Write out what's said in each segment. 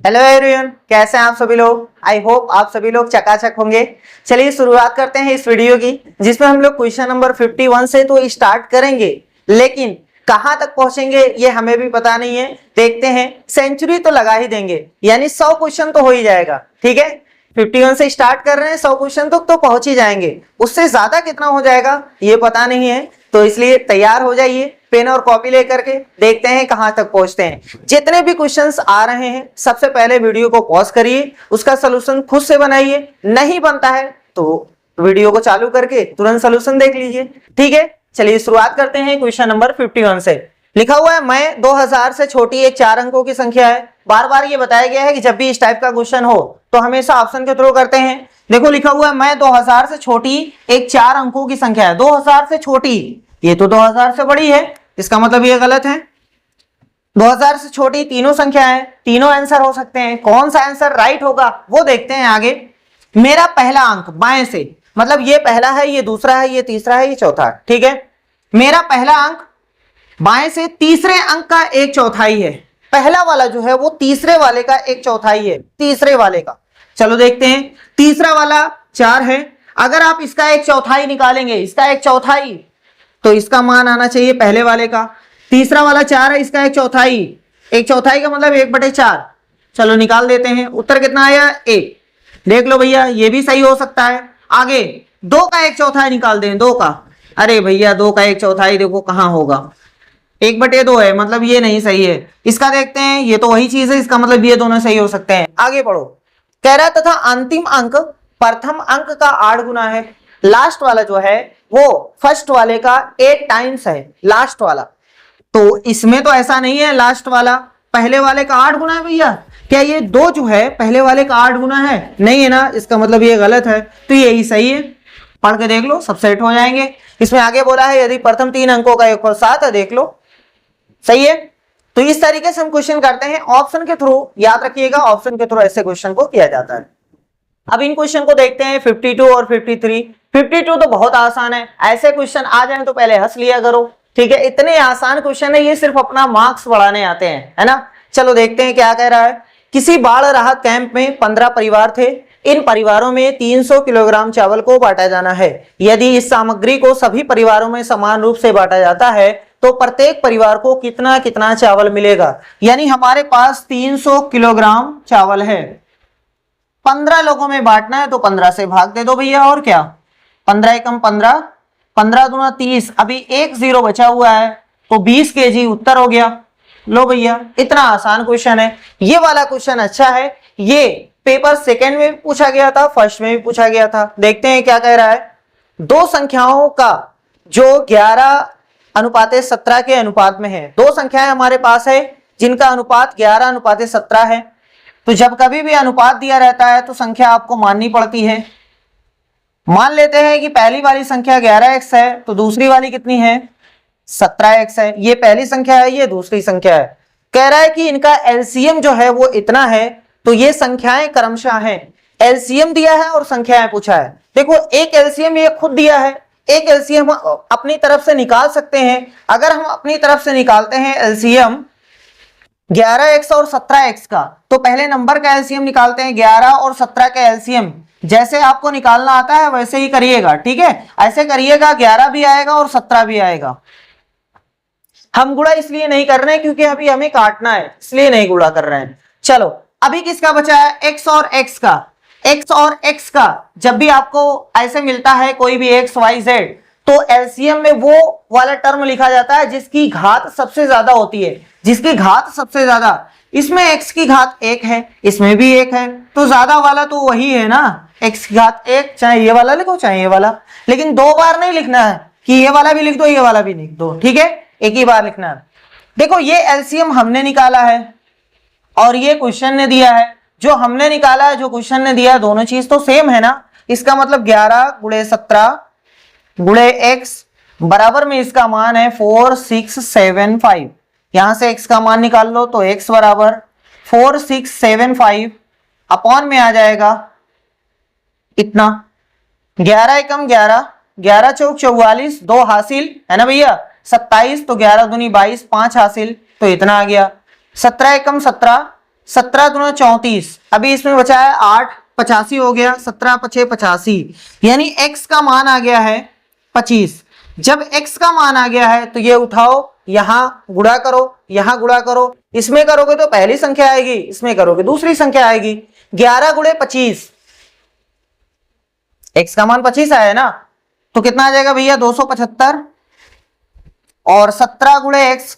Hello everyone, कैसे हैं आप सभी लोग। आई होप आप सभी लोग चकाचक होंगे। चलिए शुरुआत करते हैं इस वीडियो की, जिसमें हम लोग क्वेश्चन नंबर 51 से तो स्टार्ट करेंगे, लेकिन कहां तक पहुंचेंगे ये हमें भी पता नहीं है। देखते हैं, सेंचुरी तो लगा ही देंगे, यानी 100 क्वेश्चन तो हो ही जाएगा। ठीक है, 51 से स्टार्ट कर रहे हैं, 100 क्वेश्चन तक तो पहुंच ही जाएंगे। उससे ज्यादा कितना हो जाएगा ये पता नहीं है, तो इसलिए तैयार हो जाइए पेन और कॉपी लेकर के। देखते हैं कहां तक पहुंचते हैं। जितने भी क्वेश्चंस आ रहे हैं सबसे पहले वीडियो को पॉज करिए, उसका सलूशन खुद से बनाइए। नहीं बनता है तो वीडियो को चालू करके तुरंत सलूशन देख लीजिए। ठीक है, चलिए शुरुआत करते हैं क्वेश्चन नंबर 51 से। लिखा हुआ है मैं 2000 से छोटी एक 4 अंकों की संख्या है। बार बार ये बताया गया है कि जब भी इस टाइप का क्वेश्चन हो तो हमेशा ऑप्शन के थ्रू करते हैं। देखो लिखा हुआ है मैं 2000 से छोटी एक 4 अंकों की संख्या है। 2000 से छोटी, ये तो 2000 से बड़ी है, इसका मतलब ये गलत है। 2000 से छोटी तीनों संख्या है, तीनों आंसर हो सकते हैं। कौन सा आंसर राइट होगा वो देखते हैं आगे। मेरा पहला अंक बाएं से, मतलब ये पहला है, ये दूसरा है, ये तीसरा है, ये चौथा है। ठीक है, मेरा पहला अंक बाएं से तीसरे अंक का एक चौथाई है। पहला वाला जो है वो तीसरे वाले का एक चौथाई है, तीसरे वाले का। चलो देखते हैं, तीसरा वाला 4 है, अगर आप इसका एक चौथाई निकालेंगे, इसका एक चौथाई, तो इसका मान आना चाहिए पहले वाले का। तीसरा वाला 4 है, इसका एक चौथाई, एक चौथाई का मतलब 1/4। चलो निकाल देते हैं, उत्तर कितना आया 1। देख लो भैया, ये भी सही हो सकता है। आगे 2 का एक चौथाई निकाल दें, 2 का, अरे भैया 2 का एक चौथाई देखो कहां होगा, 1/2 है, मतलब ये नहीं सही है। इसका देखते हैं, ये तो वही चीज है, इसका मतलब ये दोनों सही हो सकते हैं। आगे पढ़ो, कह रहा तथा अंतिम अंक प्रथम अंक का 8 गुना है। लास्ट वाला जो है वो फर्स्ट वाले का 8 टाइम्स है, लास्ट वाला। तो इसमें तो ऐसा नहीं है, लास्ट वाला पहले वाले का 8 गुना है भैया। क्या ये 2 जो है पहले वाले का 8 गुना है? नहीं है ना, इसका मतलब ये गलत है, तो यही सही है। पढ़ के देख लो, सब सेट हो जाएंगे। इसमें आगे बोला है यदि प्रथम 3 अंकों का योगफल 7 है, देख लो सही है। तो इस तरीके से हम क्वेश्चन करते हैं ऑप्शन के थ्रू। याद रखिएगा, ऑप्शन के थ्रू ऐसे क्वेश्चन को किया जाता है। अब इन क्वेश्चन को देखते हैं 52 और 53। 52 तो बहुत आसान है, ऐसे क्वेश्चन आ जाए तो पहले हंस लिया करो। ठीक है, इतने आसान क्वेश्चन है, ये सिर्फ अपना मार्क्स बढ़ाने आते हैं, है ना। चलो देखते हैं क्या कह रहा है। किसी बाढ़ राहत कैंप में 15 परिवार थे। इन परिवारों में 300 किलोग्राम चावल को बांटा जाना है। यदि इस सामग्री को सभी परिवारों में समान रूप से बांटा जाता है तो प्रत्येक परिवार को कितना कितना चावल मिलेगा। यानी हमारे पास 300 किलोग्राम चावल है, 15 लोगों में बांटना है, तो 15 से भाग दे दो भैया, और क्या, 15 एकम 15, 15 दूना 30, अभी 1 0 बचा हुआ है, तो 20 kg उत्तर हो गया। लो भैया, इतना आसान क्वेश्चन है। ये वाला क्वेश्चन अच्छा है, ये पेपर सेकंड में भी पूछा गया था, फर्स्ट में भी पूछा गया था। देखते हैं क्या कह रहा है। दो संख्याओं का जो 11:17 के अनुपात में है। दो संख्याएं हमारे पास है जिनका अनुपात 11:17 है। तो जब कभी भी अनुपात दिया रहता है तो संख्या आपको माननी पड़ती है। मान लेते हैं कि पहली वाली संख्या 11x है, तो दूसरी वाली कितनी है, 17x है। ये पहली संख्या है, ये दूसरी संख्या है। कह रहा है कि इनका एलसीएम जो है वो इतना है, तो ये संख्याएं क्रमशः हैं। एलसीएम दिया है और संख्याएं पूछा है। देखो, एक एलसीएम ये खुद दिया है, एक एलसीएम अपनी तरफ से निकाल सकते हैं। अगर हम अपनी तरफ से निकालते हैं एलसीएम 11x और 17x का, तो पहले नंबर का एलसीएम निकालते हैं, 11 और 17 का एलसीएम जैसे आपको निकालना आता है वैसे ही करिएगा। ठीक है, ऐसे करिएगा, 11 भी आएगा और 17 भी आएगा। हम गुणा इसलिए नहीं कर रहे हैं क्योंकि अभी हमें काटना है, इसलिए नहीं गुणा कर रहे हैं। चलो, अभी किसका बचा है, x और x का। x और x का जब भी आपको ऐसे मिलता है कोई भी x y z, तो एलसीएम में वो वाला टर्म लिखा जाता है जिसकी घात सबसे ज्यादा होती है, जिसकी घात सबसे ज्यादा। इसमें x की घात 1 है, इसमें भी 1 है, तो ज्यादा वाला तो वही है ना, x की घात 1। चाहे ये वाला लिखो चाहे ये वाला, लेकिन 2 बार नहीं लिखना है कि ये वाला भी लिख दो ये वाला भी लिख दो। ठीक है, एक ही बार लिखना है। देखो, ये एलसीएम हमने निकाला है और ये क्वेश्चन ने दिया है। जो हमने निकाला है, जो क्वेश्चन ने दिया है, दोनों चीज तो सेम है ना। इसका मतलब 11 × 17 × x बराबर में इसका मान है 4675। यहां से x का मान निकाल लो, तो x बराबर 4675 अपॉन में आ जाएगा इतना, 11 एकम 11, 11 चौक 44, 2 हासिल है ना भैया, 27, तो 11 दूनी 22, 5 हासिल, तो इतना आ गया। 17 एकम 17, 17 दूना 34, अभी इसमें बचा है 8, 85 हो गया, 17 पचे 85, यानी x का मान आ गया है 25। जब x का मान आ गया है तो ये उठाओ, यहां गुणा करो, यहां गुणा करो, इसमें करोगे तो पहली संख्या आएगी, इसमें करोगे दूसरी संख्या आएगी। 11 गुणे 25, x का मान 25 आया है ना, तो कितना आ जाएगा भैया 275, और 17 गुणे x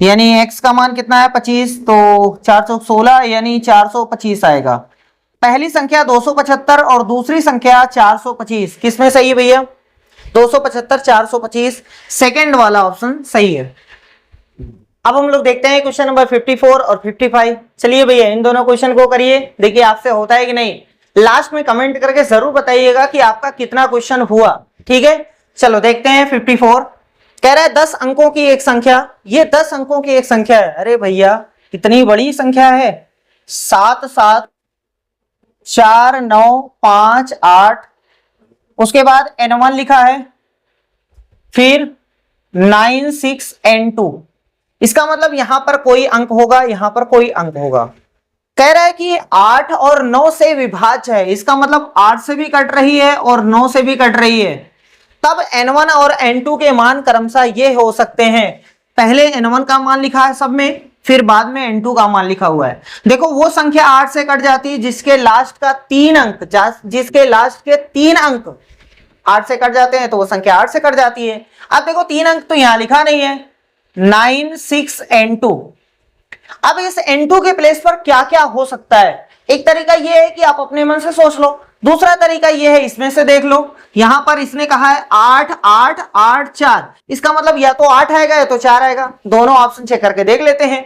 यानी x का मान कितना है 25, तो 416 यानी 425 आएगा। पहली संख्या 275 और दूसरी संख्या 425, किसमें सही है भैया? 275 425, सेकंड वाला ऑप्शन सही है। अब हम लोग देखते हैं क्वेश्चन नंबर 54 और 55। चलिए भैया इन दोनों क्वेश्चन को करिए, देखिए आपसे होता है कि नहीं, लास्ट में कमेंट करके जरूर बताइएगा कि आपका कितना क्वेश्चन हुआ। ठीक है, चलो देखते हैं 54। कह रहा है 10 अंकों की एक संख्या, ये 10 अंकों की एक संख्या है। अरे भैया इतनी बड़ी संख्या है, 7 7 4 9 5 8, उसके बाद n1 लिखा है, फिर 9 6 n2। इसका मतलब यहां पर कोई अंक होगा, यहां पर कोई अंक होगा। कह रहा है कि 8 और 9 से विभाज्य है, इसका मतलब 8 से भी कट रही है और 9 से भी कट रही है। तब n1 और n2 के मान क्रमशः ये हो सकते हैं, पहले n1 का मान लिखा है सब में, फिर बाद में n2 का मान लिखा हुआ है। देखो वो संख्या 8 से कट जाती है जिसके लास्ट का 3 अंक, जिसके लास्ट के 3 अंक 8 से कट जाते हैं, तो वो संख्या 8 से कट जाती है। अब देखो 3 अंक तो यहां लिखा नहीं है, 9 6 n2। अब इस n2 के प्लेस पर क्या क्या हो सकता है? एक तरीका यह है कि आप अपने मन से सोच लो, दूसरा तरीका यह है इसमें से देख लो। यहां पर इसने कहा है 8 8 8 4, इसका मतलब या तो 8 आएगा या तो 4 आएगा। दोनों ऑप्शन चेक करके देख लेते हैं।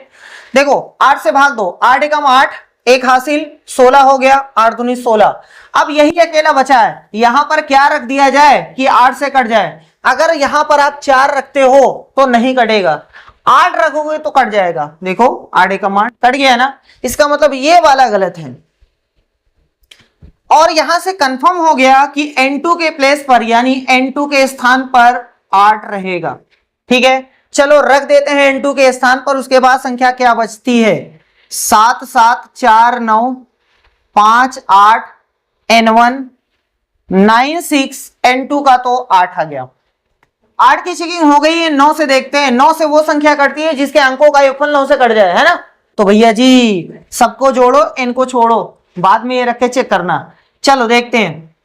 देखो 8 से भाग दो, 8 एकम 8, एक हासिल, 16 हो गया, 8 दूनी 16। अब यही अकेला बचा है, यहां पर क्या रख दिया जाए कि 8 से कट जाए? अगर यहां पर आप 4 रखते हो तो नहीं कटेगा, 8 रखोगे तो कट जाएगा। देखो 8 एकम 8 कट गया ना, इसका मतलब ये वाला गलत है। और यहां से कंफर्म हो गया कि n2 के प्लेस पर यानी n2 के स्थान पर 8 रहेगा। ठीक है, चलो रख देते हैं n2 के स्थान पर। उसके बाद संख्या क्या बचती है? 7 7 4 9 5 8 n1 9 6 n2 का तो 8 आ गया। 8 की चेकिंग हो गई है, 9 से देखते हैं। 9 से वो संख्या कटती है जिसके अंकों का योगफल 9 से कट जाए, है ना? तो भैया जी सबको जोड़ो, इनको छोड़ो, बाद में ये रख के चेक करना। चलो देखते हैं,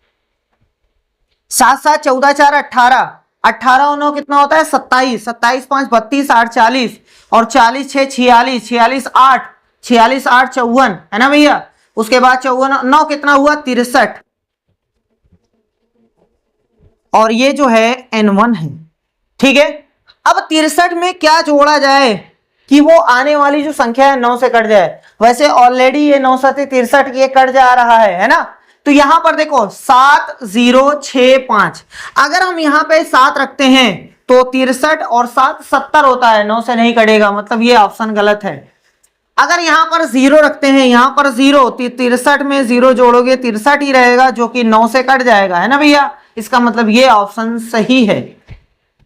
7 7 14 4 18, 18 और 9 कितना होता है? 27, 27 5 32 8 40, और 40 6 46, 46 8, 46 8 54, है ना भैया? उसके बाद 54 9 कितना हुआ? 63, और ये जो है n1 है। ठीक है, अब 63 में क्या जोड़ा जाए कि वो आने वाली जो संख्या है 9 से कट जाए? वैसे ऑलरेडी ये 9 से 63 ये कट जा रहा है ना? तो यहां पर देखो 7 0 6 5, अगर हम यहां पे 7 रखते हैं तो 63 और 7 70 होता है, 9 से नहीं कटेगा, मतलब ये ऑप्शन गलत है। अगर यहां पर 0 रखते हैं, यहां पर 0, 63 में 0 जोड़ोगे 63 ही रहेगा, जो कि 9 से कट जाएगा, है ना भैया? इसका मतलब ये ऑप्शन सही है।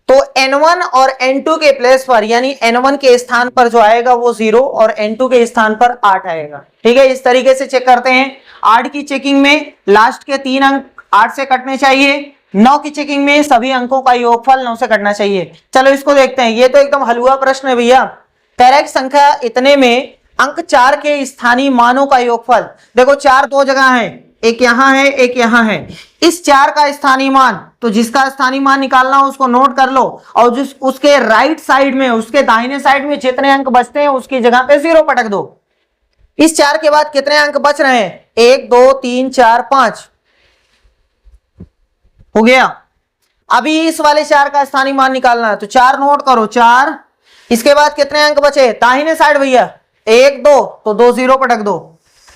तो n1 और n2 के प्लेस पर यानी n1 के स्थान पर जो आएगा वो 0 और n2 के स्थान पर 8 आएगा। ठीक है, इस तरीके से चेक करते हैं। 8 की चेकिंग में लास्ट के 3 अंक 8 से कटने चाहिए, 9 की चेकिंग में सभी अंकों का योगफल 9 से कटना चाहिए। चलो इसको देखते हैं, ये तो एकदम हलवा प्रश्न है भैया। करेक्ट संख्या इतने में अंक 4 के स्थानीय मानों का योगफल, देखो 4 दो जगह है, एक यहां है एक यहां है। इस 4 का स्थानीय मान, तो जिसका स्थानीय मान निकालना हो उसको नोट कर लो, और जिस उसके राइट साइड में, उसके दाहिने साइड में जितने अंक बचते हैं उसकी जगह पे 0 पटक दो। इस 4 के बाद कितने अंक बच रहे हैं? 1 2 3 4 5 हो गया। अभी इस वाले 4 का स्थानीय मान निकालना है, तो 4 नोट करो, 4। इसके बाद कितने अंक बचे दाहिने साइड भैया? 1 2, तो 2 0 पटक दो।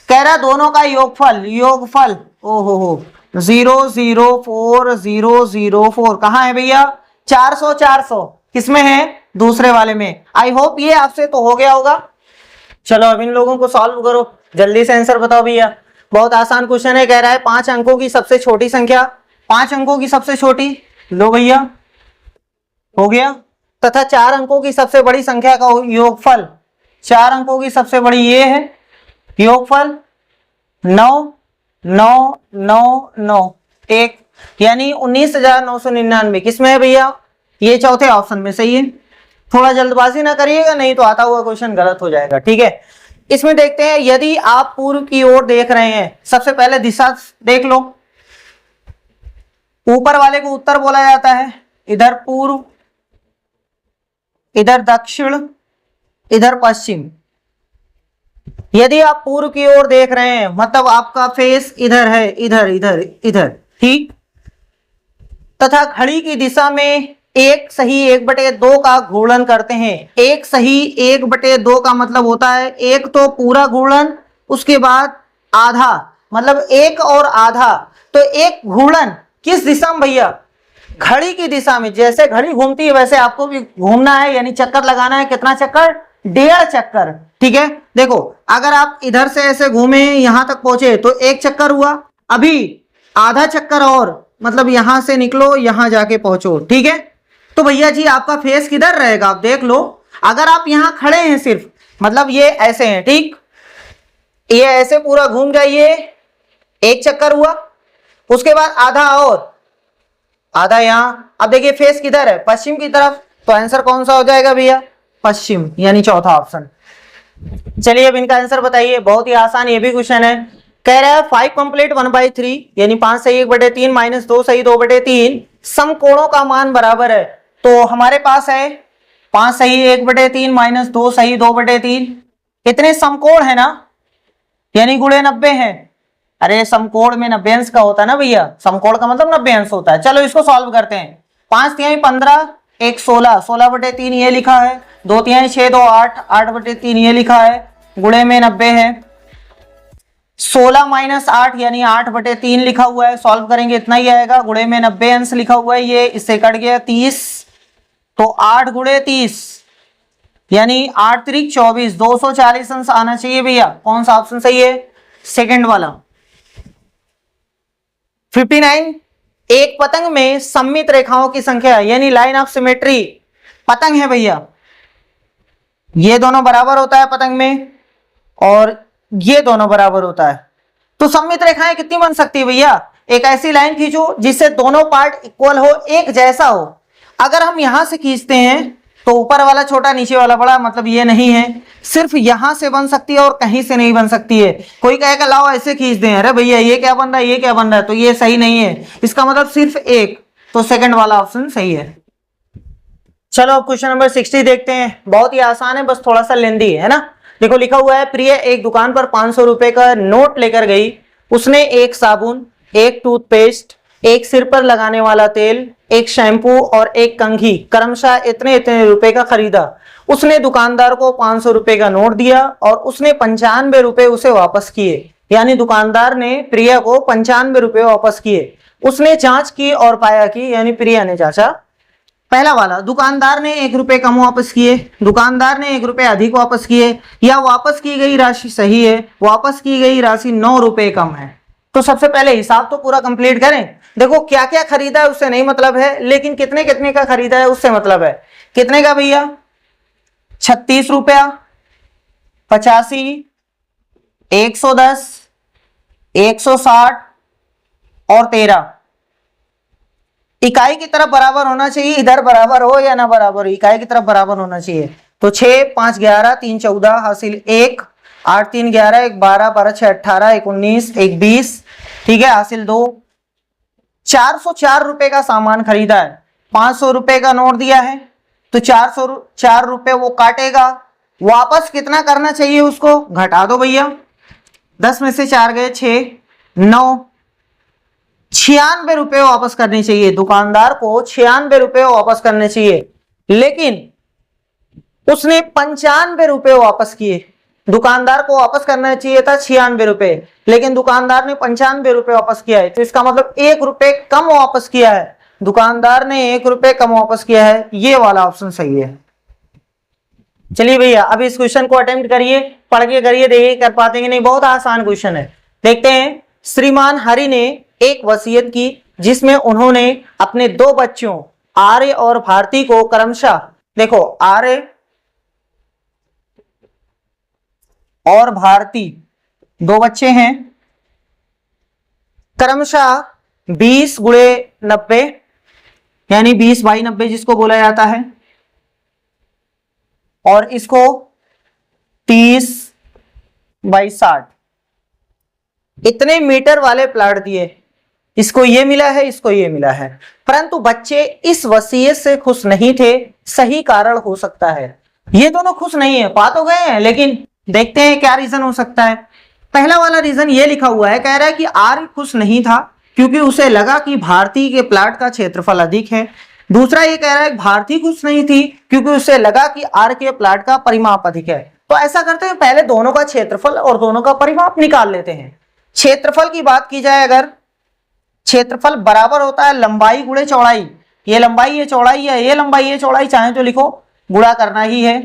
कह रहा दोनों का योगफल, योगफल ओहो 0 0 4 0 0 4 कहां है भैया? 400 400 किसमें है? दूसरे वाले में। आई होप ये आपसे तो हो गया होगा। चलो अब इन लोगों को सॉल्व करो, जल्दी से आंसर बताओ भैया। बहुत आसान क्वेश्चन है। कह रहा है 5 अंकों की सबसे छोटी संख्या, 5 अंकों की सबसे छोटी, लो भैया हो गया, तथा 4 अंकों की सबसे बड़ी संख्या का योगफल, 4 अंकों की सबसे बड़ी ये है, योगफल 9 9 9 9 1, यानी 19,999 किसमें है भैया? ये चौथे ऑप्शन में सही है। थोड़ा जल्दबाजी ना करिएगा, नहीं तो आता हुआ क्वेश्चन गलत हो जाएगा, ठीक है। इसमें देखते हैं, यदि आप पूर्व की ओर देख रहे हैं, सबसे पहले दिशा देख लो। ऊपर वाले को उत्तर बोला जाता है, इधर पूर्व, इधर दक्षिण, इधर पश्चिम। यदि आप पूर्व की ओर देख रहे हैं मतलब आपका फेस इधर है, इधर इधर इधर, ठीक। तथा घड़ी की दिशा में 1 सही 1/2 का घूर्णन करते हैं। 1 सही 1/2 का मतलब होता है एक तो पूरा घूर्णन, उसके बाद आधा, मतलब 1 और आधा। तो एक घूर्णन किस दिशा में भैया? घड़ी की दिशा में। जैसे घड़ी घूमती है वैसे आपको भी घूमना है, यानी चक्कर लगाना है। कितना चक्कर? 1.5 चक्कर, ठीक है। देखो अगर आप इधर से ऐसे घूमे यहां तक पहुंचे तो 1 चक्कर हुआ, अभी आधा चक्कर और, मतलब यहां से निकलो यहां जाके पहुंचो, ठीक है। तो भैया जी आपका फेस किधर रहेगा? आप देख लो, अगर आप यहां खड़े हैं सिर्फ, मतलब ये ऐसे हैं, ठीक, ये ऐसे पूरा घूम जाइए, 1 चक्कर हुआ, उसके बाद आधा और, आधा यहां। अब देखिए फेस किधर है? पश्चिम की तरफ। तो आंसर कौन सा हो जाएगा भैया? पश्चिम, यानी चौथा ऑप्शन। चलिए अब इनका आंसर बताइए, बहुत ही आसान ये भी क्वेश्चन है। कह रहा है 5 कंप्लीट 1/3, यानी 5 सही 1/3 माइनस 2 सही 2/3 समकोणों का मान बराबर है। तो हमारे पास है 5 सही 1/3 माइनस 2 सही 2/3, कितने समकोण है ना, यानी गुणे 90 है। अरे समकोण में 90 अंश का होता है ना भैया, समकोण का मतलब 90 अंश होता है। चलो इसको सॉल्व करते हैं। 5 तिहाई 15, 1 16, 16/3 ये लिखा है, 2 तिहाई 6 2 8, 8/3 ये लिखा है, गुणे में 90 है। 16 माइनस 8 यानी 8/3 लिखा हुआ है, सॉल्व करेंगे इतना ही आएगा। गुणे में 90 अंश लिखा हुआ है, ये इससे कट गया 30, तो 8 गुणे 30 यानी 8 त्रिक 24, 240 अंश आना चाहिए भैया। कौन सा ऑप्शन सही है? सेकंड वाला। 59, एक पतंग में सममित रेखाओं की संख्या, यानी लाइन ऑफ सिमेट्री। पतंग है भैया, ये दोनों बराबर होता है पतंग में, और ये दोनों बराबर होता है। तो सममित रेखाएं कितनी बन सकती है भैया? एक ऐसी लाइन खींचो जिससे दोनों पार्ट इक्वल हो, एक जैसा हो। अगर हम यहां से खींचते हैं तो ऊपर वाला छोटा नीचे वाला बड़ा, मतलब ये नहीं है, सिर्फ यहां से बन सकती है और कहीं से नहीं बन सकती है। कोई कहेगा लाओ ऐसे खींच दें, अरे भैया ये क्या बन रहा है, ये क्या बन रहा है, तो ये सही नहीं है, इसका मतलब सिर्फ एक। तो सेकंड वाला ऑप्शन सही है। चलो अब क्वेश्चन नंबर 60 देखते हैं, बहुत ही आसान है, बस थोड़ा सा लेंदी है ना। देखो लिखा हुआ है, प्रिय एक दुकान पर 500 रुपए का नोट लेकर गई। उसने एक साबुन, एक टूथपेस्ट, एक सिर पर लगाने वाला तेल, एक शैम्पू और एक कंघी क्रमशः इतने इतने रुपए का खरीदा। उसने दुकानदार को 500 रुपए का नोट दिया और उसने 95 रुपए उसे वापस किए, यानी दुकानदार ने प्रिया को 95 रुपए वापस किए। उसने जांच की और पाया कि, यानी प्रिया ने जांचा, पहला वाला, दुकानदार ने 1 रुपए कम वापस किए, दुकानदार ने 1 रुपए अधिक वापस किए, या वापस की गई राशि सही है, वापस की गई राशि 9 रुपए कम है। तो सबसे पहले हिसाब तो पूरा कंप्लीट करें। देखो क्या क्या खरीदा है उससे नहीं मतलब है, लेकिन कितने कितने का खरीदा है उससे मतलब है। कितने का भैया? 36 रुपया, 85, 110, 160 और 13। इकाई की तरफ बराबर होना चाहिए, इधर बराबर हो या ना बराबर हो, इकाई की तरफ बराबर होना चाहिए। तो 6 5 11 3 14 हासिल 1, 8 3 11 1 12 12 6 18 1 19 1 20, ठीक है, हासिल 2। 404 रुपए का सामान खरीदा है, 500 रुपए का नोट दिया है, तो 404 रुपए वो काटेगा। वापस कितना करना चाहिए उसको? घटा दो भैया, 10 में से 4 गए 6, 9, 96 रुपए वापस करने चाहिए। दुकानदार को 96 रुपए वापस करने चाहिए, लेकिन उसने 95 रुपए वापस किए। दुकानदार को वापस करना चाहिए था 96 रुपए, लेकिन दुकानदार ने 95 रुपए वापस किया है, तो इसका मतलब 1 रुपए कम वापस किया है। दुकानदार ने 1 रुपए कम वापस किया है, ये वाला ऑप्शन सही है। चलिए भैया अब इस क्वेश्चन को अटेम्प्ट करिए, पढ़ के करिए, देखिए कर पाते हैं नहीं, बहुत आसान क्वेश्चन है। देखते हैं, श्रीमान हरि ने एक वसीयत की जिसमें उन्होंने अपने 2 बच्चों आर्य और भारती को क्रमशः, देखो आर्य और भारती, दो बच्चे हैं, क्रमशः 20 गुणे 90 यानी 20/90 जिसको बोला जाता है, और इसको 30/60 इतने मीटर वाले प्लाट दिए। इसको ये मिला है, इसको ये मिला है, परंतु बच्चे इस वसीयत से खुश नहीं थे। सही कारण हो सकता है, ये दोनों खुश नहीं है, पा तो गए हैं, लेकिन देखते हैं क्या रीजन हो सकता है। पहला वाला रीजन ये लिखा हुआ है, कह रहा है कि आर खुश नहीं था क्योंकि उसे लगा कि भारती के प्लाट का क्षेत्रफल अधिक है। दूसरा ये कह रहा है भारती खुश नहीं थी क्योंकि उसे लगा कि आर के प्लाट का परिमाप अधिक है। तो ऐसा करते हैं, पहले दोनों का क्षेत्रफल और दोनों का परिमाप निकाल लेते हैं। क्षेत्रफल की बात की जाए अगर, क्षेत्रफल बराबर होता है लंबाई गुणे चौड़ाई। ये लंबाई ये चौड़ाई है, ये लंबाई ये चौड़ाई, चाहे तो लिखो, गुणा करना ही है।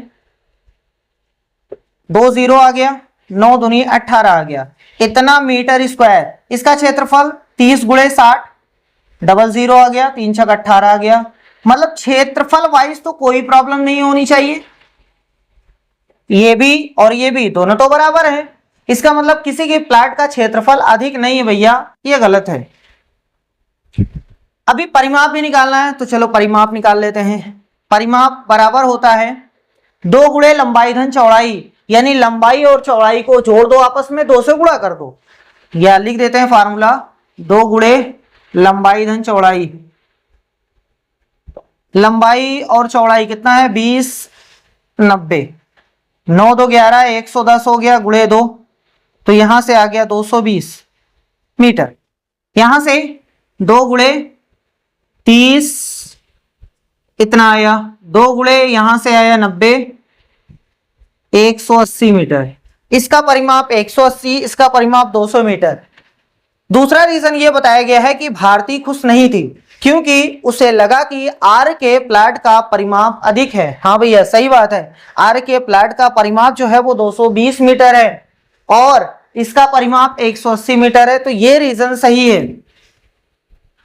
2 0 आ गया, 9 दूनी 18 आ गया, इतना मीटर स्क्वायर। इसका क्षेत्रफल 30 गुणे 60, 00 आ गया, 3 6 18 आ गया। मतलब क्षेत्रफल वाइज तो कोई प्रॉब्लम नहीं होनी चाहिए। ये भी और ये भी दोनों तो बराबर है, इसका मतलब किसी के प्लाट का क्षेत्रफल अधिक नहीं है भैया, ये गलत है। अभी परिमाप भी निकालना है, तो चलो परिमाप निकाल लेते हैं। परिमाप बराबर होता है 2 गुणे लंबाई धन चौड़ाई, यानी लंबाई और चौड़ाई को जोड़ दो आपस में, 2 से गुणा कर दो, या लिख देते हैं फार्मूला 2 गुणे लंबाई धन चौड़ाई। लंबाई और चौड़ाई कितना है 20 90, 9 2 11, 110 हो गया, गुणे 2, तो यहां से आ गया 220 मीटर। यहां से 2 गुणे 30 इतना आया, 2 गुणे यहां से आया 90, 180 मीटर। इसका परिमाप 180, इसका परिमाप 200 मीटर। दूसरा रीजन ये बताया गया है कि भारती खुश नहीं थी क्योंकि उसे लगा कि आर के प्लाट का परिमाप अधिक है। हाँ भैया सही बात है, आर के प्लाट का परिमाप जो है वो 220 मीटर है और इसका परिमाप 180 मीटर है, तो ये रीजन सही है।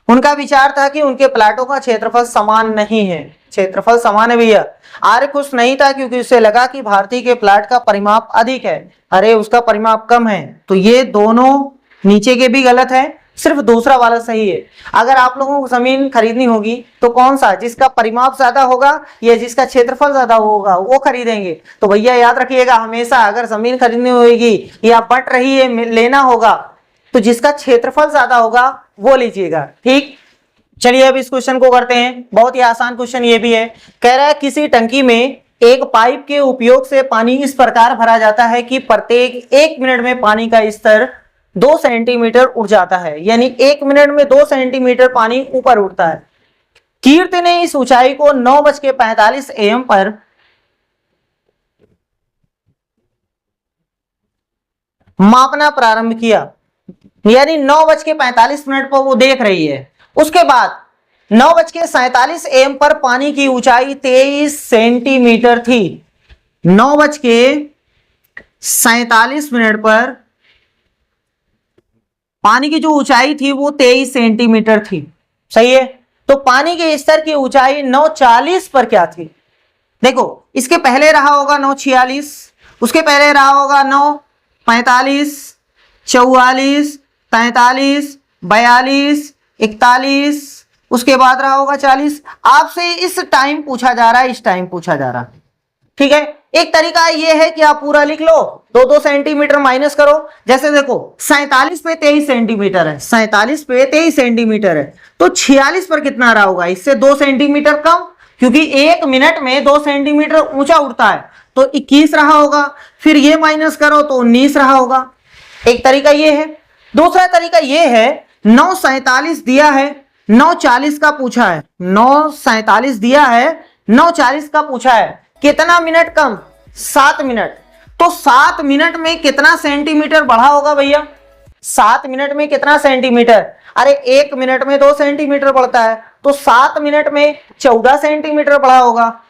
उनका विचार था कि उनके प्लाटों का क्षेत्रफल समान नहीं है, क्षेत्रफल समान है भैया। आर्य खुश नहीं था क्योंकि उसे लगा कि भारती के प्लाट का परिमाप अधिक है, अरे उसका परिमाप कम है। तो ये दोनों नीचे के भी गलत है, सिर्फ दूसरा वाला सही है। अगर आप लोगों को जमीन खरीदनी होगी तो कौन सा, जिसका परिमाप ज्यादा होगा या जिसका क्षेत्रफल ज्यादा होगा वो खरीदेंगे। तो भैया याद रखिएगा, हमेशा अगर जमीन खरीदनी होगी या बट रही है लेना होगा तो जिसका क्षेत्रफल ज्यादा होगा वो लीजिएगा, ठीक। चलिए अब इस क्वेश्चन को करते हैं, बहुत ही आसान क्वेश्चन ये भी है। कह रहा है किसी टंकी में एक पाइप के उपयोग से पानी इस प्रकार भरा जाता है कि प्रत्येक 1 मिनट में पानी का स्तर 2 सेंटीमीटर उठ जाता है, यानी 1 मिनट में 2 सेंटीमीटर पानी ऊपर उठता है। कीर्ति ने इस ऊंचाई को 9:45 AM पर मापना प्रारंभ किया, यानी 9:45 पर वो देख रही है। उसके बाद 9:47 AM पर पानी की ऊंचाई 23 सेंटीमीटर थी। 9:47 पर पानी की जो ऊंचाई थी वो 23 सेंटीमीटर थी, सही है। तो पानी के स्तर की ऊंचाई 9:40 पर क्या थी? देखो इसके पहले रहा होगा 9:46, उसके पहले रहा होगा 9:45, 44, 43, 42, 41, उसके बाद रहा होगा 40। आपसे इस टाइम पूछा जा रहा है, इस टाइम पूछा जा रहा है, ठीक है। एक तरीका ये है कि आप पूरा लिख लो, 2-2 सेंटीमीटर माइनस करो। जैसे देखो 47 पे 23 सेंटीमीटर है, 47 पे 23 सेंटीमीटर है, तो 46 पर कितना रहा होगा? इससे 2 सेंटीमीटर कम, क्योंकि 1 मिनट में 2 सेंटीमीटर ऊंचा उठता है, तो 21 रहा होगा। फिर ये माइनस करो तो 19 रहा होगा। एक तरीका ये है। दूसरा तरीका ये है, 9:47 दिया है, 9:40 का पूछा है, 9:47 दिया है, 9:40 का पूछा है, कितना मिनट कम? 7 मिनट। तो 7 मिनट में कितना सेंटीमीटर बढ़ा होगा भैया? 7 मिनट में कितना सेंटीमीटर? अरे 1 मिनट में 2 सेंटीमीटर बढ़ता है, तो 7 मिनट में 14 सेंटीमीटर बढ़ा होगा,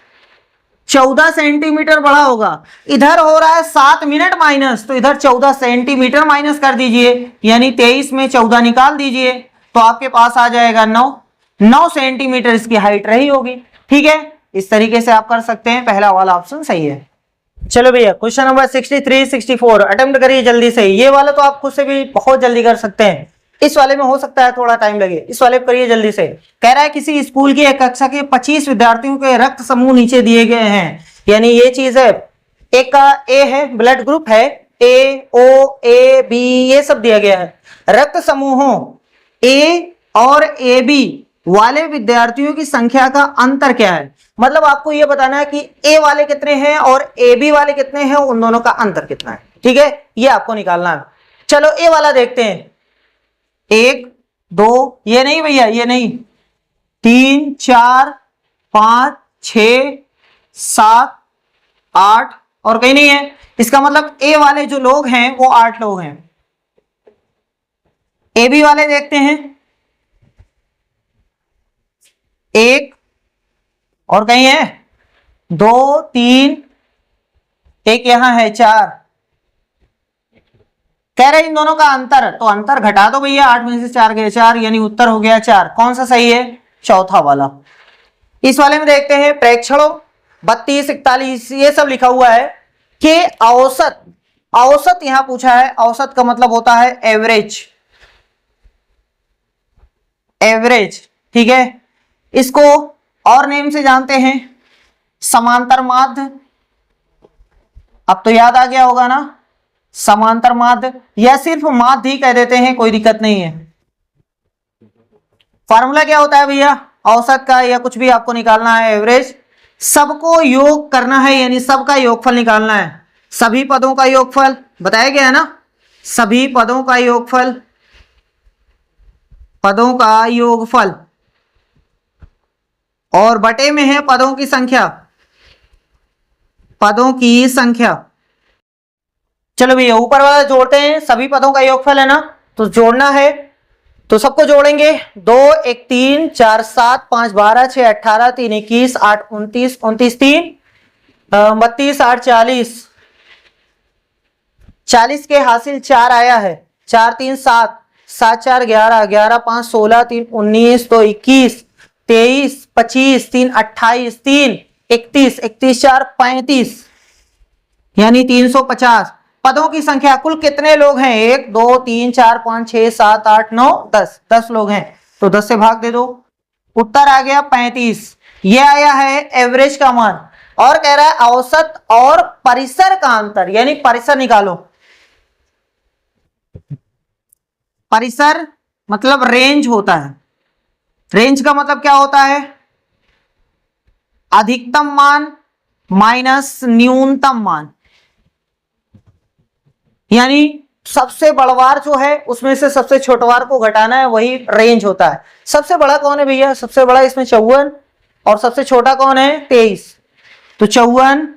14 सेंटीमीटर बढ़ा होगा। इधर हो रहा है 7 मिनट माइनस, तो इधर 14 सेंटीमीटर माइनस कर दीजिए, यानी 23 में 14 निकाल दीजिए, तो आपके पास आ जाएगा 9 सेंटीमीटर इसकी हाइट रही होगी, ठीक है। इस तरीके से आप कर सकते हैं, पहला वाला ऑप्शन सही है। चलो भैया क्वेश्चन नंबर 63 64 अटेम्प्ट करिए जल्दी से। ये वाला तो आप खुद से भी बहुत जल्दी कर सकते हैं, इस वाले में हो सकता है थोड़ा टाइम लगे, इस वाले करिए जल्दी से। कह रहा है किसी स्कूल की एक कक्षा के 25 विद्यार्थियों के रक्त समूह नीचे दिए गए हैं, यानी ये चीज है, एक का ए है, ब्लड ग्रुप है, ए ओ ए बी ये सब दिया गया है। रक्त समूहों ए और ए बी वाले विद्यार्थियों की संख्या का अंतर क्या है। मतलब आपको यह बताना है कि ए वाले कितने हैं और ए बी वाले कितने हैं, उन दोनों का अंतर कितना है। ठीक है, ये आपको निकालना है। चलो ए वाला देखते हैं, 1 2 ये नहीं भैया, ये नहीं, 3 4 5 6 7 8 और कहीं नहीं है। इसका मतलब ए वाले जो लोग हैं वो 8 लोग हैं। ए बी वाले देखते हैं, 1 और कहीं है 2 3 एक यहां है 4। कह रहे इन दोनों का अंतर, तो अंतर घटा दो भैया, 8 में से 4 गए 4, यानी उत्तर हो गया 4। कौन सा सही है, चौथा वाला। इस वाले में देखते हैं प्रेक्षणों 32 41 ये सब लिखा हुआ है कि औसत, औसत यहां पूछा है, औसत का मतलब होता है एवरेज, एवरेज। ठीक है, इसको और नेम से जानते हैं समांतर माध्य, अब तो याद आ गया होगा ना, समांतर माध्य या सिर्फ माध्य ही कह देते हैं, कोई दिक्कत नहीं है। फार्मूला क्या होता है भैया औसत का, या कुछ भी आपको निकालना है एवरेज, सबको योग करना है, यानी सबका योगफल निकालना है। सभी पदों का योगफल बताया गया है ना, सभी पदों का योगफल, पदों का योगफल, और बटे में है पदों की संख्या, पदों की संख्या। चलो भैया ऊपर वाला जोड़ते हैं, सभी पदों का योगफल है ना, तो जोड़ना है, तो सबको जोड़ेंगे। 2 1 3 4 7 5 12 6 18 3 21 8 29 29 3 32 8 40, 40 के हासिल 4 आया है, 4 3 7 7 4 11 11 5 16 3 19 तो 21 23 25 3 28 3 31 31 4 35 यानी 350। पदों की संख्या कुल कितने लोग हैं, 1 2 3 4 5 6 7 8 9 10, 10 लोग हैं, तो 10 से भाग दे दो, उत्तर आ गया 35। ये आया है एवरेज का मान। और कह रहा है औसत और परिसर का अंतर, यानी परिसर निकालो। परिसर मतलब रेंज होता है, रेंज का मतलब क्या होता है, अधिकतम मान माइनस न्यूनतम मान, यानी सबसे बड़वार जो है उसमें से सबसे छोटवार को घटाना है, वही रेंज होता है। सबसे बड़ा कौन है भैया, सबसे बड़ा इसमें 54 और सबसे छोटा कौन है 23, तो 54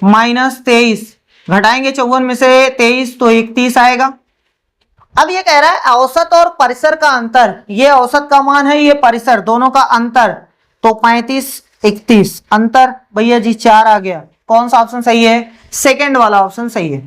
माइनस 23 घटाएंगे 54 में से 23 तो 31 आएगा। अब ये कह रहा है औसत और परिसर का अंतर, ये औसत का मान है, ये परिसर, दोनों का अंतर, तो 35 31 अंतर भैया जी 4 आ गया। कौन सा ऑप्शन सही है, सेकंड वाला ऑप्शन सही है।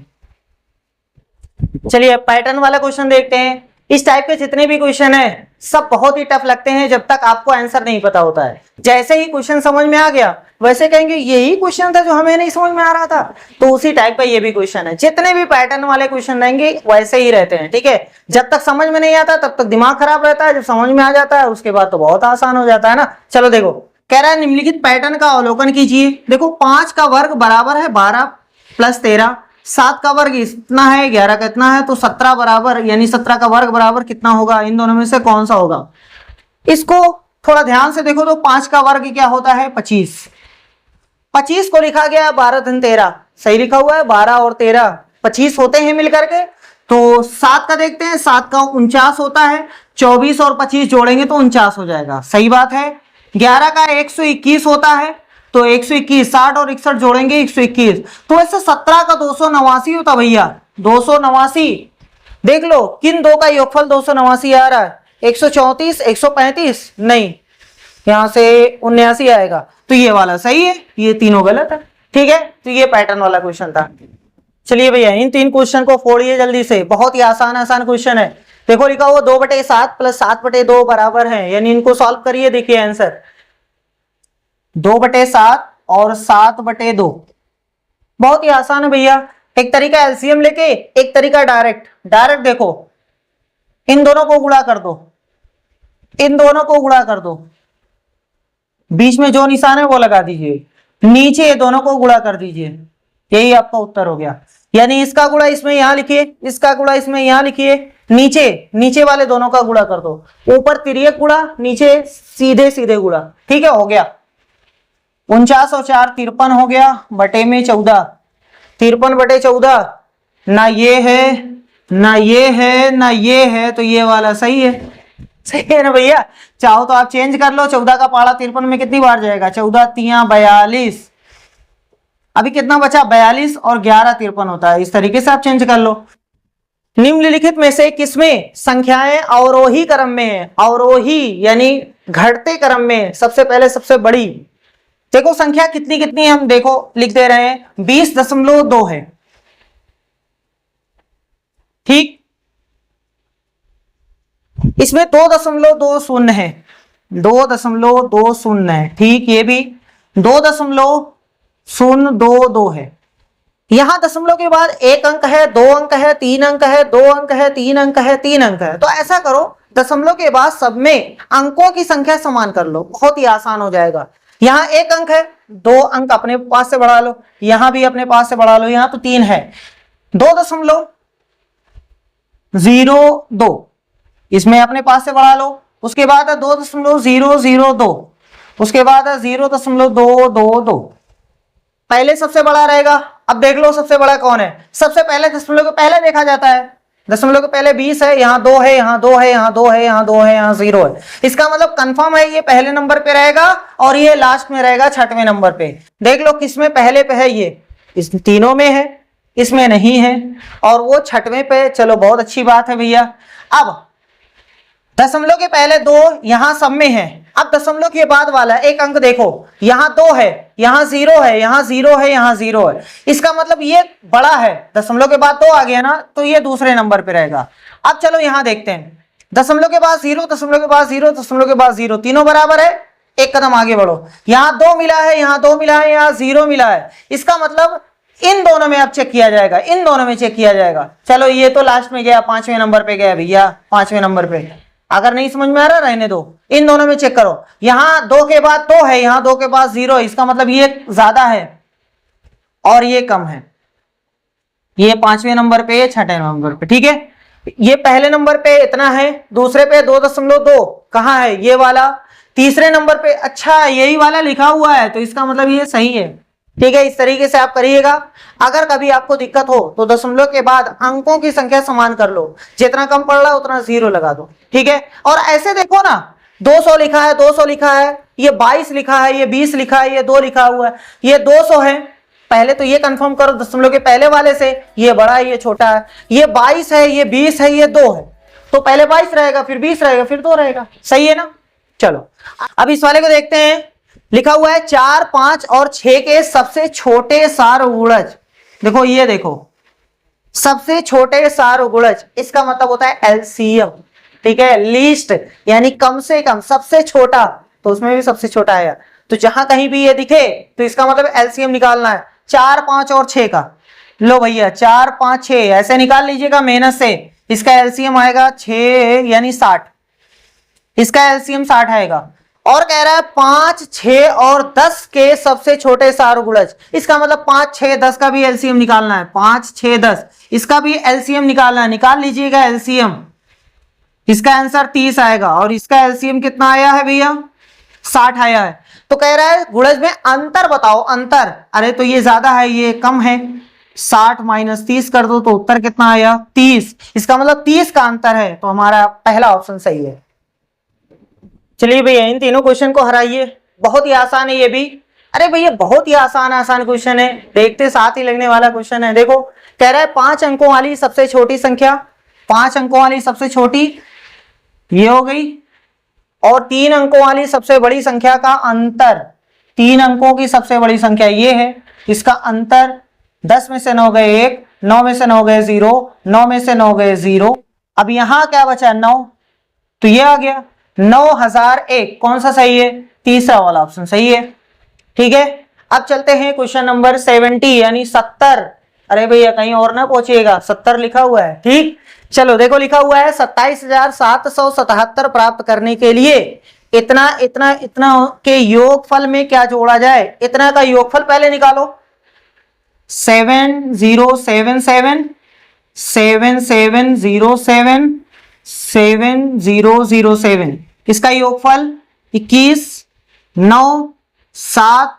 चलिए पैटर्न वाला क्वेश्चन देखते हैं। इस टाइप के जितने भी क्वेश्चन है सब बहुत ही टफ लगते हैं जब तक आपको आंसर नहीं पता होता है। जैसे ही क्वेश्चन समझ में आ गया वैसे कहेंगे यही क्वेश्चन था जो हमें नहीं समझ में आ रहा था, तो उसी टाइप का ये भी क्वेश्चन है। जितने भी पैटर्न वाले क्वेश्चन रहेंगे वैसे ही रहते हैं, ठीक है। जब तक समझ में नहीं आता तब तक दिमाग खराब रहता है, जब समझ में आ जाता है उसके बाद तो बहुत आसान हो जाता है ना। चलो देखो, कह रहा है निम्नलिखित पैटर्न का अवलोकन कीजिए। देखो 5 का वर्ग बराबर है 12 प्लस 13, 7 का वर्ग इतना है, 11 का इतना है, तो 17 बराबर, यानी 17 का वर्ग बराबर कितना होगा, इन दोनों में से कौन सा होगा। इसको थोड़ा ध्यान से देखो तो 5 का वर्ग क्या होता है 25, 25 को लिखा गया है 12 धन 13, सही लिखा हुआ है, 12 और 13 25 होते हैं मिलकर के। तो 7 का देखते हैं, 7 का 49 होता है, 24 और 25 जोड़ेंगे तो 49 हो जाएगा, सही बात है। 11 का 121 होता है, तो 121, 60 और 61 जोड़ेंगे 121, तो ऐसे 17 का 289 होता भैया, 289। देख लो किन दो का योगफल 289 आ रहा है, 134 135 नहीं, यहां से 79 आएगा, तो ये वाला सही है, ये तीनों गलत है, ठीक है। तो ये पैटर्न वाला क्वेश्चन था। चलिए भैया इन 3 क्वेश्चन को फोड़िए जल्दी से, बहुत ही आसान आसान क्वेश्चन है। देखो लिखा हुआ 2/7 प्लस 7/2 बराबर है, यानी इनको सॉल्व करिए, देखिए आंसर 2/7 और 7/2, बहुत ही आसान है भैया। एक तरीका एलसीएम लेके, एक तरीका डायरेक्ट देखो, इन दोनों को गुणा कर दो, इन दोनों को गुणा कर दो, बीच में जो निशान है वो लगा दीजिए, नीचे दोनों को गुणा कर दीजिए, यही आपका उत्तर हो गया। यानी इसका गुणा इसमें यहां लिखिए, इसका गुणा इसमें यहां लिखिए, नीचे वाले दोनों का गुणा कर दो, ऊपर तिर्यक गुणा, नीचे सीधे सीधे गुणा। ठीक है, हो गया 49 और 4 53 हो गया, बटे में 14, 53 बटे 14, ना ये है ना ये है ना ये है, तो ये वाला सही है। सही है ना भैया। चाहो तो आप चेंज कर लो, 14 का पहाड़ा 53 में कितनी बार जाएगा, 14 तिया 42, अभी कितना बचा 42 और 11 53 होता है। इस तरीके से आप चेंज कर लो। निम्नलिखित में से किसमें संख्याएं अवरोही क्रम में है, अवरोही यानी घटते क्रम में सबसे पहले सबसे बड़ी। देखो संख्या कितनी कितनी हम देखो लिख दे रहे हैं, 20.2 है। ठीक, इसमें 2.20 है, 2.20 है। ठीक, ये भी 2.022 है। यहां दशमलव के बाद एक अंक है, 2 अंक है, 3 अंक है, 2 अंक है, 3 अंक है, 3 अंक है। तो ऐसा करो, दशमलव के बाद सब में अंकों की संख्या समान कर लो, बहुत ही आसान हो जाएगा। यहां एक अंक है, 2 अंक अपने पास से बढ़ा लो, यहां भी अपने पास से बढ़ा लो, यहां तो 3 है, 2.02 इसमें अपने पास से बढ़ा लो। उसके बाद 2.002, उसके बाद 0.222, पहले सबसे बड़ा रहेगा। अब देख लो सबसे बड़ा कौन है, सबसे पहले दशमलव को पहले देखा जाता है, दशमलव के पहले 20 है, यहाँ 2 है, यहाँ 2 है, यहाँ 2 है, यहाँ 2 है, यहाँ 0 है। इसका मतलब कंफर्म है ये पहले नंबर पे रहेगा और ये लास्ट में रहेगा 6वें नंबर पे। देख लो किसमें पहले पे है, ये इस तीनों में है, इसमें नहीं है, और वो 6वें पे। चलो बहुत अच्छी बात है भैया। अब दशमलव के पहले 2 यहां सब में है, अब दशमलव के बाद वाला एक अंक देखो, यहां 2 है, यहां 0 है, यहां 0 है, यहां 0 है। इसका मतलब ये बड़ा है, दशमलव के बाद 2 आ गया ना, तो ये दूसरे नंबर पे रहेगा। अब चलो यहां देखते हैं, दशमलव के बाद 0, दशमलव के बाद 0, दशमलव के बाद 0, तीनों बराबर है, एक कदम आगे बढ़ो, यहां 2 मिला है, यहां 2 मिला है, यहां 0 मिला है। इसका मतलब इन दोनों में अब चेक किया जाएगा, इन दोनों में चेक किया जाएगा। चलो ये तो लास्ट में गया, 5वें नंबर पे गया भैया, 5वें नंबर पे। अगर नहीं समझ में आ रहा रहने दो, इन दोनों में चेक करो, यहां 2 के बाद 2 है, यहां 2 के बाद 0 है। इसका मतलब ये ज्यादा है और ये कम है, ये 5वें नंबर पे, 6वें नंबर पे। ठीक है, ये पहले नंबर पे इतना है, दूसरे पे 2.2 कहां है, ये वाला, तीसरे नंबर पे अच्छा यही वाला लिखा हुआ है, तो इसका मतलब ये सही है। ठीक है, इस तरीके से आप करिएगा। अगर कभी आपको दिक्कत हो तो दशमलव के बाद अंकों की संख्या समान कर लो, जितना कम पड़ रहा है उतना 0 लगा दो। ठीक है, और ऐसे देखो ना, 200 लिखा है, 200 लिखा है, ये 22 लिखा है, ये 20 लिखा है, ये 2 लिखा हुआ है, ये 200 है। पहले तो ये कंफर्म करो दशमलव के पहले वाले से, ये बड़ा है, ये छोटा है, ये 22 है, ये 20 है, ये 2 है, तो पहले 22 रहेगा, फिर 20 रहेगा, फिर 2 रहेगा। सही है ना। चलो अब इस वाले को देखते हैं, लिखा हुआ है 4, 5 और 6 के सबसे छोटे सारगुणज। देखो ये देखो, सबसे छोटे सारगुणज, इसका मतलब होता है एलसीएम। ठीक है, लीस्ट यानी कम से कम, सबसे छोटा, तो उसमें भी सबसे छोटा है। तो जहां कहीं भी ये दिखे तो इसका मतलब एलसीएम निकालना है, 4, 5 और 6 का। लो भैया 4, 5, 6 ऐसे निकाल लीजिएगा मेहनत से। इसका एलसीएम आएगा 6 यानी 60, इसका एलसीएम 60 आएगा। और कह रहा है 5, 6 और 10 के सबसे छोटे सारगुणज, इसका मतलब 5, 6, 10 का भी एलसीएम निकालना है, 5, 6, 10 इसका भी एलसीएम निकालना है। निकाल लीजिएगा एलसीएम, इसका आंसर 30 आएगा। और इसका एलसीएम कितना आया है भैया, 60 आया है। तो कह रहा है गुणज में अंतर बताओ, अंतर। अरे तो ये ज्यादा है, ये कम है, 60 माइनस 30 कर दो तो उत्तर कितना आया, 30। इसका मतलब 30 का अंतर है, तो हमारा पहला ऑप्शन सही है। चलिए भैया इन तीनों क्वेश्चन को हराइए, बहुत ही आसान है ये भी। अरे भैया बहुत ही आसान क्वेश्चन है, देखते साथ ही लगने वाला क्वेश्चन है। देखो कह रहा है 5 अंकों वाली सबसे छोटी संख्या, 5 अंकों वाली सबसे छोटी ये हो गई, और 3 अंकों वाली सबसे बड़ी संख्या का अंतर, 3 अंकों की सबसे बड़ी संख्या ये है, इसका अंतर 10 में से 9 गए 1, 9 में से 9 गए 0, 9 में से 9 गए 0। अब यहां क्या बचा 9, तो ये आ गया 9001। कौन सा सही है, तीसरा वाला ऑप्शन सही है। ठीक है, अब चलते हैं क्वेश्चन नंबर 70 यानी 70। अरे भैया कहीं और ना पहुंचिएगा, 70 लिखा हुआ है। ठीक, चलो देखो लिखा हुआ है 27,777 प्राप्त करने के लिए इतना इतना इतना के योगफल में क्या जोड़ा जाए। इतना का योगफल पहले निकालो। 7077 7707 7007, इसका योगफल 21 9 7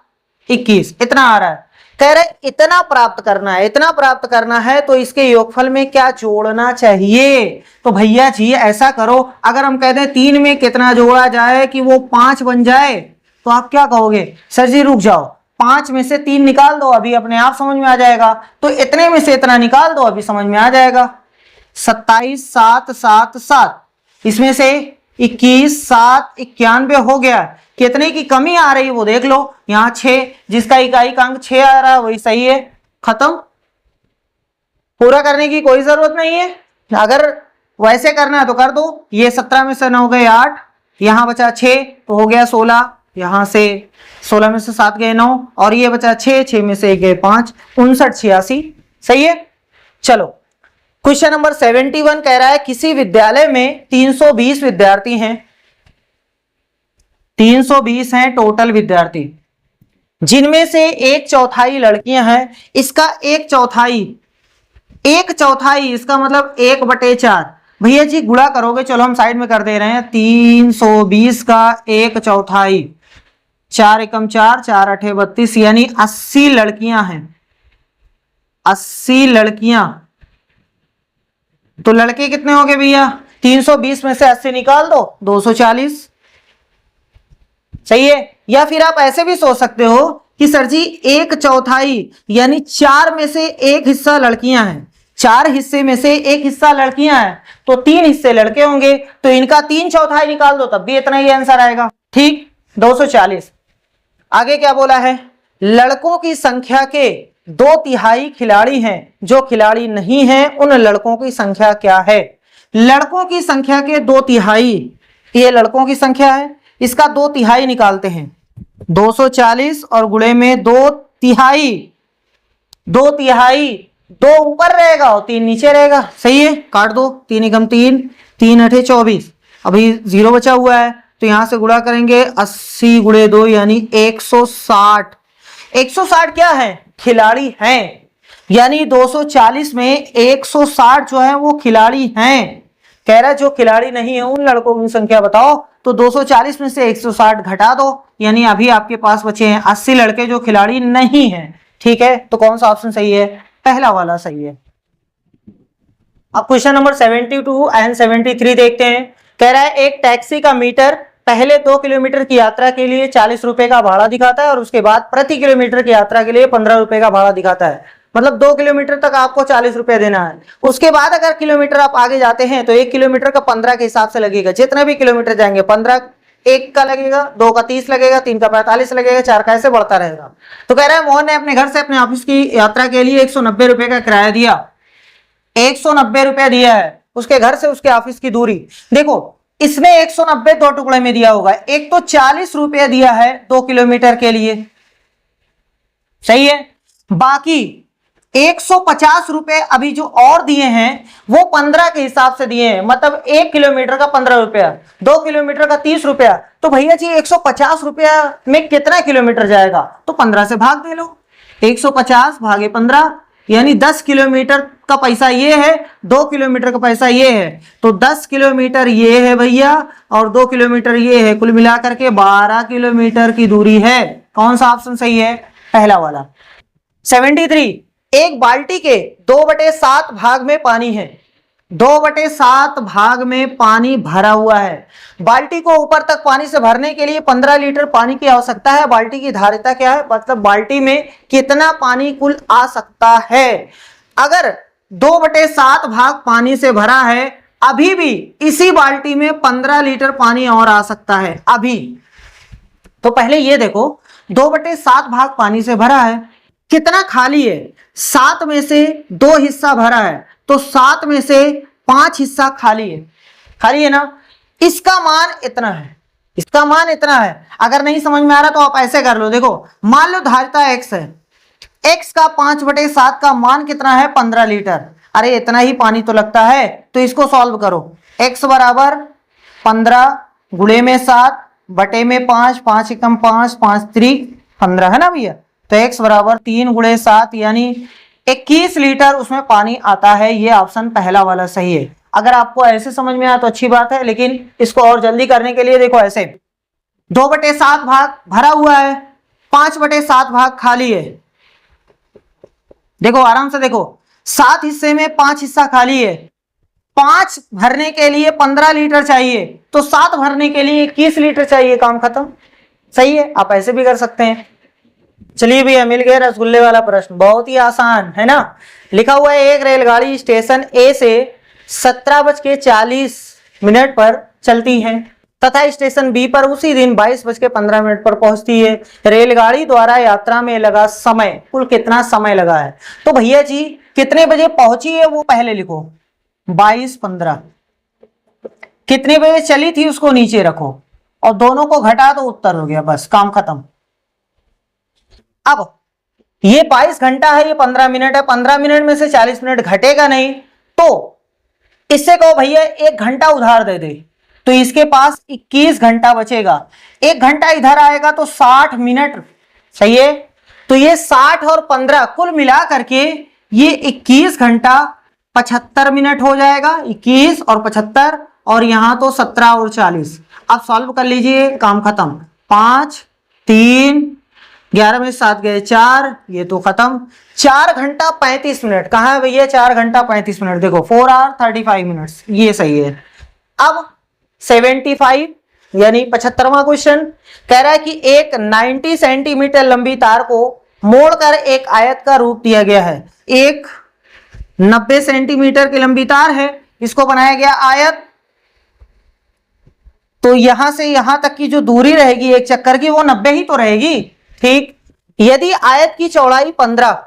21 इतना आ रहा है। कह रहे इतना प्राप्त करना है, इतना प्राप्त करना है तो इसके योगफल में क्या जोड़ना चाहिए। तो भैया जी ऐसा करो, अगर हम कहते हैं 3 में कितना जोड़ा जाए कि वो 5 बन जाए, तो आप क्या कहोगे? सर जी रुक जाओ, 5 में से 3 निकाल दो, अभी अपने आप समझ में आ जाएगा। तो इतने में से इतना निकाल दो, अभी समझ में आ जाएगा। 27,777 इसमें से 21 7 91 हो गया। कितने की कमी आ रही है वो देख लो। यहाँ 6, जिसका इकाई का अंक 6 आ रहा है वही सही है। खत्म, पूरा करने की कोई जरूरत नहीं है। अगर वैसे करना है तो कर दो। ये 17 में से 9 गए 8, यहाँ बचा 6 तो हो गया 16, यहाँ से 16 में से 7 गए 9 और ये बचा 6, 6 में से 1 गए 5, 59 86 सही है। चलो क्वेश्चन नंबर 71 कह रहा है किसी विद्यालय में 320 विद्यार्थी हैं, 320 हैं टोटल विद्यार्थी, जिनमें से 1/4 लड़कियां हैं। इसका 1/4 इसका मतलब 1/4। भैया जी गुणा करोगे, चलो हम साइड में कर दे रहे हैं। 320 का 1/4, 4 एकम 4, 4 8 32 यानी 80 लड़कियां हैं। 80 लड़कियां, तो लड़के कितने हो गए भैया? 320 में से 80 निकाल दो, 240 सही है। या फिर आप ऐसे भी सोच सकते हो कि सर जी 1/4 यानी 4 में से 1 हिस्सा लड़कियां हैं, 4 हिस्से में से 1 हिस्सा लड़कियां हैं, तो 3 हिस्से लड़के होंगे, तो इनका 3/4 निकाल दो तब भी इतना ही आंसर आएगा। ठीक, 240। आगे क्या बोला है? लड़कों की संख्या के 2/3 खिलाड़ी हैं, जो खिलाड़ी नहीं हैं उन लड़कों की संख्या क्या है? लड़कों की संख्या के 2/3, ये लड़कों की संख्या है, इसका 2/3 निकालते हैं। 240 और गुणे में 2/3, 2/3, 2 ऊपर रहेगा और 3 नीचे रहेगा सही है। काट दो, 3 एकम 3, 3 8 24, अभी 0 बचा हुआ है तो यहां से गुणा करेंगे। 80 गुणे 2 यानी 160। 160 क्या है? खिलाड़ी हैं, यानी 240 में 160 जो है वो खिलाड़ी हैं। कह रहा है जो खिलाड़ी नहीं है उन लड़कों की संख्या बताओ, तो 240 में से 160 घटा दो, यानी अभी आपके पास बचे हैं 80 लड़के जो खिलाड़ी नहीं हैं। ठीक है, तो कौन सा ऑप्शन सही है? पहला वाला सही है। अब क्वेश्चन नंबर 72 एंड 73 देखते हैं। कह रहा है एक टैक्सी का मीटर पहले 2 किलोमीटर की यात्रा के लिए 40 रुपए का भाड़ा दिखाता है और उसके बाद प्रति किलोमीटर की यात्रा के लिए 15 रुपए का भाड़ा दिखाता है। मतलब 2 किलोमीटर तक आपको 40 रुपए देना है। उसके बाद अगर किलोमीटर आप आगे जाते हैं तो 1 किलोमीटर का 15 के हिसाब से लगेगा। जितना भी किलोमीटर जाएंगे 15, 1 का लगेगा, 2 का 30 लगेगा, 3 का 45 लगेगा, 4 का ऐसे बढ़ता रहेगा। तो कह रहा है मोहन ने अपने घर से अपने ऑफिस की यात्रा के लिए 190 रुपए का किराया दिया। 190 रुपए दिया है उसके घर से उसके ऑफिस की दूरी। देखो इसमें 190 2 टुकड़े में दिया होगा। एक तो 40 रुपए दिया है 2 किलोमीटर के लिए, सही है। बाकी 150 रुपए अभी जो और दिए हैं वो 15 के हिसाब से दिए हैं, मतलब 1 किलोमीटर का 15 रुपया, 2 किलोमीटर का 30 रुपया। तो भैया जी 150 रुपया में कितना किलोमीटर जाएगा? तो 15 से भाग दे लो। 150 भागे 15 यानी 10 किलोमीटर का पैसा ये है, 2 किलोमीटर का पैसा ये है, तो 10 किलोमीटर ये है भैया और 2 किलोमीटर ये है, कुल मिलाकर के 12 किलोमीटर की दूरी है। कौन सा ऑप्शन सही है? पहला वाला। 73 एक बाल्टी के 2/7 भाग में पानी है, 2/7 भाग में पानी भरा हुआ है। बाल्टी को ऊपर तक पानी से भरने के लिए 15 लीटर पानी की आवश्यकता है। बाल्टी की धारिता क्या है? मतलब बाल्टी में कितना पानी कुल आ सकता है। अगर 2/7 भाग पानी से भरा है, अभी भी इसी बाल्टी में 15 लीटर पानी और आ सकता है अभी। तो पहले ये देखो 2/7 भाग पानी से भरा है, कितना खाली है? 7 में से 2 हिस्सा भरा है, तो 7 में से 5 हिस्सा खाली है, खाली है ना। इसका मान इतना है, इसका मान इतना है। अगर नहीं समझ में आ रहा तो आप ऐसे कर लो, देखो मान लो धारिता x है, x का 5/7 का मान कितना है 15 लीटर। अरे इतना ही पानी तो लगता है, तो इसको सॉल्व करो। x बराबर 15 गुणे में 7 बटे में 5, 5 एकम 5, 5 3 15 है ना भैया। तो x बराबर 3 गुणे 7 यानी 21 लीटर उसमें पानी आता है। ये ऑप्शन पहला वाला सही है। अगर आपको ऐसे समझ में आया तो अच्छी बात है, लेकिन इसको और जल्दी करने के लिए देखो ऐसे 2/7 भाग भरा हुआ है, 5/7 भाग खाली है। देखो आराम से देखो, 7 हिस्से में 5 हिस्सा खाली है। 5 भरने के लिए 15 लीटर चाहिए, तो 7 भरने के लिए 21 लीटर चाहिए, काम खत्म। सही है, आप ऐसे भी कर सकते हैं। चलिए भैया मिल गया रसगुल्ले वाला प्रश्न, बहुत ही आसान है ना। लिखा हुआ है एक रेलगाड़ी स्टेशन ए से 17:40 पर चलती है तथा स्टेशन बी पर उसी दिन 22:15 पर पहुंचती है। रेलगाड़ी द्वारा यात्रा में लगा समय कुल कितना समय लगा है? तो भैया जी कितने बजे पहुंची है वो पहले लिखो, 22:15। कितने बजे चली थी उसको नीचे रखो और दोनों को घटा दो, उत्तर हो गया, बस काम खत्म। अब ये 22 घंटा है, ये 15 मिनट है, 15 मिनट में से 40 मिनट घटेगा नहीं, तो इससे कहो भैया 1 घंटा उधार दे दे, तो इसके पास 21 घंटा बचेगा। 1 घंटा इधर आएगा तो 60 मिनट, सही है। तो ये 60 और 15 कुल मिला करके ये 21 घंटा 75 मिनट हो जाएगा। 21 और 75 और यहां तो 17 और 40। अब सॉल्व कर लीजिए, काम खत्म। 5 3 11 में 7 गए 4, ये तो खत्म। 4 घंटा 35 मिनट कहाँ है भैया? 4 घंटा 35 मिनट, देखो 4 आवर 35 मिनट्स, ये सही है। अब 75 यानी 75वां क्वेश्चन कह रहा है कि एक 90 सेंटीमीटर लंबी तार को मोड़कर एक आयत का रूप दिया गया है। एक 90 सेंटीमीटर की लंबी तार है, इसको बनाया गया आयत। तो यहां से यहां तक की जो दूरी रहेगी एक चक्कर की वो 90 ही तो रहेगी, ठीक। यदि आयत की चौड़ाई 15,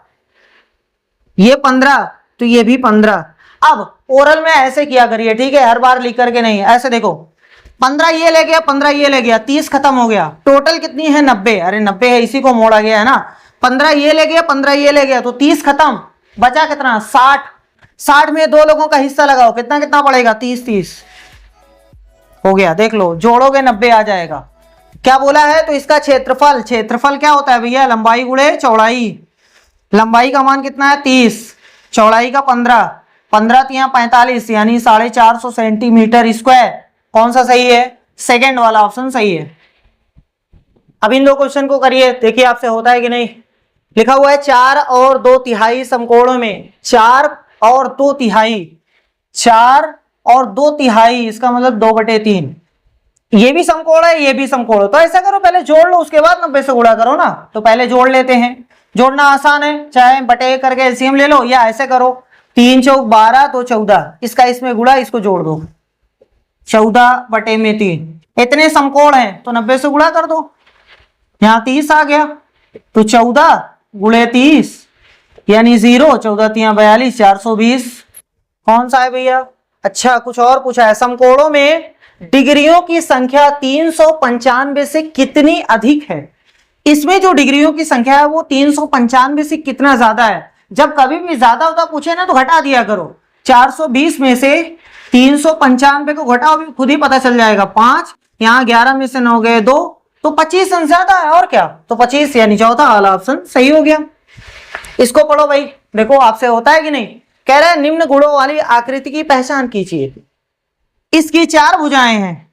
ये 15 तो ये भी 15। अब ओरल में ऐसे किया करिए, ठीक है, हर बार लिख करके नहीं, ऐसे देखो 15 ये ले गया, 15 ये ले गया, 30 खत्म हो गया। टोटल कितनी है? 90। अरे 90 है, इसी को मोड़ा गया है ना। 15 ये ले गया, 15 ये ले गया, तो 30 खत्म। बचा कितना? 60। 60 में 2 लोगों का हिस्सा लगाओ, कितना कितना पड़ेगा? 30 30 हो गया। देख लो जोड़ोगे 90 आ जाएगा। क्या बोला है? तो इसका क्षेत्रफल, क्षेत्रफल क्या होता है भैया? लंबाई गुणे चौड़ाई। लंबाई का मान कितना है? 30, चौड़ाई का 15, 15 तिया 45 यानी 450 सेंटीमीटर स्क्वायर। कौन सा सही है? सेकंड वाला ऑप्शन सही है। अब इन दो क्वेश्चन को करिए, देखिए आपसे होता है कि नहीं। लिखा हुआ है 4 और 2/3 समकोणों में 4 और 2/3, 4 और 2/3 इसका मतलब 2/3। ये भी समकोण है, ये भी समकोण है। तो ऐसा करो पहले जोड़ लो, उसके बाद 90 से गुणा करो ना। तो पहले जोड़ लेते हैं, जोड़ना आसान है, चाहे बटे करके एलसीएम ले लो या ऐसे करो। 3 चौक 12 तो 14, इसका इसमें गुणा, इसको जोड़ दो, 14/3। इतने समकोण हैं तो 90 से गुणा कर दो। यहाँ 30 आ गया तो 14 गुणे 30 यानी 0, 14 तिया 42, 420। कौन सा है भैया? अच्छा कुछ और पूछा है, समकोणों में डिग्रियों की संख्या 395 से कितनी अधिक है। इसमें जो डिग्रियों की संख्या है वो 395 से कितना ज्यादा है। जब कभी भी ज्यादा होता पूछे ना तो घटा दिया करो। 420 में से 395 को घटाओ, भी खुद ही पता चल जाएगा। 5 यहाँ 11 में से 9 गए 2, तो 25 से ज्यादा है और क्या। तो 25 यानी चौथा वाला ऑप्शन सही हो गया। इसको पढ़ो भाई, देखो आपसे होता है कि नहीं। कह रहा है निम्न गुणों वाली आकृति की पहचान कीजिए। इसकी 4 भुजाएं हैं,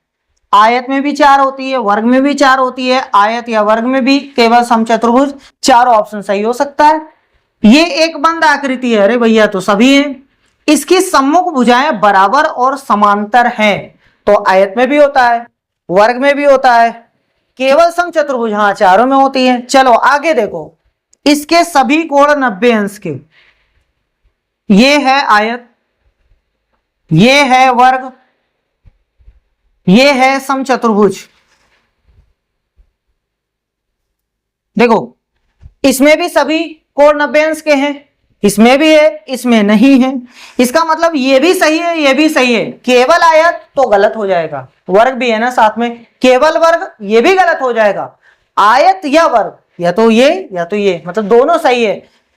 आयत में भी 4 होती है, वर्ग में भी 4 होती है, आयत या वर्ग में भी केवल समचतुर्भुज। चारों ऑप्शन सही हो सकता है। ये एक बंद आकृति है, अरे भैया तो सभी है। इसकी सम्मुख भुजाएं बराबर और समांतर हैं, तो आयत में भी होता है, वर्ग में भी होता है, केवल समचतुर्भुज हाँ चारों में होती है। चलो आगे देखो, इसके सभी कोण 90 अंश के। ये है आयत, ये है वर्ग, ये है समचतुर्भुज। देखो इसमें भी सभी कोण 90 अंश के हैं, इसमें भी है, इसमें नहीं है। इसका मतलब ये भी सही है, ये भी सही है। केवल आयत तो गलत हो जाएगा, वर्ग भी है ना साथ में, केवल वर्ग ये भी गलत हो जाएगा। आयत या वर्ग, या तो ये या तो ये, मतलब दोनों सही है।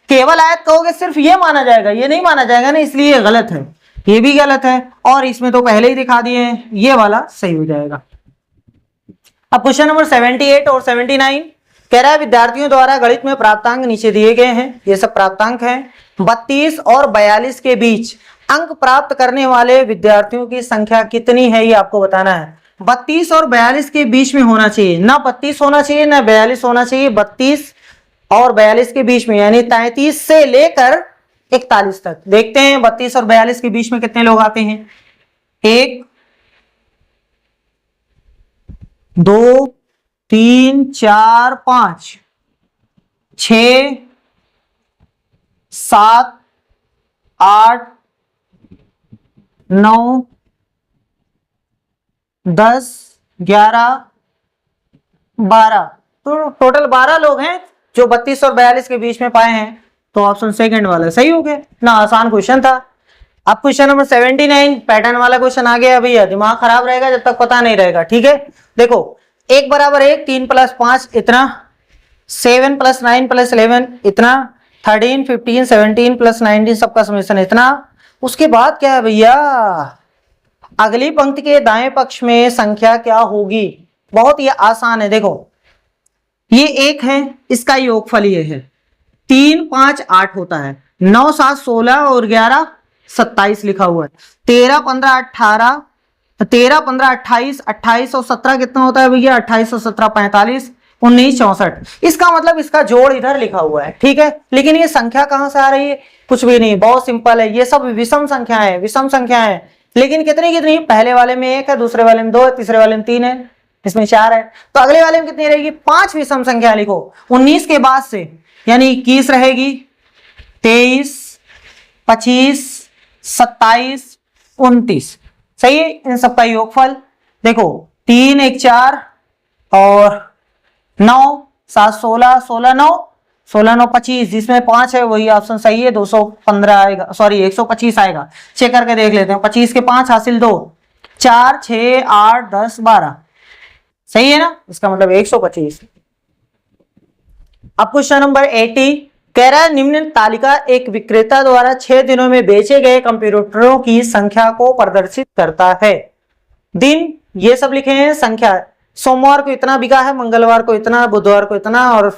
केवल आयत कहोगे सिर्फ ये माना जाएगा, ये नहीं माना जाएगा ना, इसलिए ये गलत है, ये भी गलत है। और इसमें तो पहले ही दिखा दिए हैं, ये वाला सही हो जाएगा। अब क्वेश्चन नंबर 78 और 79 कह रहा है विद्यार्थियों द्वारा गणित में प्राप्तांक नीचे दिए गए हैं, ये सब प्राप्तांक हैं। 32 और 42 के बीच अंक प्राप्त करने वाले विद्यार्थियों की संख्या कितनी है, ये आपको बताना है। 32 और 42 के बीच में होना चाहिए, ना 32 होना चाहिए ना 42 होना चाहिए, 32 और 42 के बीच में, यानी 33 से लेकर 41 तक। देखते हैं 32 और 42 के बीच में कितने लोग आते हैं। 1 2 3 4 5 6 7 8 9 10 11 12, तो टोटल 12 लोग हैं जो 32 और 42 के बीच में पाए हैं। तो ऑप्शन सेकंड वाला सही हो गया ना, आसान क्वेश्चन था। अब क्वेश्चन नंबर 79 पैटर्न वाला क्वेश्चन आ गया भैया, दिमाग खराब रहेगा जब तक पता नहीं रहेगा, ठीक है। देखो 1 बराबर 1, 3 प्लस 5 इतना, 7 प्लस 9 प्लस 11 इतना, 13 15 17 प्लस 19 सबका समेशन इतना। उसके बाद क्या है भैया, अगली पंक्ति के दाएं पक्ष में संख्या क्या होगी। बहुत ही आसान है, देखो ये 1 है, इसका योगफल ये है, 3 5 8 होता है, 9 7 16 और 11 27 लिखा हुआ है, 13 15 18, 13 15 28, 28 और 17 कितना होता है भैया, 28 और 17 45, 19 64। इसका मतलब इसका जोड़ इधर लिखा हुआ है, ठीक है। लेकिन ये संख्या कहां से आ रही है, कुछ भी नहीं, बहुत सिंपल है, ये सब विषम संख्या है, विषम संख्या है। लेकिन कितनी कितनी, पहले वाले में 1 है, दूसरे वाले में 2 है, तीसरे वाले में 3 है, इसमें 4 है, तो अगले वाले में कितनी रहेगी, 5 विषम संख्या लिखो 19 के बाद से, यानी 21 रहेगी, 23 25 27 29, सही है। इन सबका योगफल देखो, 3 1 4 और 9 7 16 16 9 16 9 25, जिसमें 5 है वही ऑप्शन सही है, 215 आएगा, सॉरी 125 आएगा। चेक करके देख लेते हैं, 25 के 5 हासिल 2, 4 6 8 10 12, सही है ना, इसका मतलब 125। अब क्वेश्चन नंबर 80 कह रहा है निम्न तालिका एक विक्रेता द्वारा 6 दिनों में बेचे गए कंप्यूटरों की संख्या को प्रदर्शित करता है। दिन ये सब लिखे हैं, संख्या सोमवार को इतना बिका है, मंगलवार को इतना, बुधवार को इतना, और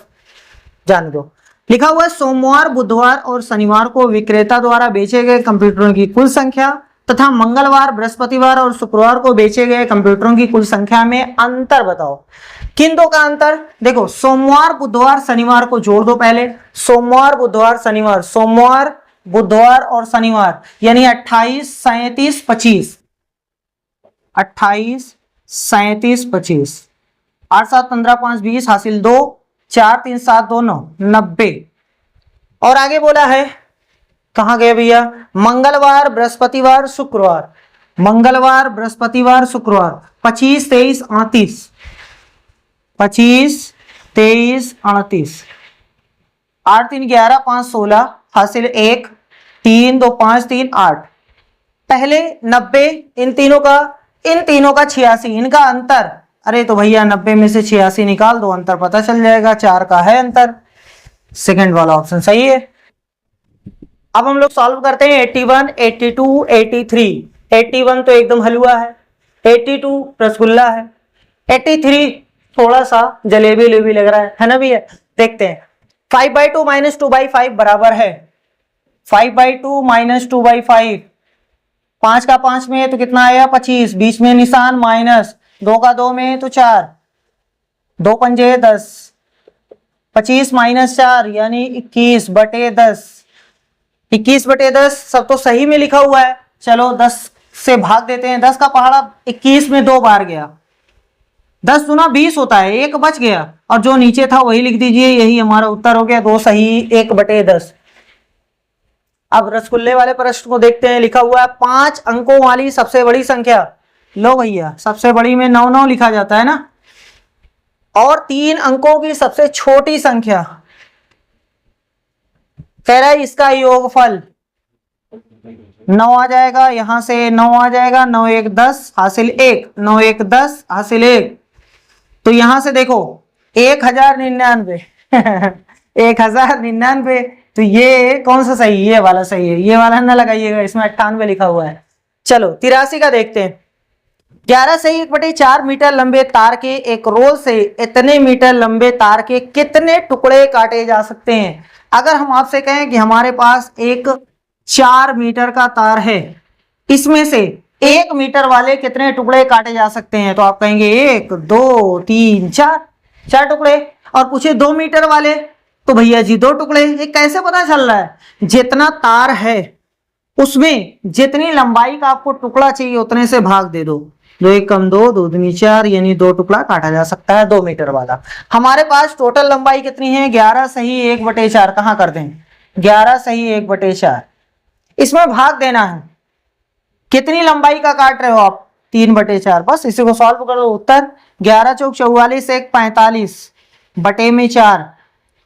जान दो लिखा हुआ है सोमवार बुधवार और शनिवार को विक्रेता द्वारा बेचे गए कंप्यूटरों की कुल संख्या तथा मंगलवार बृहस्पतिवार और शुक्रवार को बेचे गए कंप्यूटरों की कुल संख्या में अंतर बताओ। किन दो का अंतर, देखो सोमवार बुधवार शनिवार को जोड़ दो पहले, सोमवार बुधवार शनिवार, सोमवार बुधवार और शनिवार, यानी 28 37 25, 28 37 25, 8 7 15 5 20 हासिल 2, 4 3 7 2 9 90। और आगे बोला है, कहां गए भैया, मंगलवार बृहस्पतिवार शुक्रवार, मंगलवार बृहस्पतिवार शुक्रवार, 25 23 38, 25 23 38, 8 3 11 5 16 हासिल 1, 3 2 5 3 8। पहले 90, इन तीनों का 86, इनका अंतर, अरे तो भैया 90 में से 86 निकाल दो, अंतर पता चल जाएगा, 4 का है अंतर, सेकंड वाला ऑप्शन सही है। अब हम लोग सॉल्व करते हैं 81 82 83। 81 तो एकदम हलवा है, 82 रसगुल्ला है, 83 थोड़ा सा जलेबी लेबी लग रहा है ना भैया। देखते हैं 5/2 माइनस 2/5 बराबर है 5/2 माइनस 2/5, 5 का 5 में है तो कितना आया 25, बीच में निशान माइनस, 2 का 2 में है तो 4, 2 पंजे 10, 25 माइनस 4 यानी 21/10, 21/10 सब तो सही में लिखा हुआ है। चलो 10 से भाग देते हैं, 10 का पहाड़ा 21 में 2 बार गया, 10 दूना 20 होता है, 1 बच गया और जो नीचे था वही लिख दीजिए, यही हमारा उत्तर हो गया, 2 सही 1/10। अब रसगुल्ले वाले प्रश्न को देखते हैं, लिखा हुआ है 5 अंकों वाली सबसे बड़ी संख्या, लो भैया सबसे बड़ी में 9 9 लिखा जाता है ना, और 3 अंकों की सबसे छोटी संख्या, कह रहा है इसका योगफल 9 आ जाएगा, यहां से 9 आ जाएगा, 9 1 10 हासिल 1, 9 1 10 हासिल 1। तो यहां से देखो 1099 1099। तो ये कौन सा सही, ये वाला सही है, ये वाला ना लगाइएगा, इसमें 98 लिखा हुआ है। चलो 83 का देखते हैं। 11 से 1/4 मीटर लंबे तार के एक रोल से इतने मीटर लंबे तार के कितने टुकड़े काटे जा सकते हैं। अगर हम आपसे कहें कि हमारे पास एक 4 मीटर का तार है, इसमें से 1 मीटर वाले कितने टुकड़े काटे जा सकते हैं, तो आप कहेंगे 1 2 3 4 टुकड़े। और पूछे 2 मीटर वाले, तो भैया जी 2 टुकड़े। ये कैसे पता चल रहा है, जितना तार है उसमें जितनी लंबाई का आपको टुकड़ा चाहिए उतने से भाग दे दो, 2 1 कम 2 2 दूनी 4, यानी 2 टुकड़ा काटा जा सकता है 2 मीटर वाला। हमारे पास टोटल लंबाई कितनी है, 11 सही 1/4। कहां कर दें, 11 सही 1/4, इसमें भाग देना है। कितनी लंबाई का काट रहे हो आप, 3/4। बस इसी को सॉल्व कर लो, उत्तर 11 चौक 44 1 45 बटे में 4।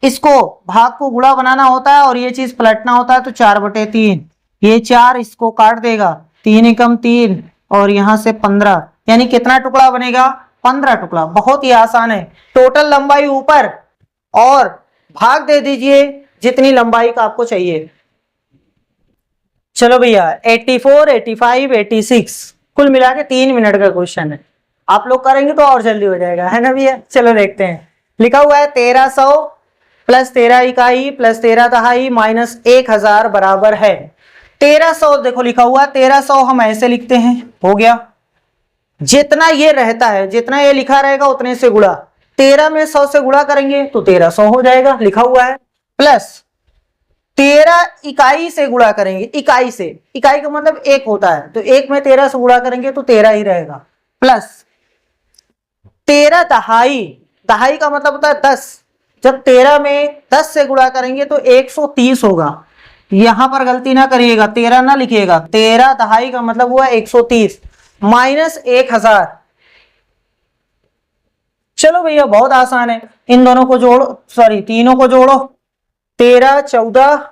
इसको भाग को गुणा बनाना होता है और ये चीज पलटना होता है, तो 4/3। ये 4 इसको काट देगा, 3 एकम 3 और यहां से 15, यानी कितना टुकड़ा बनेगा, 15 टुकड़ा। बहुत ही आसान है। टोटल लंबाई ऊपर और भाग दे दीजिए जितनी लंबाई का आपको चाहिए। चलो भैया 84 85 86 कुल मिला के 3 मिनट का क्वेश्चन है। आप लोग करेंगे तो और जल्दी हो जाएगा, है ना भैया। चलो देखते हैं। लिखा हुआ है 1300 प्लस 13 इकाई प्लस 13 दहाई माइनस 1000 बराबर है 1300। देखो लिखा हुआ 1300, हम ऐसे लिखते हैं, हो गया। जितना ये रहता है, जितना ये लिखा रहेगा उतने से गुणा, 13 में 100 से गुणा करेंगे तो 1300 हो जाएगा, लिखा हुआ है। प्लस 13 इकाई से गुणा करेंगे, इकाई से, इकाई का मतलब 1 होता है, तो 1 में 13 से गुणा करेंगे तो 13 ही रहेगा। प्लस 13 दहाई, दहाई का मतलब होता है 10, जब 13 में 10 से गुणा करेंगे तो 130 होगा। यहां पर गलती ना करिएगा, 13 ना लिखिएगा, 13 दहाई का मतलब हुआ 130 माइनस 1000। चलो भैया बहुत आसान है, इन दोनों को जोड़ो, सॉरी तीनों को जोड़ो, 13 14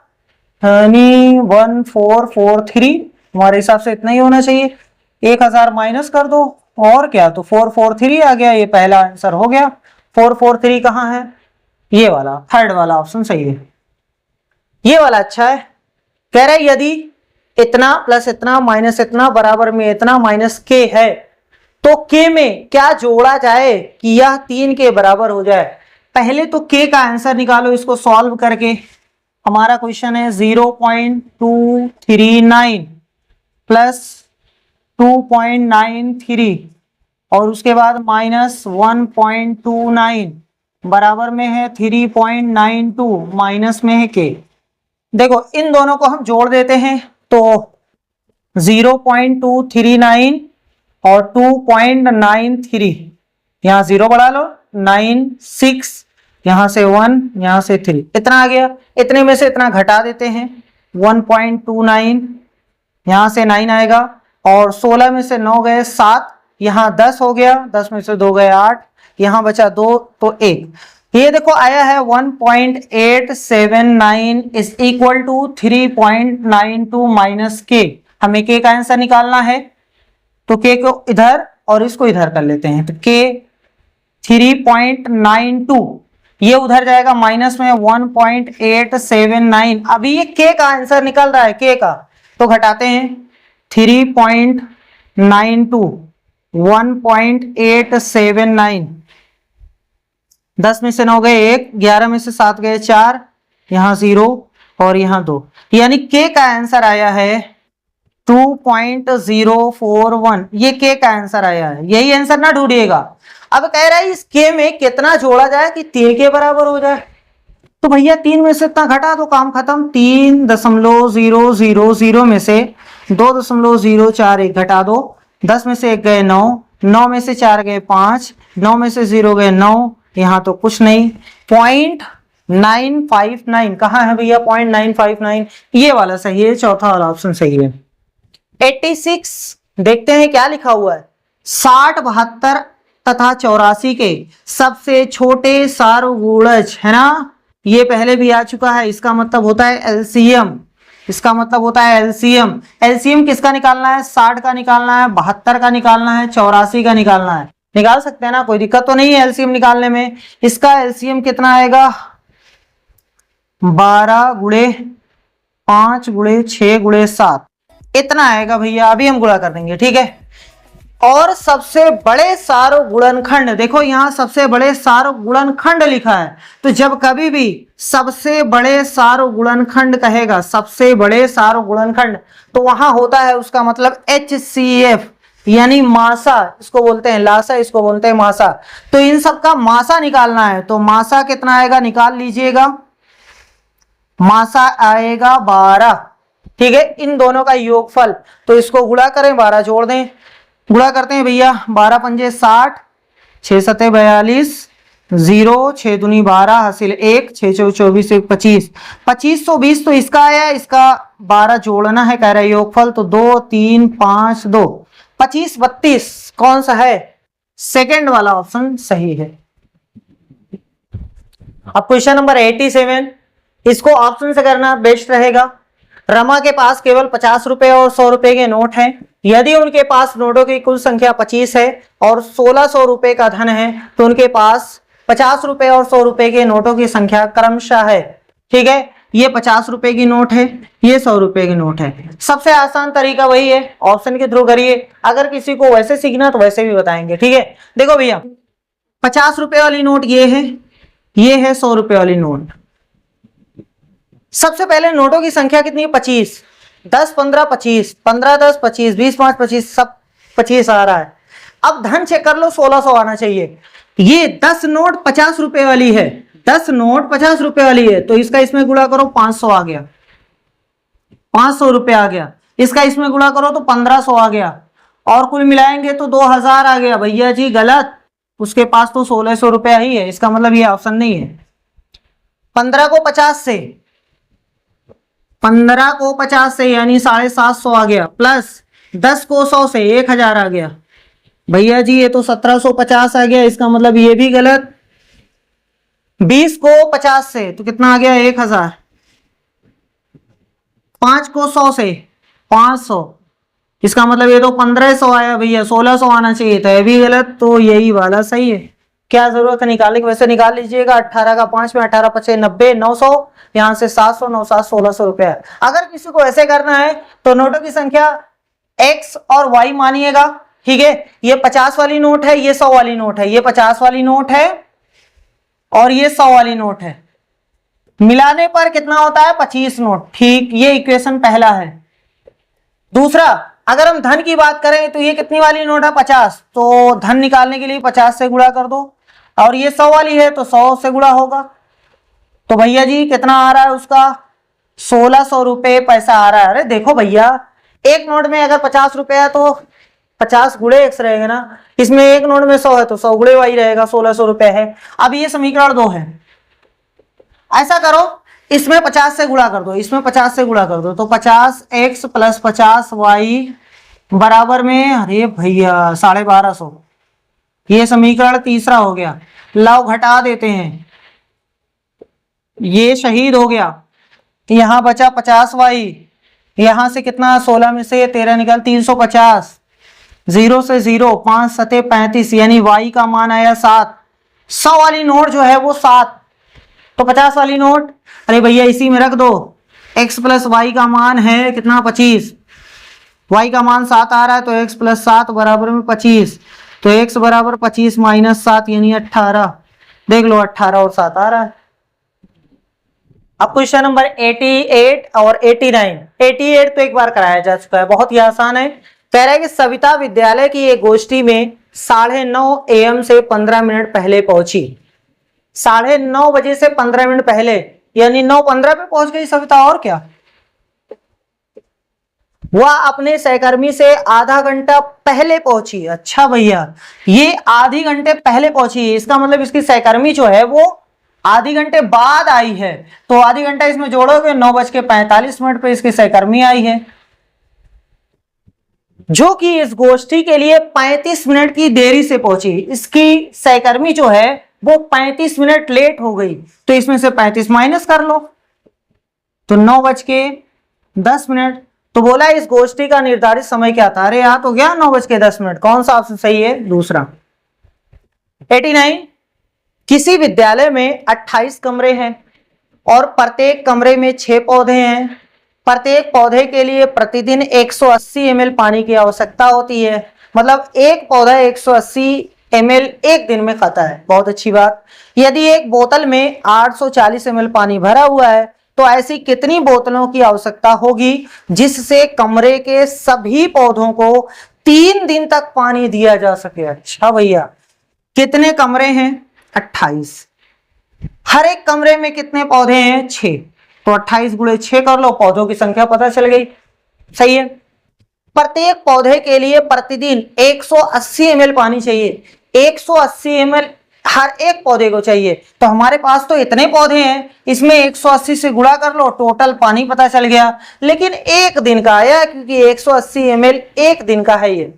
1443, हमारे हिसाब से इतना ही होना चाहिए। 1000 माइनस कर दो और क्या, तो 443 आ गया, ये पहला आंसर हो गया। 443 कहाँ है, ये वाला, थर्ड वाला ऑप्शन सही है, ये वाला अच्छा है। कह रहे यदि इतना प्लस इतना माइनस इतना बराबर में इतना माइनस के है, तो के में क्या जोड़ा जाए कि यह 3 के बराबर हो जाए। पहले तो के का आंसर निकालो, इसको सॉल्व करके। हमारा क्वेश्चन है 0.239 प्लस 2.93 और उसके बाद माइनस 1.29 बराबर में है 3.92 माइनस में है के। देखो इन दोनों को हम जोड़ देते हैं, तो 0.239 और 2.93, यहां 0 बढ़ा लो, 96, यहां से 1, यहां से 3, इतना आ गया। इतने में से इतना घटा देते हैं, 1.29, यहां से 9 आएगा और 16 में से 9 गए 7, यहां 10 हो गया, 10 में से 2 गए 8, यहां बचा 2 तो 1। ये देखो आया है 1.879 इज इक्वल टू 3.92 माइनस के। हमें के का आंसर निकालना है, तो के को इधर और इसको इधर कर लेते हैं, तो के 3.92 ये उधर जाएगा, माइनस में 1.879। अभी ये के का आंसर निकल रहा है, के का, तो घटाते हैं 3.92 1.879, 10 में से 9 गए 1, 11 में से 7 गए 4, यहां 0 और यहां 2, यानी के का आंसर आया है 2.041। ये के का आंसर आया है, यही आंसर ना ढूंढिएगा। अब कह रहा है इस के में कितना जोड़ा जाए कि 3 के बराबर हो जाए, तो भैया 3 में से इतना घटा दो, काम खत्म। 3.000 में से 2.041 घटा दो, 10 में से 1 गए 9, 9 में से 4 गए 5, 9 में से 0 गए 9, यहां तो कुछ नहीं। 0.959 कहाँ है भैया, 0.959, ये वाला सही है, चौथा वाला ऑप्शन सही है। 86 देखते हैं क्या लिखा हुआ है। 60 72 तथा 84 के सबसे छोटे सार्वगुणज है ना, ये पहले भी आ चुका है, इसका मतलब होता है एलसीएम, इसका मतलब होता है एलसीएम। एलसीएम किसका निकालना है? 60 का निकालना है, 72 का निकालना है, 84 का निकालना है। निकाल सकते हैं ना, कोई दिक्कत तो नहीं है एलसीएम निकालने में। इसका एलसीएम कितना आएगा? 12 गुणे 5 गुणे 6 गुणे 7 इतना आएगा भैया। अभी हम गुणा कर देंगे, ठीक है। और सबसे बड़े सारो गुणनखंड, देखो यहां सबसे बड़े सारो गुणनखंड लिखा है, तो जब कभी भी सबसे बड़े सारो गुणनखंड कहेगा, सबसे बड़े सारो गुणनखंड, तो वहां होता है उसका मतलब HCF यानी मासा, इसको बोलते हैं लासा, इसको बोलते हैं मासा। तो इन सब का मासा निकालना है, तो मासा कितना आएगा निकाल लीजिएगा। मासा आएगा 12, ठीक है। इन दोनों का योगफल, तो इसको गुणा करें, 12 जोड़ दें, गुणा करते हैं भैया। 12 पंजे 60, 6 सते 42, 0 6 दूनी 12 हासिल 1, 6 चौ 24 1 25, 2520 तो इसका आया, इसका 12 जोड़ना है कह रहे योगफल, तो 2 3 5 2 25 32 कौन सा है? सेकंड वाला ऑप्शन सही है। अब क्वेश्चन नंबर 87, इसको ऑप्शन से करना बेस्ट रहेगा। रमा के पास केवल 50 रुपए और 100 रुपए के नोट हैं। यदि उनके पास नोटों की कुल संख्या 25 है और 1600 रुपए का धन है, तो उनके पास 50 रुपए और 100 रुपए के नोटों की संख्या क्रमशः है, ठीक है। ये 50 रुपए की नोट है, ये 100 रुपए की नोट है। सबसे आसान तरीका वही है, ऑप्शन के थ्रू करिए। अगर किसी को वैसे सीखना तो वैसे भी बताएंगे, ठीक है। देखो भैया 50 रुपए वाली नोट ये है, ये है 100 रुपए वाली नोट। सबसे पहले नोटों की संख्या कितनी है? 25, 10 15 25, 15 10 25, 20 5 25, सब 25 आ रहा है। अब धन चेक कर लो, 1600 आना चाहिए। ये 10 नोट 50 रुपए वाली है, 10 नोट 50 रुपए वाली है, तो इसका इसमें गुणा करो 500 आ गया, 500 रुपए आ गया। इसका इसमें गुणा करो तो 1500 आ गया, और कुल मिलाएंगे तो 2000 आ गया। भैया जी गलत, उसके पास तो 1600 रुपया ही है, इसका मतलब ये ऑप्शन नहीं है। 15 को 50 से, 15 को 50 से यानी 750 आ गया, प्लस 10 को 100 से 1000 आ गया। भैया जी ये तो 1750 आ गया, इसका मतलब ये भी गलत। 20 को 50 से तो कितना आ गया? 1000। 5 को 100 से 500, इसका मतलब ये तो 1500 आया भैया, 1600 आना चाहिए था, ये भी गलत। तो यही वाला सही है। क्या जरूरत है निकालने की, वैसे निकाल लीजिएगा। 18 का 5 में 18 5 90, 900, यहां से 700 9 7 1600 रुपया। अगर किसी को ऐसे करना है तो नोटों की संख्या x और y मानिएगा, ठीक है। ये 50 वाली नोट है, ये 100 वाली नोट है, ये 50 वाली नोट है और ये 100 वाली नोट है। मिलाने पर कितना होता है? 25 नोट, ठीक। ये इक्वेशन पहला है। दूसरा, अगर हम धन की बात करें तो ये कितनी वाली नोट है? 50, तो धन निकालने के लिए 50 से गुणा कर दो, और ये 100 वाली है तो 100 से गुणा होगा। तो भैया जी कितना आ रहा है उसका? 1600 रुपए पैसा आ रहा है। अरे देखो भैया, एक नोट में अगर 50 रुपए है तो 50 गुणे x रहेगा ना, इसमें एक नोट में 100 है तो 100 गुणे y रहेगा, 1600 रुपए है। अब ये समीकरण 2 है। ऐसा करो, इसमें 50 से गुणा कर दो, इसमें 50 से गुणा कर दो, तो 50x प्लस 50y बराबर में, अरे भैया 1250। ये समीकरण तीसरा हो गया। लव घटा देते हैं, ये शहीद हो गया, यहां बचा 50y, यहां से कितना? 16 में से 13 निकाल, 350, 0 से 0, 5 सते 35, यानी y का मान आया 7। 100 वाली नोट जो है वो 7, तो 50 वाली नोट, अरे भैया इसी में रख दो। x प्लस वाई का मान है कितना? 25, y का मान 7 आ रहा है, तो x प्लस 7 बराबर में 25, तो x बराबर 25 माइनस 7 यानी 18। देख लो 18 और 7 आ रहा है। अब क्वेश्चन नंबर 88 और 89। 88 तो एक बार कराया जा चुका है, बहुत ही आसान है। कह रहा है कि सविता विद्यालय की एक गोष्ठी में 9:30 AM से 15 मिनट पहले पहुंची। 9:30 बजे से 15 मिनट पहले, यानी 9:15 पे पहुंच गई सविता, और क्या। वह अपने सहकर्मी से आधा घंटा पहले पहुंची। अच्छा भैया, ये आधी घंटे पहले पहुंची है, इसका मतलब इसकी सहकर्मी जो है वो आधी घंटे बाद आई है, तो आधी घंटा इसमें जोड़ोगे 9:45 पे इसकी सहकर्मी आई है, जो कि इस गोष्ठी के लिए 35 मिनट की देरी से पहुंची। इसकी सहकर्मी जो है वो 35 मिनट लेट हो गई, तो इसमें से 35 माइनस कर लो, तो 9:10। तो बोला इस गोष्ठी का निर्धारित समय क्या था? अरे यार तो गया 9:10। कौन सा ऑप्शन सही है? दूसरा। 89, किसी विद्यालय में 28 कमरे हैं और प्रत्येक कमरे में 6 पौधे हैं। प्रत्येक पौधे के लिए प्रतिदिन 180 ml पानी की आवश्यकता होती है। मतलब एक पौधा 180 ml एक दिन में खाता है। बहुत अच्छी बात। यदि एक बोतल में 840 ml पानी भरा हुआ है तो ऐसी कितनी बोतलों की आवश्यकता होगी जिससे कमरे के सभी पौधों को 3 दिन तक पानी दिया जा सके? अच्छा भैया, कितने कमरे हैं? 28। हर एक कमरे में कितने पौधे हैं? 6। तो 28 गुणे 6 कर लो, पौधों की संख्या पता चल गई। सही है। प्रत्येक पौधे के लिए प्रतिदिन 180 ml पानी चाहिए। 180 ml हर एक पौधे को चाहिए। तो हमारे पास तो इतने पौधे हैं, इसमें 180 से गुणा कर लो, टोटल पानी पता चल गया। लेकिन एक दिन का आया, क्योंकि 180 ml एक दिन का है। ये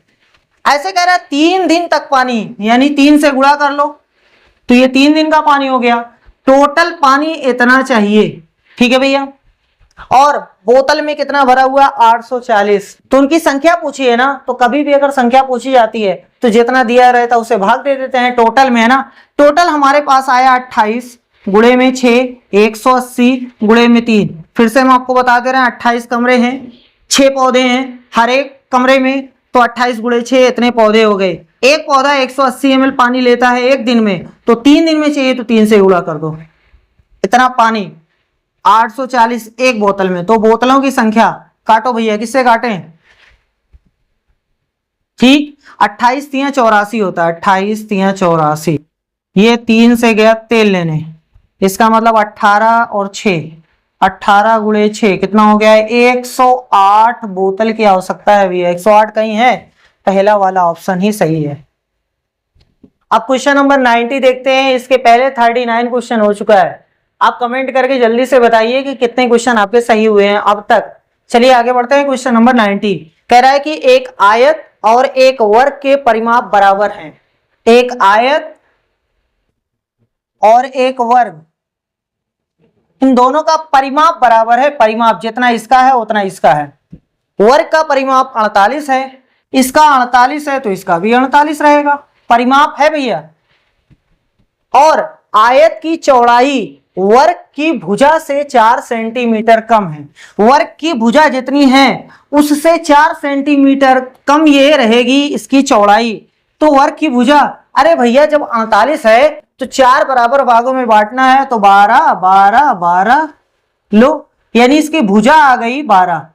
ऐसे कह रहा है 3 दिन तक पानी, यानी 3 से गुणा कर लो, तो ये 3 दिन का पानी हो गया। टोटल पानी इतना चाहिए। ठीक है भैया। और बोतल में कितना भरा हुआ? 840। तो उनकी संख्या पूछी है ना, तो कभी भी अगर संख्या पूछी जाती है तो जितना दिया रहता है उसे भाग दे देते हैं टोटल में, है ना। टोटल हमारे पास आया 28 गुणे में 6, 180 गुणे में 3। फिर से हम आपको बता दे रहे हैं 28 कमरे हैं, 6 पौधे हैं हर एक कमरे में, तो 28 गुणे 6 इतने पौधे हो गए। एक पौधा 180 ml पानी लेता है एक दिन में, तो 3 दिन में चाहिए, तो 3 से गुणा कर दो। इतना पानी 840 एक बोतल में। तो बोतलों की संख्या काटो भैया, किससे काटें? ठीक, 28 तिया 84 होता है। 28 तिया 84, ये 3 से गया तेल लेने, इसका मतलब 18 और 6, 18 गुणे 6 कितना हो गया है? 108 बोतल की आवश्यकता है भैया। 108 कहीं है? पहला वाला ऑप्शन ही सही है। अब क्वेश्चन नंबर 90 देखते हैं। इसके पहले 39 क्वेश्चन हो चुका है। आप कमेंट करके जल्दी से बताइए कि कितने क्वेश्चन आपके सही हुए हैं अब तक। चलिए आगे बढ़ते हैं। क्वेश्चन नंबर 90 कह रहा है कि एक आयत और एक वर्ग के परिमाप बराबर हैं। एक आयत और एक वर्ग, इन दोनों का परिमाप बराबर है। परिमाप जितना इसका है उतना इसका है। वर्ग का परिमाप 48 है, इसका 48 है, तो इसका भी 48 रहेगा। परिमाप है भैया। और आयत की चौड़ाई वर्ग की भुजा से 4 सेंटीमीटर कम है। वर्ग की भुजा जितनी है उससे 4 सेंटीमीटर कम ये रहेगी इसकी चौड़ाई। तो वर्ग की भुजा, अरे भैया जब 48 है तो 4 बराबर भागों में बांटना है, तो 12 12 12 लो, यानी इसकी भुजा आ गई 12।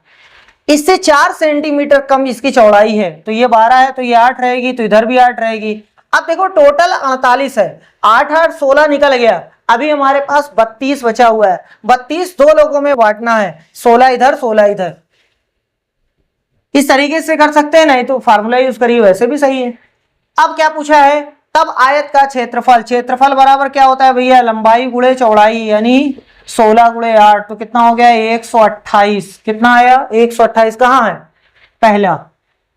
इससे 4 सेंटीमीटर कम इसकी चौड़ाई है, तो ये 12 है, तो ये 8 रहेगी, तो इधर भी 8 रहेगी। अब देखो टोटल 48 है, 8 8 16 निकल गया। अभी हमारे पास 32 बचा हुआ है। 32 दो लोगों में बांटना है, 16 इधर 16 इधर। इस तरीके से कर सकते हैं, नहीं तो फार्मूला यूज करिए, वैसे भी सही है। अब क्या पूछा है? तब आयत का क्षेत्रफल, क्षेत्रफल बराबर क्या होता है भैया? लंबाई गुणे चौड़ाई, यानी 16 गुणे 8, तो कितना हो गया? 128। कितना आया? 128 कहां है? पहला।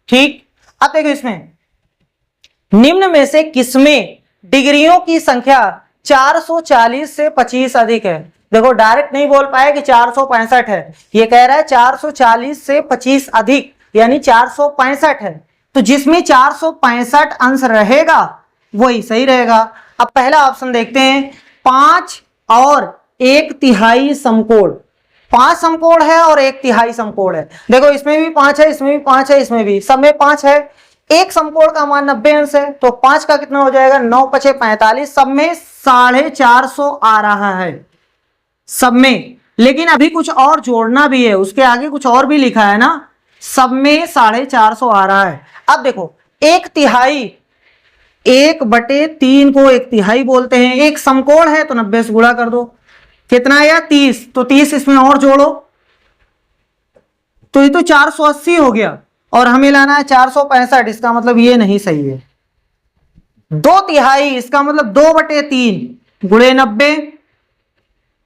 ठीक। अब देखो इसमें निम्न में से किसमें डिग्रियों की संख्या 440 से 25 अधिक है? देखो डायरेक्ट नहीं बोल पाए कि 465 है, ये कह रहा है 440 से 25 अधिक, यानी 465 है। तो जिसमें 465 अंश रहेगा वही सही रहेगा। अब पहला ऑप्शन देखते हैं, 5 और 1/3 समकोण। 5 समकोण है और 1/3 समकोण है। देखो इसमें भी 5 है, इसमें भी 5 है, इसमें भी, सब में 5 है। एक समकोण का मान 90 अंश है, तो 5 का कितना हो जाएगा? 9 × 5 = 45। सब में 450 आ रहा है, सब में। लेकिन अभी कुछ और जोड़ना भी है, उसके आगे कुछ और भी लिखा है ना। सब में 450 आ रहा है। अब देखो 1/3, 1/3 को 1/3 बोलते हैं। एक समकोण है तो 90 से गुणा कर दो, कितना आया? 30। तो 30 इसमें और जोड़ो, तो ये तो 480 हो गया, और हमें लाना है 465। इसका मतलब ये नहीं सही है। 2/3, इसका मतलब 2/3 गुणे 90,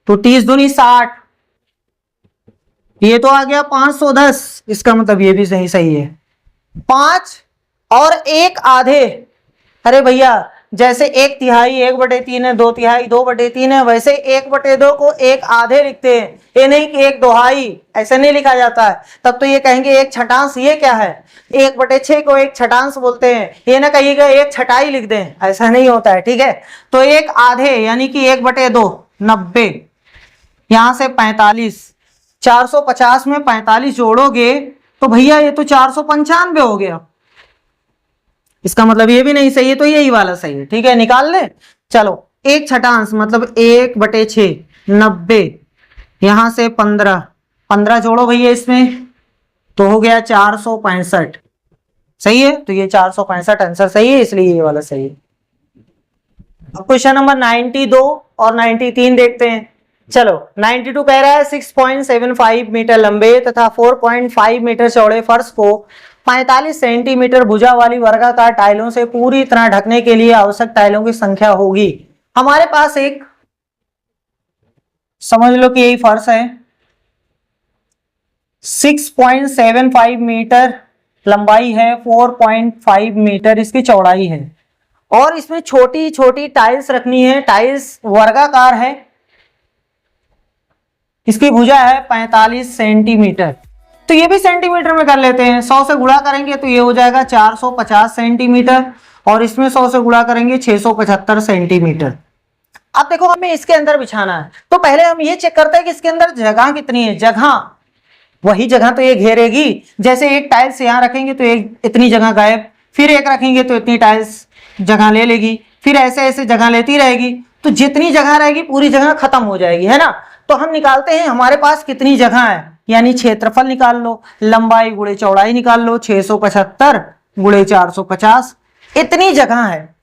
तो 30 दूनी 60, ये तो आ गया 510। इसका मतलब ये भी सही है। 5 और 1/2, अरे भैया जैसे 1/3 1/3 है, 2/3 2/3 है, वैसे 1/2 को 1/2 लिखते हैं, ये नहीं कि 1/2 ऐसे नहीं लिखा जाता है। तब तो ये कहेंगे 1/6, ये क्या है, 1/6 को 1/6 बोलते हैं, ये ना कहिएगा 1/6 लिख दें, ऐसा नहीं होता है, ठीक है। तो 1/2 यानी कि 1/2 90, यहां से 45, 450 में 45 जोड़ोगे तो भैया ये तो 495 हो गया, इसका मतलब ये भी नहीं सही है, तो यही वाला सही है, ठीक है, निकाल ले। चलो 1/6 मतलब 1/6 90, यहां से 15 जोड़ो भैया इसमें, तो हो गया 465, सही है। तो ये 465 आंसर सही है, इसलिए ये वाला सही है। अब क्वेश्चन नंबर 92 और 93 देखते हैं। चलो 92 कह रहा है 6.75 मीटर लंबे तथा 4.5 मीटर चौड़े फर्श को 45 सेंटीमीटर भुजा वाली वर्गाकार टाइलों से पूरी तरह ढकने के लिए आवश्यक टाइलों की संख्या होगी। हमारे पास एक, समझ लो कि यही फर्श है, 6.75 मीटर लंबाई है, 4.5 मीटर इसकी चौड़ाई है, और इसमें छोटी छोटी टाइल्स रखनी है। टाइल्स वर्गाकार है, इसकी भुजा है 45 सेंटीमीटर। तो ये भी सेंटीमीटर में कर लेते हैं, 100 से गुणा करेंगे तो ये हो जाएगा 450 सेंटीमीटर, और इसमें 100 से गुणा करेंगे 675 सेंटीमीटर। अब देखो हमें इसके अंदर बिछाना है, तो पहले हम ये चेक करते हैं कि इसके अंदर जगह कितनी है। जगह वही जगह तो ये घेरेगी, जैसे एक टाइल्स यहाँ रखेंगे तो एक इतनी जगह गायब, फिर एक रखेंगे तो इतनी टाइल्स जगह ले लेगी, फिर ऐसे ऐसे जगह लेती रहेगी, तो जितनी जगह रहेगी पूरी जगह खत्म हो जाएगी, है ना। तो हम निकालते हैं हमारे पास कितनी जगह है, यानी क्षेत्रफल निकाल लो, लंबाई गुणे चौड़ाई निकाल लो, 675 गुणे 450, इतनी जगह है।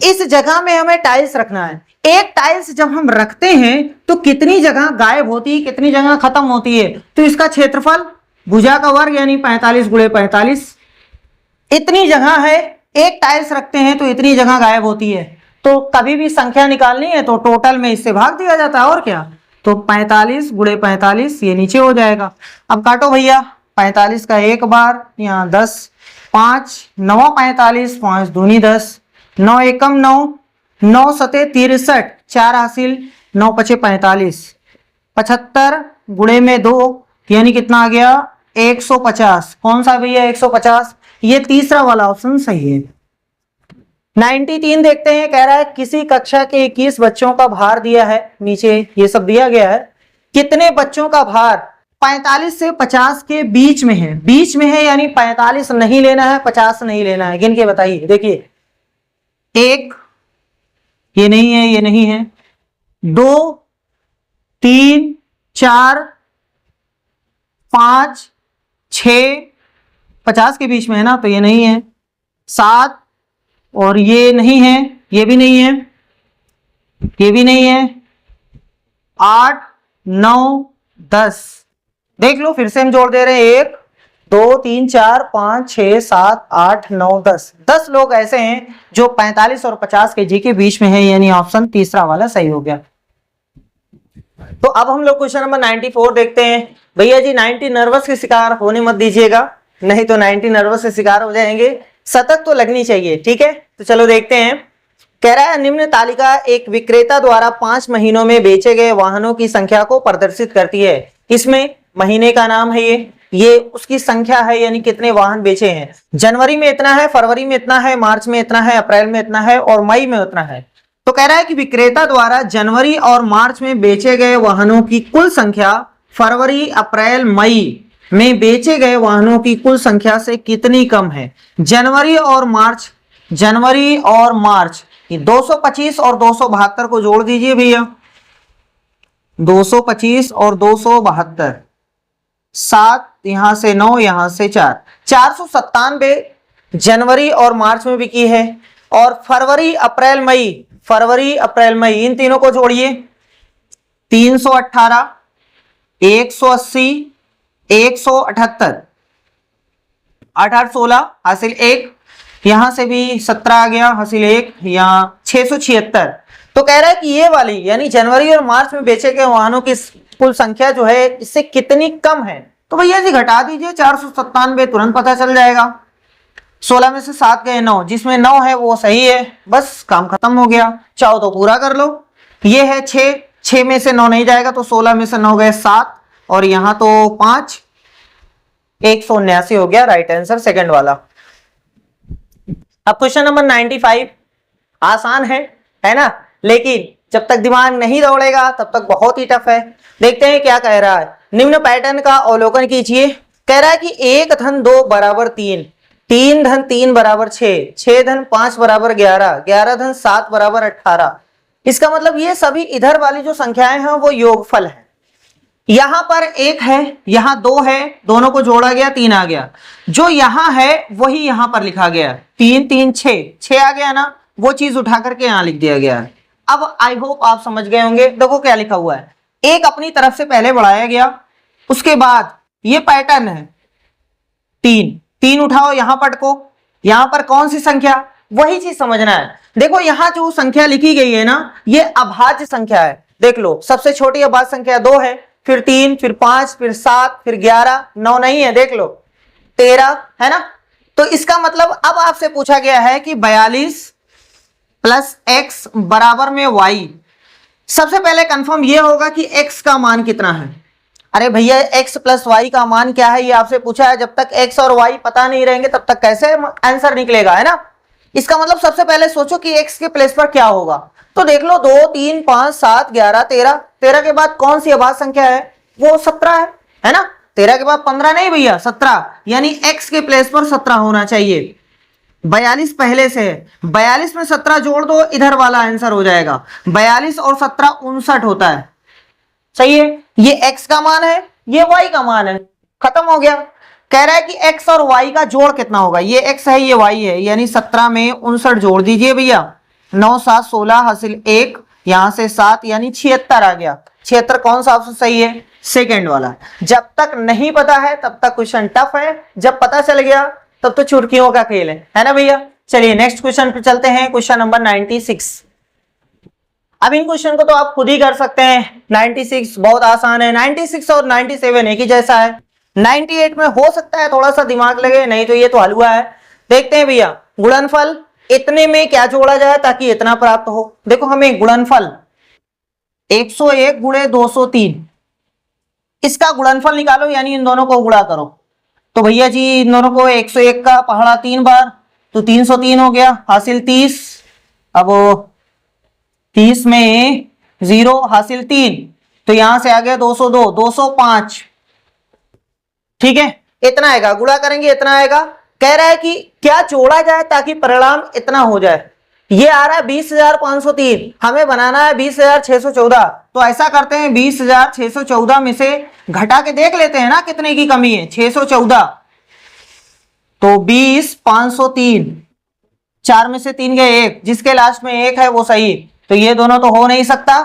इस जगह में हमें टाइल्स रखना है। एक टाइल्स जब हम रखते हैं तो कितनी जगह गायब होती है, कितनी जगह खत्म होती है, तो इसका क्षेत्रफल भुजा का वर्ग यानी 45 गुणे 45, इतनी जगह है। एक टाइल्स रखते हैं तो इतनी जगह गायब होती है। तो कभी भी संख्या निकालनी है तो टोटल में इससे भाग दिया जाता है, और क्या, तो 45 गुणे 45 ये नीचे हो जाएगा। अब काटो भैया, 45 का एक बार, यहाँ 10, 5 9 45, 5 दूनी 10, 9 एकम 9, 9 सते 63, 4 हासिल, 9 पचे 45, 75 गुणे में 2 यानी कितना आ गया 150। कौन सा भैया 150, ये तीसरा वाला ऑप्शन सही है। 93 देखते हैं, कह रहा है किसी कक्षा के 21 बच्चों का भार दिया है, नीचे ये सब दिया गया है, कितने बच्चों का भार 45 से 50 के बीच में है। बीच में है यानी 45 नहीं लेना है, 50 नहीं लेना है, गिन के बताइए। देखिए 1, ये नहीं है, ये नहीं है, 2 3 4 5 6, 50 के बीच में है ना, तो ये नहीं है, 7, और ये नहीं है, ये भी नहीं है, ये भी नहीं है, 8 9 10। देख लो फिर से हम जोड़ दे रहे हैं, 1 2 3 4 5 6 7 8 9 10। 10 लोग ऐसे हैं जो 45 और 50 के जी के बीच में है, यानी ऑप्शन तीसरा वाला सही हो गया। तो अब हम लोग क्वेश्चन नंबर 94 देखते हैं। भैया जी 90 नर्वस के शिकार होने मत दीजिएगा, नहीं तो 90 नर्वस के शिकार हो जाएंगे। शतक तो लगनी चाहिए, ठीक है। तो चलो देखते हैं। कह रहा है निम्न तालिका एक विक्रेता द्वारा 5 महीनों में बेचे गए वाहनों की संख्या को प्रदर्शित करती है। इसमें महीने का नाम है, ये उसकी संख्या है, यानी कितने वाहन बेचे हैं। जनवरी में इतना है, फरवरी में इतना है, मार्च में इतना है, अप्रैल में इतना है और मई में उतना है। तो कह रहा है कि विक्रेता द्वारा जनवरी और मार्च में बेचे गए वाहनों की कुल संख्या फरवरी अप्रैल मई में बेचे गए वाहनों की कुल संख्या से कितनी कम है। जनवरी और मार्च, जनवरी और मार्च, ये 225 और 272 को जोड़ दीजिए भैया, 225 और 272, 7 यहां से 9 यहां से 4, 497 जनवरी और मार्च में बिकी है। और फरवरी अप्रैल मई, फरवरी अप्रैल मई इन तीनों को जोड़िए, 318, 180, 178, 8 16 हासिल 1, यहां से भी 17 आ गया, हासिल 1, यहां 676। तो कह रहा है कि ये वाली यानी जनवरी और मार्च में बेचे गए वाहनों की कुल संख्या जो है इससे कितनी कम है। तो भैया जी घटा दीजिए, 497 तुरंत पता चल जाएगा। 16 में से 7 गए 9, जिसमें 9 है वो सही है, बस काम खत्म हो गया। चाहो तो पूरा कर लो। ये है 6, 6 में से 9 नहीं जाएगा तो 16 में से 9 गए 7 और यहां तो 5, 179 हो गया राइट आंसर सेकंड वाला। अब क्वेश्चन नंबर 95 आसान है ना, लेकिन जब तक दिमाग नहीं दौड़ेगा तब तक बहुत ही टफ है। देखते हैं क्या कह रहा है। निम्न पैटर्न का अवलोकन कीजिए। कह रहा है कि 1 धन 2 बराबर 3, 3 धन 3 बराबर 6, 6 धन 5 बराबर 11, 11 धन 7 बराबर 18। इसका मतलब ये सभी इधर वाली जो संख्याएं हैं वो योगफल है। यहां पर 1 है, यहां 2 है, दोनों को जोड़ा गया 3 आ गया। जो यहां है वही यहां पर लिखा गया, 3 3 6, 6 आ गया ना, वो चीज उठा करके यहां लिख दिया गया है। अब आई होप आप समझ गए होंगे। देखो क्या लिखा हुआ है, एक अपनी तरफ से पहले बढ़ाया गया, उसके बाद ये पैटर्न है 3, 3 उठाओ यहां पटको, यहां पर कौन सी संख्या, वही चीज समझना है। देखो यहां जो संख्या लिखी गई है ना, ये अभाज्य संख्या है। देख लो सबसे छोटी अभाज्य संख्या 2 है, फिर 3, फिर 5, फिर 7, फिर 11, 9 नहीं है, देख लो 13 है ना। तो इसका मतलब अब आपसे पूछा गया है कि 42 प्लस x बराबर में y। सबसे पहले कंफर्म ये होगा कि x का मान कितना है। अरे भैया x प्लस y का मान क्या है ये आपसे पूछा है। जब तक x और y पता नहीं रहेंगे तब तक कैसे आंसर निकलेगा, है ना। इसका मतलब सबसे पहले सोचो कि x के प्लेस पर क्या होगा। तो देख लो 2 3 5 7 11 13, 13 के बाद कौन सी अभाज्य संख्या है, वो 17 है ना। 13 के बाद 15 नहीं भैया 17, यानी x के प्लेस पर 17 होना चाहिए। 42 पहले से है, 42 में 17 जोड़ दो, इधर वाला आंसर हो जाएगा। 42 और 17 59 होता है, सही है। ये x का मान है, ये y का मान है, खत्म हो गया। कह रहा है कि x और y का जोड़ कितना होगा, ये x है ये y है, यानी 17 में 59 जोड़ दीजिए भैया। 9 7 16 हासिल 1, यहां से 7 यानी 76 आ गया। 76 कौन सा ऑप्शन सही है, सेकंड वाला। जब तक नहीं पता है तब तक क्वेश्चन टफ है, जब पता चल गया तब तो चुटकियों का खेल है ना भैया। चलिए नेक्स्ट क्वेश्चन पे चलते हैं, क्वेश्चन नंबर 96। अब इन क्वेश्चन को तो आप खुद ही कर सकते हैं, 96 बहुत आसान है। 96 और 97 एक ही जैसा है। 98 में हो सकता है थोड़ा सा दिमाग लगे, नहीं तो ये तो हलवा है। देखते हैं भैया, गुणनफल इतने में क्या जोड़ा जाए ताकि इतना प्राप्त हो। देखो हमें गुणनफल 101 गुणे 203, इसका गुणनफल निकालो, यानी इन दोनों को गुणा करो। तो भैया जी इन दोनों को 101 का पहाड़ा 3 बार तो 303 हो गया, हासिल 30। अब 30 में 0 हासिल 3, तो यहां से आ गया 202, 205, ठीक है। इतना आएगा, गुणा करेंगे इतना आएगा। कह रहा है कि क्या जोड़ा जाए ताकि परिणाम इतना हो जाए। ये आ रहा है 20,503, हमें बनाना है 20,614। तो ऐसा करते हैं 20,614 में से घटा के देख लेते हैं ना कितने की कमी है, 614। तो 20,503, 4 में से 3 गए 1, जिसके लास्ट में 1 है वो सही। तो ये दोनों तो हो नहीं सकता।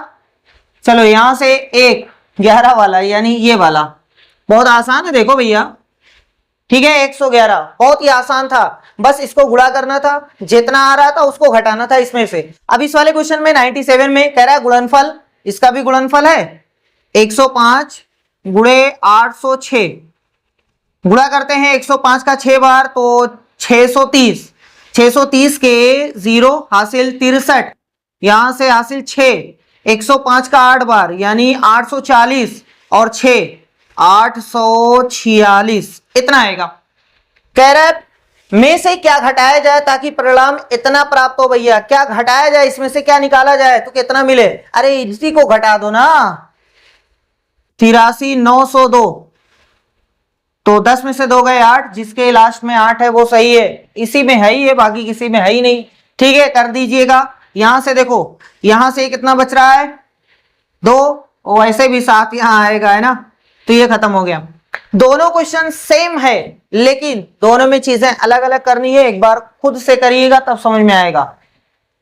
चलो यहां से 1 11 वाला यानी ये वाला, बहुत आसान है देखो भैया, ठीक है। 111 बहुत ही आसान था, बस इसको गुणा करना था, जितना आ रहा था उसको घटाना था इसमें से। अब इस वाले क्वेश्चन में 97 में कह रहा है गुणनफल, इसका भी गुणनफल है 105 गुणे 806। गुणा करते हैं 105 का 6 बार तो 630, 630 के 0 हासिल 63, यहां से हासिल 6, 105 का 8 बार यानी 840 और 6 846, इतना आएगा। कह रहा है में से क्या घटाया जाए ताकि परिणाम इतना प्राप्त हो। भैया क्या घटाया जाए, इसमें से क्या निकाला जाए तो कितना मिले। अरे इसी को घटा दो ना, 83,902, तो 10 में से 2 गए 8, जिसके लास्ट में 8 है वो सही है। इसी में है ही है, बाकी किसी में है ही नहीं, ठीक है। कर दीजिएगा। यहां से देखो, यहां से कितना बच रहा है 2, वैसे भी 7 यहां आएगा, है ना। तो ये खत्म हो गया। दोनों क्वेश्चन सेम है लेकिन दोनों में चीजें अलग अलग करनी है, एक बार खुद से करिएगा तब समझ में आएगा।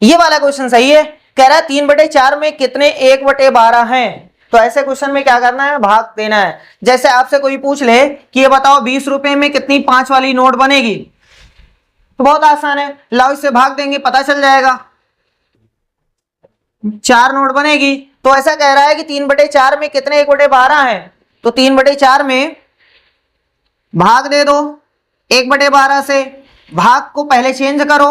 ये वाला क्वेश्चन सही है। कह रहा है 3/4 में कितने 1/12 हैं। तो ऐसे क्वेश्चन में क्या करना है, भाग देना है। जैसे आपसे कोई पूछ ले कि ये बताओ 20 रुपए में कितनी 5 वाली नोट बनेगी, तो बहुत आसान है, लाओ इससे भाग देंगे पता चल जाएगा, 4 नोट बनेगी। तो ऐसा कह रहा है कि 3/4 में कितने 1/12 है, तो 3/4 में भाग दे दो 1/12 से, भाग को पहले चेंज करो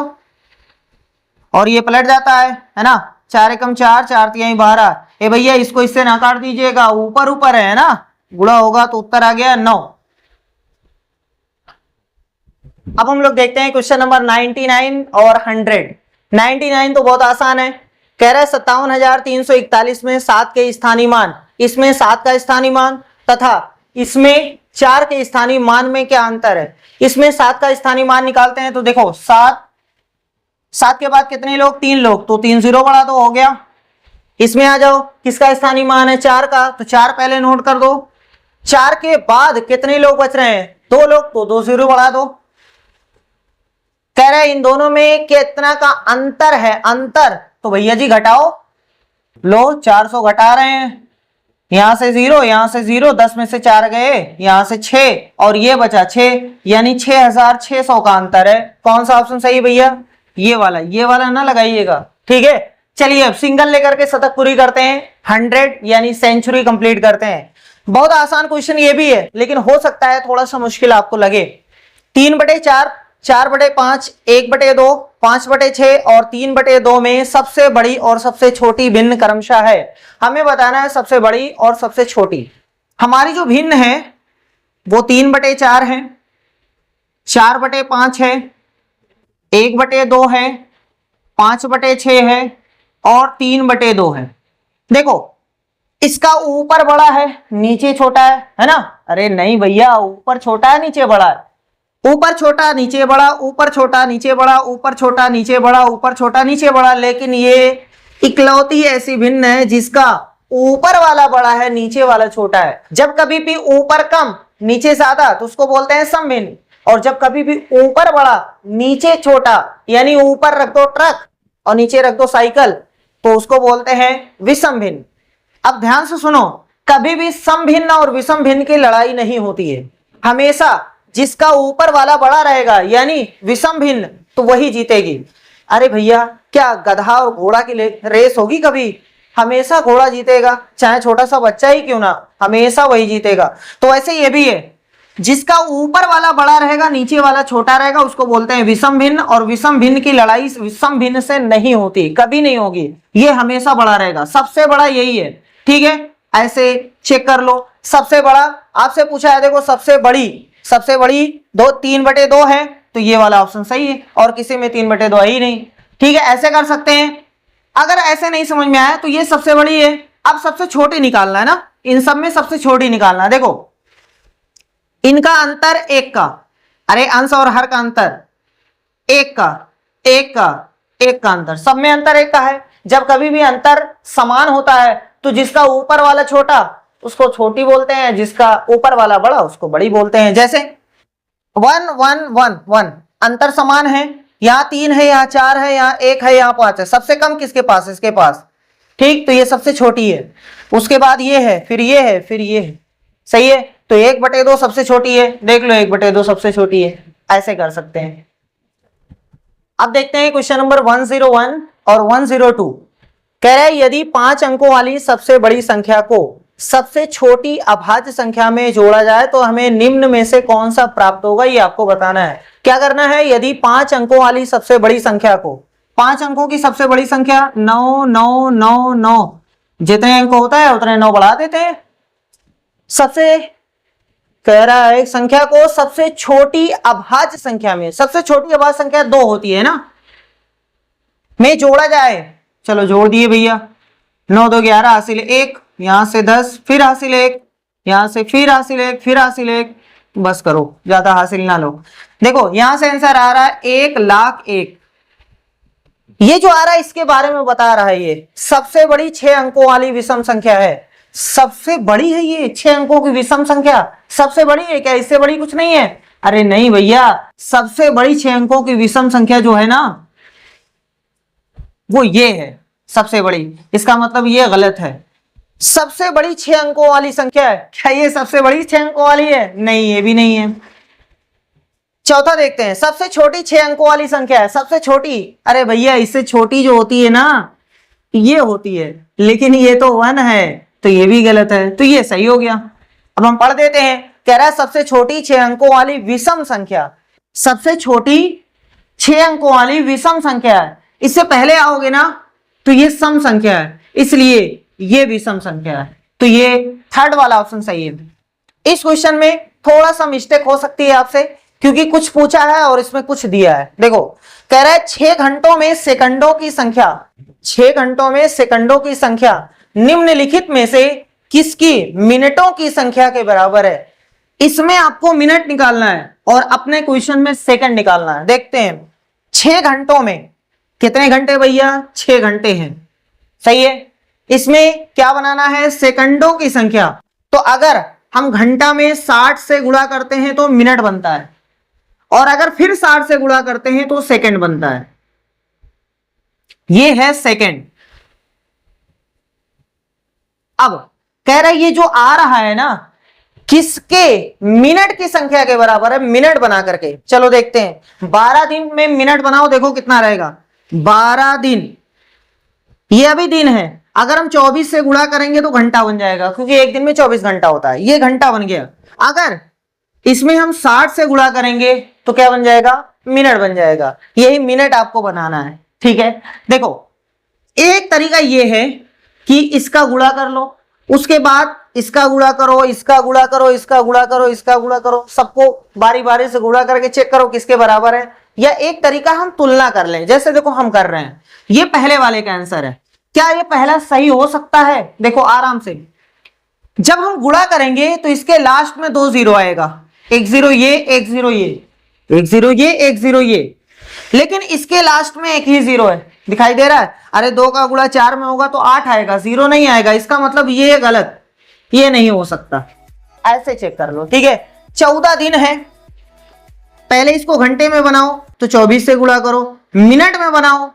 और ये पलट जाता है ना। 4 एकम 4, 4 तिहाई 12। ए भैया इसको इससे ना काट दीजिएगा, ऊपर ऊपर है ना, गुणा होगा तो उत्तर आ गया 9। अब हम लोग देखते हैं क्वेश्चन नंबर 99 और 100। 99 तो बहुत आसान है, कह रहा है 57,341 में 7 के स्थानीय मान, इसमें 7 का स्थानीय मान तथा इसमें 4 के स्थानीय मान में क्या अंतर है। इसमें 7 का स्थानीय मान निकालते हैं तो देखो 7 के बाद कितने लोग, 3 लोग, तो 3 0 बढ़ा दो, हो गया। इसमें आ जाओ, किसका स्थानीय मान है 4 का, तो 4 पहले नोट कर दो। 4 के बाद कितने लोग बच रहे हैं, 2 लोग, तो 2 0 बढ़ा दो। कह रहे हैं इन दोनों में कितना का अंतर है, अंतर, तो भैया जी घटाओ, लो 400 घटा रहे हैं, यहां से 0, यहां से 0, 10 में से 4 गए, यहां से 6 और ये बचा 6, यानी 6,600 का अंतर है। कौन सा ऑप्शन सही भैया, ये वाला ना लगाइएगा, ठीक है। चलिए अब सिंगल लेकर के शतक पूरी करते हैं, 100 यानी सेंचुरी कंप्लीट करते हैं। बहुत आसान क्वेश्चन ये भी है, लेकिन हो सकता है थोड़ा सा मुश्किल आपको लगे। 3/4, 4/5, 1/2, 5/6 और 3/2 में सबसे बड़ी और सबसे छोटी भिन्न क्रमशः है। हमें बताना है सबसे बड़ी और सबसे छोटी। हमारी जो भिन्न है वो 3/4 है, 4/5 है, 1/2 है, 5/6 है और 3/2 है। देखो इसका ऊपर बड़ा है, नीचे छोटा है ना। अरे नहीं भैया, ऊपर छोटा है नीचे बड़ा है, ऊपर छोटा नीचे बड़ा, ऊपर छोटा नीचे बड़ा, ऊपर छोटा नीचे बड़ा, ऊपर छोटा नीचे बड़ा। लेकिन ये इकलौती ऐसी भिन्न है जिसका ऊपर वाला बड़ा है, नीचे वाला छोटा है। जब कभी भी ऊपर कम नीचे ज्यादा तो उसको बोलते हैं समभिन्न, और जब कभी भी ऊपर बड़ा नीचे छोटा, यानी ऊपर रख दो ट्रक और नीचे रख दो साइकिल, तो उसको बोलते हैं विषम भिन्न। अब ध्यान से सुनो, कभी भी सम भिन्न और विषम भिन्न की लड़ाई नहीं होती है। हमेशा जिसका ऊपर वाला बड़ा रहेगा यानी विषम भिन्न, तो वही जीतेगी। अरे भैया क्या गधा और घोड़ा की रेस होगी कभी? हमेशा घोड़ा जीतेगा, चाहे छोटा सा बच्चा ही क्यों ना, हमेशा वही जीतेगा। तो ऐसे ये भी है, जिसका ऊपर वाला बड़ा रहेगा नीचे वाला छोटा रहेगा उसको बोलते हैं विषम भिन्न, और विषम भिन्न की लड़ाई विषम भिन्न से नहीं होती, कभी नहीं होगी, ये हमेशा बड़ा रहेगा। सबसे बड़ा यही है, ठीक है। ऐसे चेक कर लो, सबसे बड़ा आपसे पूछा है, देखो सबसे बड़ी 3/2 है, तो ये वाला ऑप्शन सही है, और किसी में 3/2 ही नहीं, ठीक है। ऐसे कर सकते हैं। अगर ऐसे नहीं समझ में आया तो ये सबसे बड़ी है, अब सबसे छोटी निकालना है ना, इन सब में सबसे छोटी निकालना है। देखो इनका अंतर 1 का, अरे अंश और हर का अंतर 1 का अंतर, सब में अंतर 1 का है। जब कभी भी अंतर समान होता है तो जिसका ऊपर वाला छोटा उसको छोटी बोलते हैं, जिसका ऊपर वाला बड़ा उसको बड़ी बोलते हैं। जैसे 1 1 1 1 अंतर समान है, यहाँ 3 है, यहाँ 4 है, यहाँ 1 है, यहाँ 5 है। सबसे कम किसके पास? इसके पास, ठीक, तो ये सबसे छोटी है। उसके बाद ये है, फिर ये है, फिर ये है, सही है। तो 1/2 सबसे छोटी है, देख लो 1/2 सबसे छोटी है, ऐसे कर सकते हैं। अब देखते हैं क्वेश्चन नंबर 101 और 102। कह रहा है यदि 5 अंकों वाली सबसे बड़ी संख्या को सबसे छोटी अभाज्य संख्या में जोड़ा जाए तो हमें निम्न में से कौन सा प्राप्त होगा, ये आपको बताना है। क्या करना है, यदि 5 अंकों वाली सबसे बड़ी संख्या को, 5 अंकों की सबसे बड़ी संख्या 9 9 9 9, जितने अंक होता है उतने 9 बढ़ा देते हैं। सबसे कह रहा है संख्या को सबसे छोटी अभाज्य संख्या में, सबसे छोटी अभाज्य संख्या 2 होती है ना, में जोड़ा जाए। चलो जोड़ दिए भैया, 9 2 11 हासिल 1, यहां से 10, फिर हासिल 1, यहां से फिर हासिल 1, फिर हासिल 1, बस करो ज्यादा हासिल ना लो। देखो यहां से आंसर आ रहा है 1,01,000। ये जो आ रहा है इसके बारे में बता रहा है, ये सबसे बड़ी 6 अंकों वाली विषम संख्या है, सबसे बड़ी है ये 6 अंकों की विषम संख्या, सबसे बड़ी है क्या? इससे बड़ी कुछ नहीं है। अरे नहीं भैया, सबसे बड़ी 6 अंकों की विषम संख्या जो है ना वो ये है सबसे बड़ी, इसका मतलब ये गलत है। सबसे बड़ी 6 अंकों वाली संख्या है, क्या ये सबसे बड़ी 6 अंकों वाली है? नहीं, ये भी नहीं है। चौथा देखते हैं, सबसे छोटी 6 अंकों वाली संख्या है, सबसे छोटी, अरे भैया इससे छोटी जो होती है ना ये होती है, लेकिन ये तो 1 है, तो ये भी गलत है, तो ये सही हो गया। अब हम पढ़ देते हैं, कह रहा है सबसे छोटी 6 अंकों वाली विषम संख्या, सबसे छोटी 6 अंकों वाली विषम संख्या है, इससे पहले आओगे ना तो ये सम संख्या है, इसलिए ये विषम संख्या है। तो ये थर्ड वाला ऑप्शन सही है। इस क्वेश्चन में थोड़ा सा मिस्टेक हो सकती है आपसे, क्योंकि कुछ पूछा है और इसमें कुछ दिया है। देखो कह रहा है 6 घंटों में सेकंडों की संख्या, 6 घंटों में सेकंडों की संख्या निम्नलिखित में से किसकी मिनटों की संख्या के बराबर है। इसमें आपको मिनट निकालना है और अपने क्वेश्चन में सेकंड निकालना है। देखते हैं 6 घंटों में कितने घंटे भैया, 6 घंटे हैं, सही है। इसमें क्या बनाना है, सेकंडों की संख्या। तो अगर हम घंटा में 60 से गुणा करते हैं तो मिनट बनता है, और अगर फिर 60 से गुणा करते हैं तो सेकंड बनता है। ये है सेकंड। अब कह रहा है ये जो आ रहा है ना किसके मिनट की संख्या के बराबर है, मिनट बना करके। चलो देखते हैं 12 दिन में मिनट बनाओ, देखो कितना रहेगा 12 दिन। ये अभी दिन है, अगर हम 24 से गुणा करेंगे तो घंटा बन जाएगा, क्योंकि एक दिन में 24 घंटा होता है, ये घंटा बन गया। अगर इसमें हम 60 से गुणा करेंगे तो क्या बन जाएगा, मिनट बन जाएगा। यही मिनट आपको बनाना है, ठीक है। देखो एक तरीका ये है कि इसका गुणा कर लो, उसके बाद इसका गुणा करो, इसका गुणा करो, इसका गुणा करो, इसका गुणा करो, सबको बारी बारी से गुणा करके चेक करो किसके बराबर है। या एक तरीका हम तुलना कर लें, जैसे देखो हम कर रहे हैं, ये पहले वाले का आंसर है। क्या ये पहला सही हो सकता है, देखो आराम से। जब हम गुणा करेंगे तो इसके लास्ट में 2 जीरो आएगा, एक जीरो ये, एक जीरो ये, एक जीरो ये, एक जीरो ये, लेकिन इसके लास्ट में एक ही जीरो है, दिखाई दे रहा है। अरे 2 का गुणा 4 में होगा तो 8 आएगा, जीरो नहीं आएगा, इसका मतलब ये गलत, ये नहीं हो सकता। ऐसे चेक कर लो, ठीक है। 14 दिन है, पहले इसको घंटे में बनाओ तो 24 से गुणा करो, मिनट में बनाओ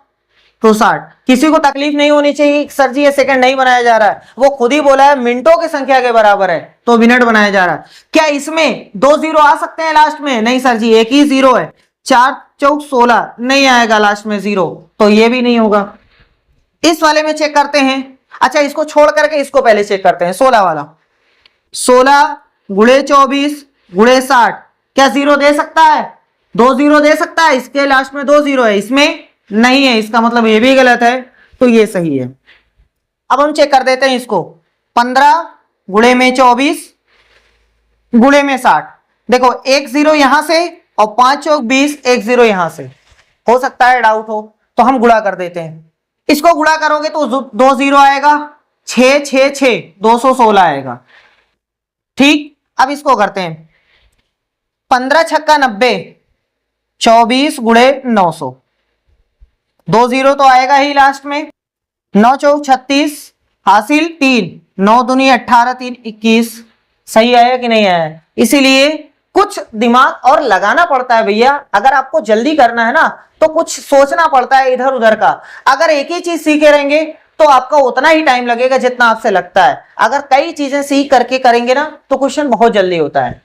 तो 60। किसी को तकलीफ नहीं होनी चाहिए सर जी ये सेकंड नहीं बनाया जा रहा है, वो खुद ही बोला है मिनटों की संख्या के बराबर है तो मिनट बनाया जा रहा है। क्या इसमें 2 जीरो आ सकते हैं लास्ट में, नहीं सर जी एक ही जीरो है, 4 चौक 16 नहीं आएगा लास्ट में जीरो, तो ये भी नहीं होगा। इस वाले में चेक करते हैं, अच्छा इसको छोड़ करके इसको पहले चेक करते हैं, 16 वाला। 16 गुणे 24 गुणे 60, क्या जीरो दे सकता है, 2 जीरो दे सकता है, इसके लास्ट में 2 जीरो है, इसमें नहीं है, इसका मतलब ये भी गलत है, तो ये सही है। अब हम चेक कर देते हैं इसको, 15 गुणे में 24 गुणे में 60, देखो एक जीरो यहां से और 5 चौक 20, एक जीरो यहां से, हो सकता है डाउट हो तो हम गुणा कर देते हैं। इसको गुणा करोगे तो 2 जीरो आएगा, 6 6 6 216 आएगा, ठीक। अब इसको करते हैं 15 छक्का 90, 24 गुणे 900, 2 जीरो तो आएगा ही लास्ट में, 9 चौक 36 हासिल 3, 9 दूनी 18 3 21, सही आया कि नहीं आया। इसीलिए कुछ दिमाग और लगाना पड़ता है भैया, अगर आपको जल्दी करना है ना तो कुछ सोचना पड़ता है इधर उधर का। अगर एक ही चीज सीखे रहेंगे तो आपका उतना ही टाइम लगेगा जितना आपसे लगता है, अगर कई चीजें सीख करके करेंगे ना तो क्वेश्चन बहुत जल्दी होता है।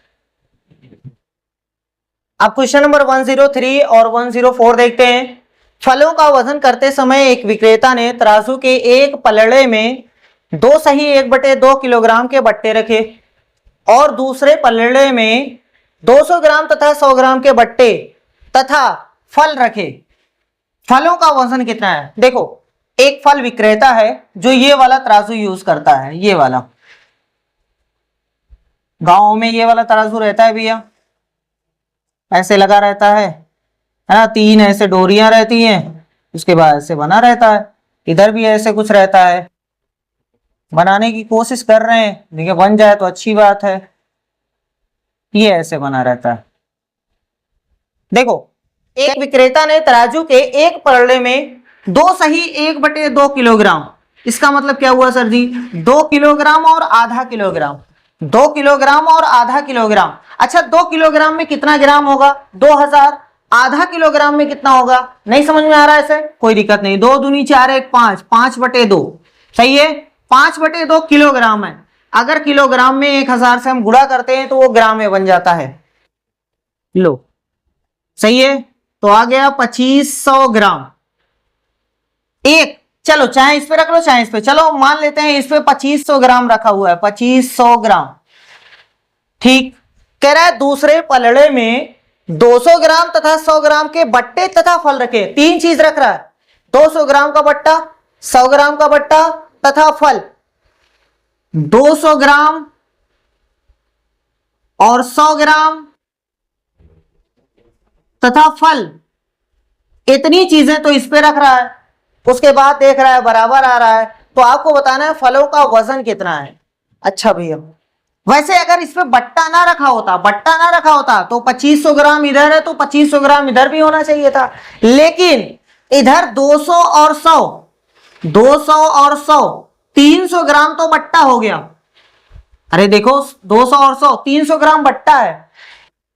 अब क्वेश्चन नंबर 103 और 104 देखते हैं। फलों का वजन करते समय एक विक्रेता ने तराजू के एक पलड़े में 2 सही 1/2 किलोग्राम के बट्टे रखे और दूसरे पलड़े में 200 ग्राम तथा 100 ग्राम के बट्टे तथा फल रखे। फलों का वजन कितना है, देखो एक फल विक्रेता है जो ये वाला तराजू यूज करता है, ये वाला, गांव में ये वाला तराजू रहता है भैया, ऐसे लगा रहता है ना, 3 ऐसे डोरियां रहती हैं, उसके बाद ऐसे बना रहता है, इधर भी ऐसे कुछ रहता है। बनाने की कोशिश कर रहे हैं, देखिए बन जाए तो अच्छी बात है। ये ऐसे बना रहता है। देखो एक विक्रेता ने तराजू के एक पलड़े में 2 सही 1/2 किलोग्राम, इसका मतलब क्या हुआ सर जी, 2 किलोग्राम और आधा किलोग्राम, 2 किलोग्राम और आधा किलोग्राम। अच्छा 2 किलोग्राम में कितना ग्राम होगा, 2000, आधा किलोग्राम में कितना होगा, नहीं समझ में आ रहा है ऐसे, कोई दिक्कत नहीं, 2 दूनी 4 1 5, 5/2, सही है, 5/2 किलोग्राम है। अगर किलोग्राम में 1000 से हम गुणा करते हैं तो वो ग्राम में बन जाता है, लो सही है, तो आ गया 2500 ग्राम। एक चलो चाहे इस पे रख लो चाहे इस पे, चलो मान लेते हैं इस पे 2500 ग्राम रखा हुआ है, 2500 ग्राम, ठीक। कह रहा है दूसरे पलड़े में 200 ग्राम तथा 100 ग्राम के बट्टे तथा फल रखे, तीन चीज रख रहा है, 200 ग्राम का बट्टा, 100 ग्राम का बट्टा तथा फल। 200 ग्राम और 100 ग्राम तथा फल, इतनी चीजें तो इस पे रख रहा है। उसके बाद देख रहा है बराबर आ रहा है, तो आपको बताना है फलों का वजन कितना है। अच्छा भैया, वैसे अगर इस पे बट्टा ना रखा होता तो 2500 ग्राम इधर है तो 2500 ग्राम इधर भी होना चाहिए था, लेकिन इधर 200 और 100, 200 और 100, 300 ग्राम तो बट्टा हो गया। अरे देखो 200 और 100, 300 ग्राम बट्टा है।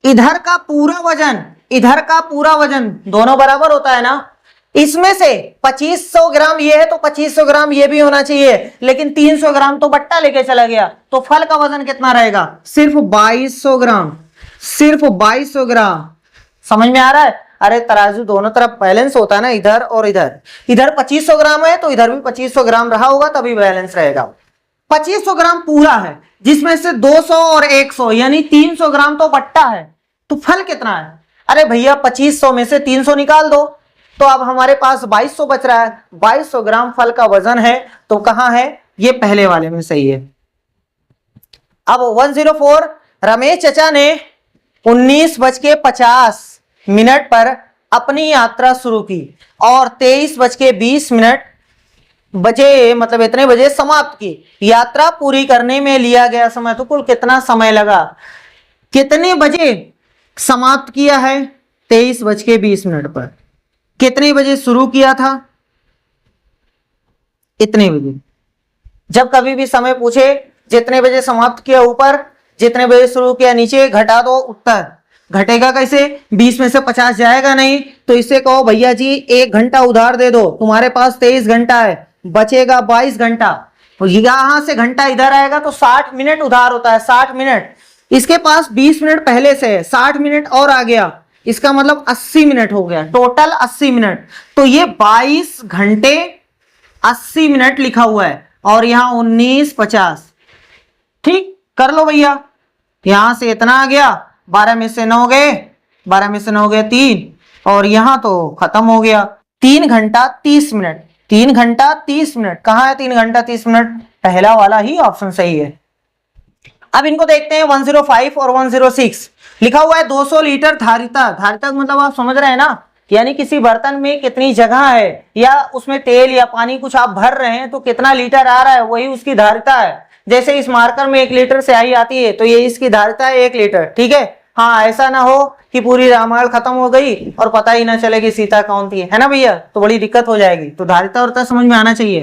इधर का पूरा वजन, इधर का पूरा वजन दोनों बराबर होता है ना, इसमें से 2500 ग्राम ये है तो 2500 ग्राम ये भी होना चाहिए, लेकिन 300 ग्राम तो बट्टा लेके चला गया, तो फल का वजन कितना रहेगा? सिर्फ 2200 ग्राम, सिर्फ 2200 ग्राम। समझ में आ रहा है? अरे तराजू दोनों तरफ बैलेंस होता है ना, इधर और इधर। इधर 2500 ग्राम है तो इधर भी 2500 ग्राम रहा होगा, तभी बैलेंस रहेगा। 2500 ग्राम पूरा है, जिसमें से 200 और 100 यानी 300 ग्राम तो बट्टा है, तो फल कितना है? अरे भैया 2500 में से 300 निकाल दो, तो अब हमारे पास 2200 बच रहा है। 2200 ग्राम फल का वजन है, तो कहां है? ये पहले वाले में सही है। अब 104, रमेश चचा ने 19:50 पर अपनी यात्रा शुरू की और 23:20 बजे, मतलब इतने बजे समाप्त की। यात्रा पूरी करने में लिया गया समय, तो कुल कितना समय लगा? कितने बजे समाप्त किया है? 23:20 पर। कितने बजे शुरू किया था? इतने बजे। जब कभी भी समय पूछे, जितने बजे समाप्त किया ऊपर, जितने बजे शुरू किया नीचे, घटा दो उत्तर। घटेगा कैसे? 20 में से 50 जाएगा नहीं, तो इससे कहो भैया जी 1 घंटा उधार दे दो, तुम्हारे पास 23 घंटा है, बचेगा 22 घंटा। यहां से घंटा इधर आएगा तो 60 मिनट उधार होता है, 60 मिनट। इसके पास 20 मिनट पहले से है, 60 मिनट और आ गया, इसका मतलब 80 मिनट हो गया, टोटल 80 मिनट। तो ये 22 घंटे 80 मिनट लिखा हुआ है, और यहां 19:50। ठीक कर लो भैया, यहां से इतना आ गया, 12 में से 9 गए, 12 में से 9 गए 3, और यहां तो खत्म हो गया। 3 घंटा 30 मिनट, 3 घंटा 30 मिनट। कहां है 3 घंटा 30 मिनट? पहला वाला ही ऑप्शन सही है। अब इनको देखते हैं 105 और 106। लिखा हुआ है 200 लीटर धारिता। धारिता मतलब आप समझ रहे हैं ना, यानी किसी बर्तन में कितनी जगह है, या उसमें तेल या पानी कुछ आप भर रहे हैं तो कितना लीटर आ रहा है, वही उसकी धारिता है। जैसे इस मार्कर में 1 लीटर स्याही आती है, तो ये इसकी धारिता है 1 लीटर। ठीक है, हाँ, ऐसा ना हो कि पूरी रामायण खत्म हो गई और पता ही ना चले कि सीता कौन थी, है ना भैया, तो बड़ी दिक्कत हो जाएगी। तो धारिता और समझ में आना चाहिए।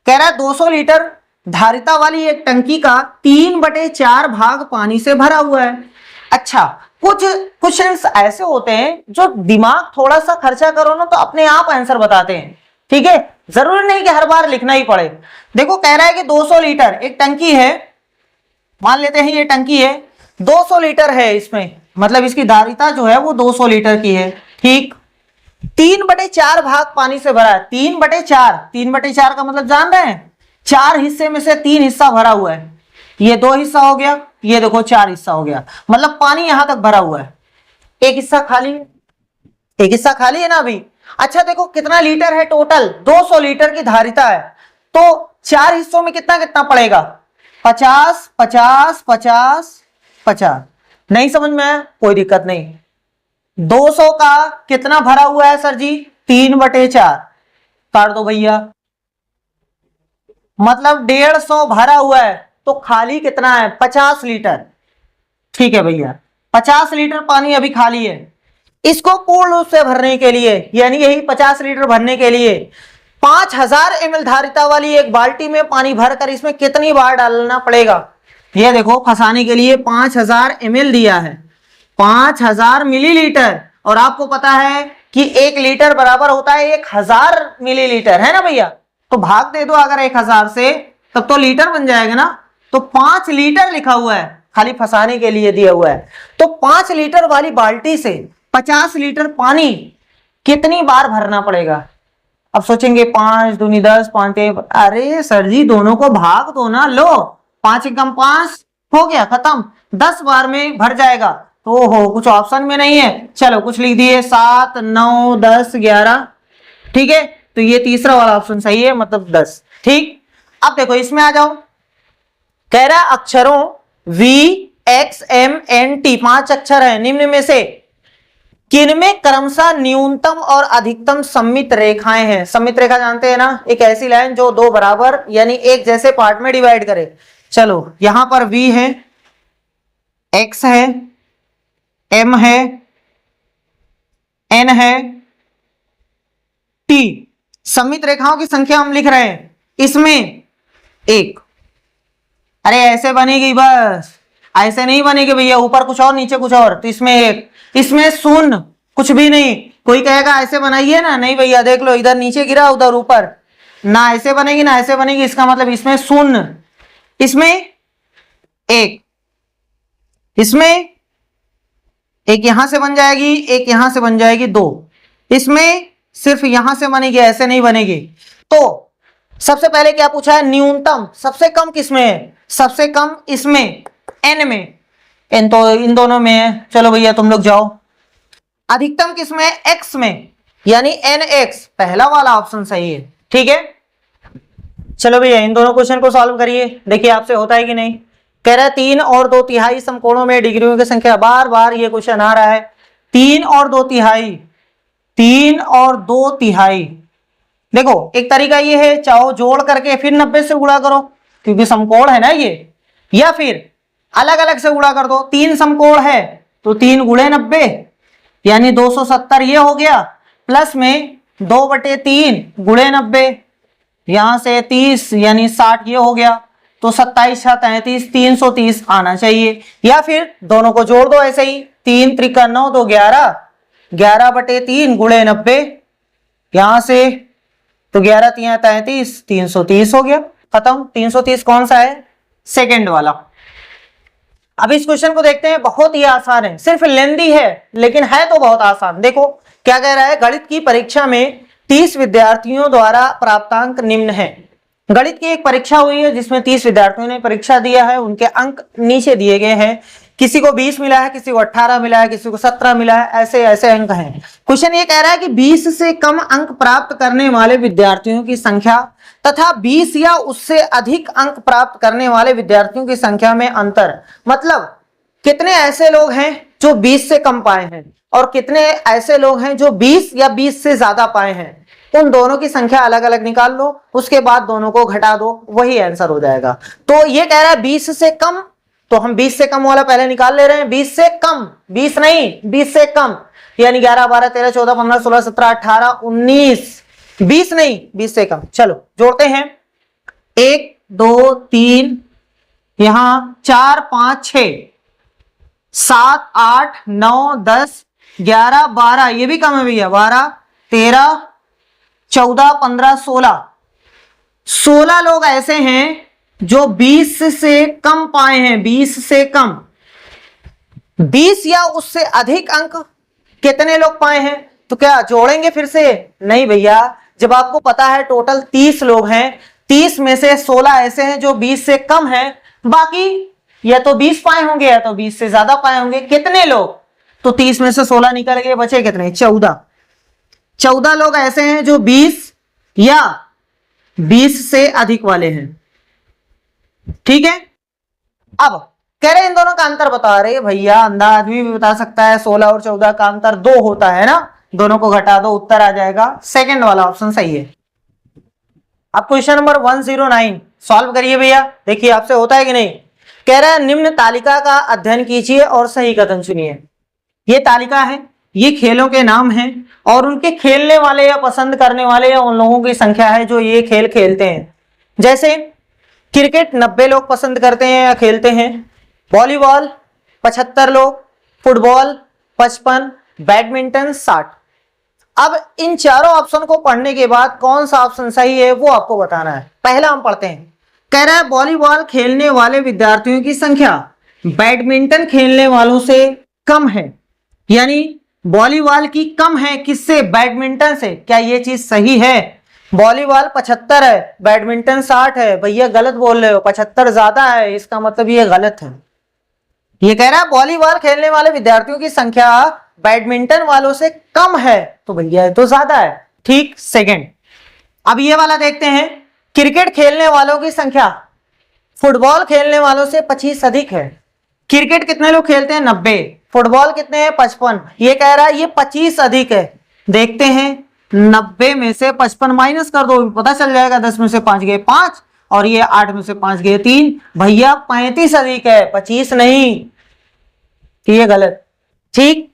कह रहा है 200 लीटर धारिता वाली एक टंकी का 3/4 भाग पानी से भरा हुआ है। अच्छा, कुछ क्वेश्चंस ऐसे होते हैं जो दिमाग थोड़ा सा खर्चा करो ना तो अपने आप आंसर बताते हैं। ठीक है, जरूरी नहीं कि हर बार लिखना ही पड़े। देखो कह रहा है कि 200 लीटर एक टंकी है, मान लेते हैं ये टंकी है, 200 लीटर है इसमें, मतलब इसकी धारिता जो है वो 200 लीटर की है। ठीक, 3/4 भाग पानी से भरा है। 3/4, 3/4 का मतलब जान रहे हैं, 4 हिस्से में से 3 हिस्सा भरा हुआ है। ये 2 हिस्सा हो गया, ये देखो 4 हिस्सा हो गया, मतलब पानी यहां तक भरा हुआ है। एक हिस्सा खाली है, एक हिस्सा खाली है ना अभी। अच्छा देखो कितना लीटर है टोटल, 200 लीटर की धारिता है, तो 4 हिस्सों में कितना कितना पड़ेगा? 50 50 50 50। नहीं समझ में आया? कोई दिक्कत नहीं। 200 का कितना भरा हुआ है सर जी? 3/4 काट दो भैया, मतलब 150 भरा हुआ है, तो खाली कितना है? 50 लीटर। ठीक है भैया, 50 लीटर पानी अभी खाली है। इसको पूर्ण रूप से भरने के लिए, यानी यही 50 लीटर भरने के लिए 5000 ml धारिता वाली एक बाल्टी में पानी भरकर इसमें कितनी बार डालना पड़ेगा? ये देखो फंसाने के लिए 5000 ml दिया है, 5000 मिलीलीटर, और आपको पता है कि 1 लीटर बराबर होता है 1000 मिलीलीटर, है ना भैया। तो भाग दे दो अगर 1000 से, तब तो लीटर बन जाएगा ना। तो 5 लीटर लिखा हुआ है, खाली फंसाने के लिए दिया हुआ है। तो 5 लीटर वाली बाल्टी से 50 लीटर पानी कितनी बार भरना पड़ेगा? अब सोचेंगे 5 दूनी 10, 5 1, अरे सर जी दोनों को भाग दो ना। लो 5 एकम 5 हो गया, खत्म। 10 बार में भर जाएगा, तो हो कुछ ऑप्शन में नहीं है, चलो कुछ लिख दिए 7 9 10 11, ठीक है, तो ये तीसरा वाला ऑप्शन सही है, मतलब 10। ठीक, अब देखो इसमें आ जाओ, कह रहा है अक्षरों V X M N T 5 अक्षर है, निम्न में से किनमें क्रमशः न्यूनतम और अधिकतम सममित रेखाएं हैं। सममित रेखा जानते हैं ना, एक ऐसी लाइन जो दो बराबर यानी एक जैसे पार्ट में डिवाइड करे। चलो यहां पर V है, X है, M है, N है, T, सममित रेखाओं की संख्या हम लिख रहे हैं, इसमें एक, अरे ऐसे बनेगी बस, ऐसे नहीं बनेगी भैया, ऊपर कुछ और नीचे कुछ और, तो इसमें एक, इसमें शून्य कुछ भी नहीं। कोई कहेगा ऐसे बनाइए ना, नहीं भैया देख लो इधर नीचे गिरा उधर ऊपर, ना ऐसे बनेगी ना ऐसे बनेगी, इसका मतलब इसमें शून्य, इसमें एक, इसमें एक यहां से बन जाएगी, एक यहां से बन जाएगी, दो, इसमें सिर्फ यहां से बनेगी, ऐसे नहीं बनेगी। तो सबसे पहले क्या पूछा है, न्यूनतम, सबसे कम किसमें है, सबसे कम इसमें n में, n तो इन दोनों में है, चलो भैया तुम लोग जाओ। अधिकतम किसमें है, x में, यानी nx, पहला वाला ऑप्शन सही है। ठीक है, चलो भैया इन दोनों क्वेश्चन को सॉल्व करिए, देखिए आपसे होता है कि नहीं। कह रहा है 3 और 2/3 समकोणों में डिग्रियों की संख्या, बार बार ये क्वेश्चन आ रहा है, 3 और 2/3, 3 और 2/3। देखो एक तरीका ये है, चाहो जोड़ करके फिर 90 से गुणा करो क्योंकि समकोण है ना ये, या फिर अलग अलग से गुणा कर दो, 3 समकोण है तो 3 गुणे 90 यानी 270 ये हो गया, प्लस में 2/3 गुणे 90, यहां से 30 यानी 60 ये हो गया, तो 27 × 33 330 आना चाहिए। या फिर दोनों को जोड़ दो ऐसे ही, 3 × 3 9 तो 11, 11/3 गुणे 90, यहां से तो 11 × 3 33 330 हो गया, खत्म। 330 कौन सा है, सेकंड वाला। अब इस क्वेश्चन को देखते हैं, बहुत ही आसान है, सिर्फ लेंदी है लेकिन है तो बहुत आसान। देखो क्या कह रहा है, गणित की परीक्षा में 30 विद्यार्थियों द्वारा प्राप्तांक निम्न है। गणित की एक परीक्षा हुई है जिसमें 30 विद्यार्थियों ने परीक्षा दिया है, उनके अंक नीचे दिए गए हैं, किसी को 20 मिला है, किसी को 18 मिला है, किसी को 17 मिला है, ऐसे ऐसे अंक हैं। क्वेश्चन ये कह रहा है कि 20 से कम अंक प्राप्त करने वाले विद्यार्थियों की संख्या तथा 20 या उससे अधिक अंक प्राप्त करने वाले विद्यार्थियों की संख्या में अंतर, मतलब कितने ऐसे लोग हैं जो 20 से कम पाए हैं और कितने ऐसे लोग हैं जो 20 या 20 से ज्यादा पाए हैं, उन दोनों की संख्या अलग अलग निकाल लो, उसके बाद दोनों को घटा दो, वही आंसर हो जाएगा। तो ये कह रहा है 20 से कम, तो हम 20 से कम वाला पहले निकाल ले रहे हैं, 20 से कम, 20 नहीं 20 से कम, यानी 11 12 13 14 15 16 17 18 19, 20 नहीं 20 से कम। चलो जोड़ते हैं, 1 2 3, यहां 4 5 6 7 8 9 10 11 12, ये भी कम है भैया, 12 13 14 15 16, 16 लोग ऐसे हैं जो 20 से कम पाए हैं, 20 से कम। 20 या उससे अधिक अंक कितने लोग पाए हैं, तो क्या जोड़ेंगे फिर से, नहीं भैया, जब आपको पता है टोटल 30 लोग हैं, 30 में से 16 ऐसे हैं जो 20 से कम हैं, बाकी या तो 20 पाए होंगे या तो 20 से ज्यादा पाए होंगे, कितने लोग, तो 30 में से 16 निकल गए, बचे कितने, 14 लोग ऐसे हैं जो 20 या 20 से अधिक वाले हैं। ठीक है, अब कह रहे इन दोनों का अंतर बता रहे भैया, अंधा आदमी भी बता सकता है, 16 और 14 का अंतर 2 होता है ना, दोनों को घटा दो, उत्तर आ जाएगा, सेकंड वाला ऑप्शन सही है। अब क्वेश्चन नंबर 109 सॉल्व करिए भैया, देखिए आपसे होता है कि नहीं। कह रहा है निम्न तालिका का अध्ययन कीजिए और सही कथन चुनिए। ये तालिका है, ये खेलों के नाम हैं और उनके खेलने वाले या पसंद करने वाले या उन लोगों की संख्या है जो ये खेल खेलते हैं। जैसे क्रिकेट 90 लोग पसंद करते हैं या खेलते हैं, वॉलीबॉल 75 लोग, फुटबॉल 55, बैडमिंटन 60। अब इन चारों ऑप्शन को पढ़ने के बाद कौन सा ऑप्शन सही है वो आपको बताना है। पहला हम पढ़ते हैं, कह रहा है वॉलीबॉल खेलने वाले विद्यार्थियों की संख्या बैडमिंटन खेलने वालों से कम है, यानी वॉलीबॉल की कम है किससे, बैडमिंटन से। क्या ये चीज सही है? वॉलीबॉल 75 है, बैडमिंटन 60 है, भैया गलत बोल रहे हो, 75 ज्यादा है, इसका मतलब ये गलत है। ये कह रहा है वॉलीबॉल खेलने वाले विद्यार्थियों की संख्या बैडमिंटन वालों से कम है, तो भैया ये तो ज्यादा है। ठीक, सेकंड। अब ये वाला देखते हैं, क्रिकेट खेलने वालों की संख्या फुटबॉल खेलने वालों से 25 अधिक है। क्रिकेट कितने लोग खेलते हैं? 90। फुटबॉल कितने हैं? 55। ये कह रहा है ये 25 अधिक है। देखते हैं, 90 में से 55 माइनस कर दो, पता चल जाएगा। 10 में से 5 गए 5 और ये 8 में से 5 गए 3। भैया 35 अधिक है, 25 नहीं, ये गलत। ठीक।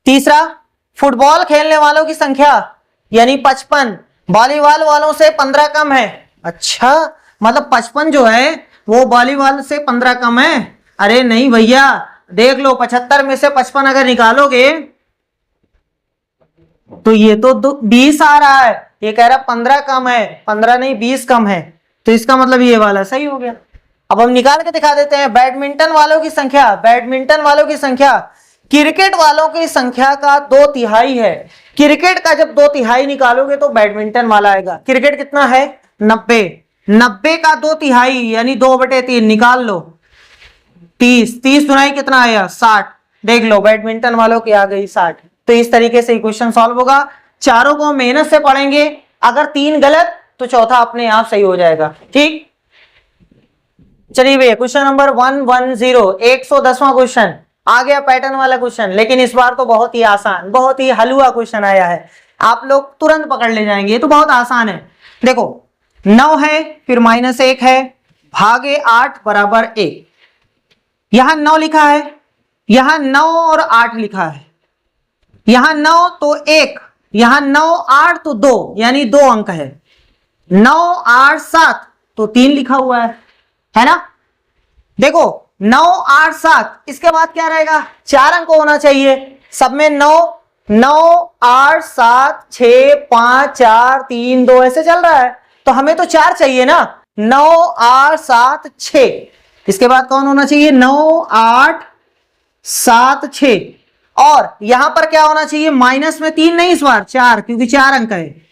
तीसरा, फुटबॉल खेलने वालों की संख्या यानी 55 वॉलीबॉल वालों से 15 कम है। अच्छा, मतलब 55 जो है वो वॉलीबॉल से 15 कम है। अरे नहीं भैया, देख लो 75 में से 55 अगर निकालोगे तो ये तो 20 आ रहा है। ये कह रहा 15 कम है, 15 नहीं 20 कम है, तो इसका मतलब ये वाला सही हो गया। अब हम निकाल के दिखा देते हैं बैडमिंटन वालों की संख्या। बैडमिंटन वालों की संख्या क्रिकेट वालों की संख्या का 2/3 है। क्रिकेट का जब 2/3 निकालोगे तो बैडमिंटन वाला आएगा। क्रिकेट कितना है? 90। 90 का 2/3 यानी 2/3 निकाल लो, 30। 30 दुनाई कितना आया? 60। देख लो बैडमिंटन वालों की आ गई 60। तो इस तरीके से क्वेश्चन सॉल्व होगा। चारों को मेहनत से पढ़ेंगे, अगर 3 गलत तो चौथा अपने आप सही हो जाएगा। ठीक, चलिए भैया क्वेश्चन नंबर 110, 110वां क्वेश्चन आ गया, पैटर्न वाला क्वेश्चन। लेकिन इस बार तो बहुत ही आसान, बहुत ही हलवा क्वेश्चन आया है, आप लोग तुरंत पकड़ ले जाएंगे। ये तो बहुत आसान है। देखो 9 है, फिर -1 है, भागे 8 बराबर 1। यहां 9 लिखा है, यहां 9 और 8 लिखा है, यहां 9 तो 1, यहां 9 8 तो 2, यानी 2 अंक है। 9 8 7 तो 3 लिखा हुआ है ना। देखो 9 8 7, इसके बाद क्या रहेगा? 4 अंक होना चाहिए सब में। 9 9 8 7 6 5 4 3 2 ऐसे चल रहा है, तो हमें तो 4 चाहिए ना। 9 8 7 6, इसके बाद कौन होना चाहिए? 9 8 7 6, और यहां पर क्या होना चाहिए? माइनस में 3 नहीं, इस बार 4, क्योंकि 4 अंक है।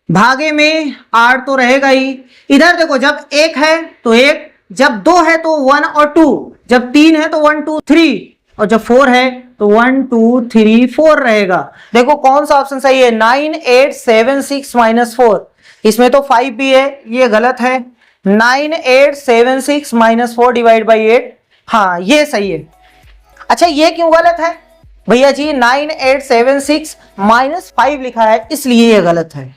भागे में 8 तो रहेगा ही। इधर देखो, जब 1 है तो 1, जब 2 है तो 1 और 2, जब 3 है तो 1 2 3, और जब 4 है तो 1 2 3 4 रहेगा। देखो कौन सा ऑप्शन सही है? 9 8 7 6 -4। इसमें तो 5 भी है, ये गलत है। 9 8 7 6 -4 डिवाइड बाई 8, हाँ ये सही है। अच्छा ये क्यों गलत है भैया जी? 9 8 7 6 -5 लिखा है, इसलिए ये गलत है।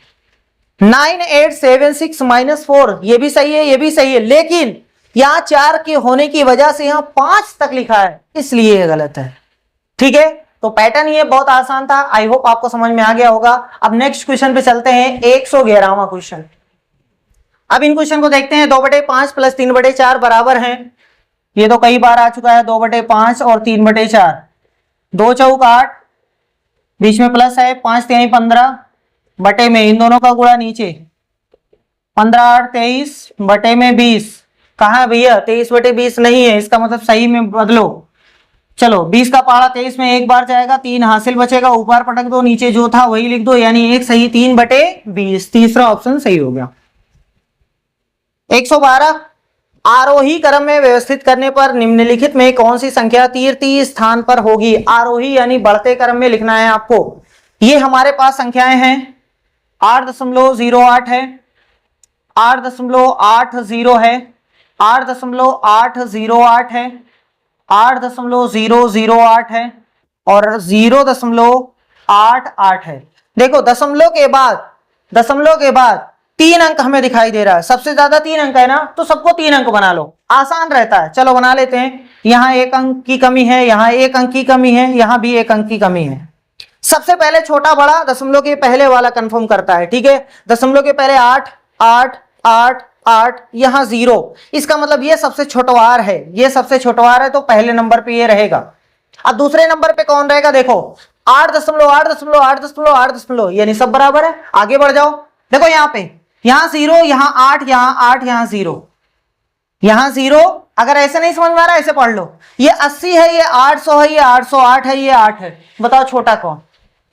9 8 7 6 -4 ये भी सही है, ये भी सही है, लेकिन यहां 4 के होने की वजह से यहां 5 तक लिखा है, इसलिए ये गलत है। ठीक है, तो पैटर्न ये बहुत आसान था। आई होप आपको समझ में आ गया होगा। अब नेक्स्ट क्वेश्चन पे चलते हैं, 111वां क्वेश्चन। अब इन क्वेश्चन को देखते हैं। 2/5 प्लस 3/4 बराबर हैं, ये तो कई बार आ चुका है। 2/5 और 3/4, 2 चौक 8, बीच में प्लस है, 5 3 15 बटे में इन दोनों का गुणा नीचे, 15 8 23 बटे में 20। कहा है भैया? 23/20 नहीं है, इसका मतलब सही में बदलो। चलो 20 का पहाड़ा 23 में एक बार जाएगा, 3 हासिल बचेगा, ऊपर पटक दो, नीचे जो था वही लिख दो, यानी एक सही 3/20। तीसरा ऑप्शन सही हो गया। 112, आरोही क्रम में व्यवस्थित करने पर निम्नलिखित में कौन सी संख्या तृतीय स्थान पर होगी? आरोही यानी बढ़ते क्रम में लिखना है आपको। ये हमारे पास संख्याएं हैं, 8.08 है, 8.80 है, 8.808 है, 8.008 है और 0.88 है। देखो दशमलव के बाद 3 अंक हमें दिखाई दे रहा है, सबसे ज्यादा 3 अंक है ना, तो सबको 3 अंक बना लो, आसान रहता है। चलो बना लेते हैं। यहां 1 अंक की कमी है, यहां 1 अंक की कमी है, यहां भी 1 अंक की कमी है। सबसे पहले छोटा बड़ा दशमलव के पहले वाला कंफर्म करता है। ठीक है, दशमलव के पहले 8 8 8 8, यहां 0, इसका मतलब ये सबसे छोटवार है, ये सबसे छोटवार है, तो पहले नंबर पे ये रहेगा। अब दूसरे नंबर पे कौन रहेगा? देखो 8.8.8.8, यानी सब बराबर है। आगे बढ़ जाओ, देखो यहाँ पे, यहां 0, यहां 8, यहां 8, यहां 0, यहां 0। अगर ऐसे नहीं समझ में आ रहा ऐसे पढ़ लो, ये 80 है, ये 800 है, ये 808 है, ये 8 है। बताओ छोटा कौन?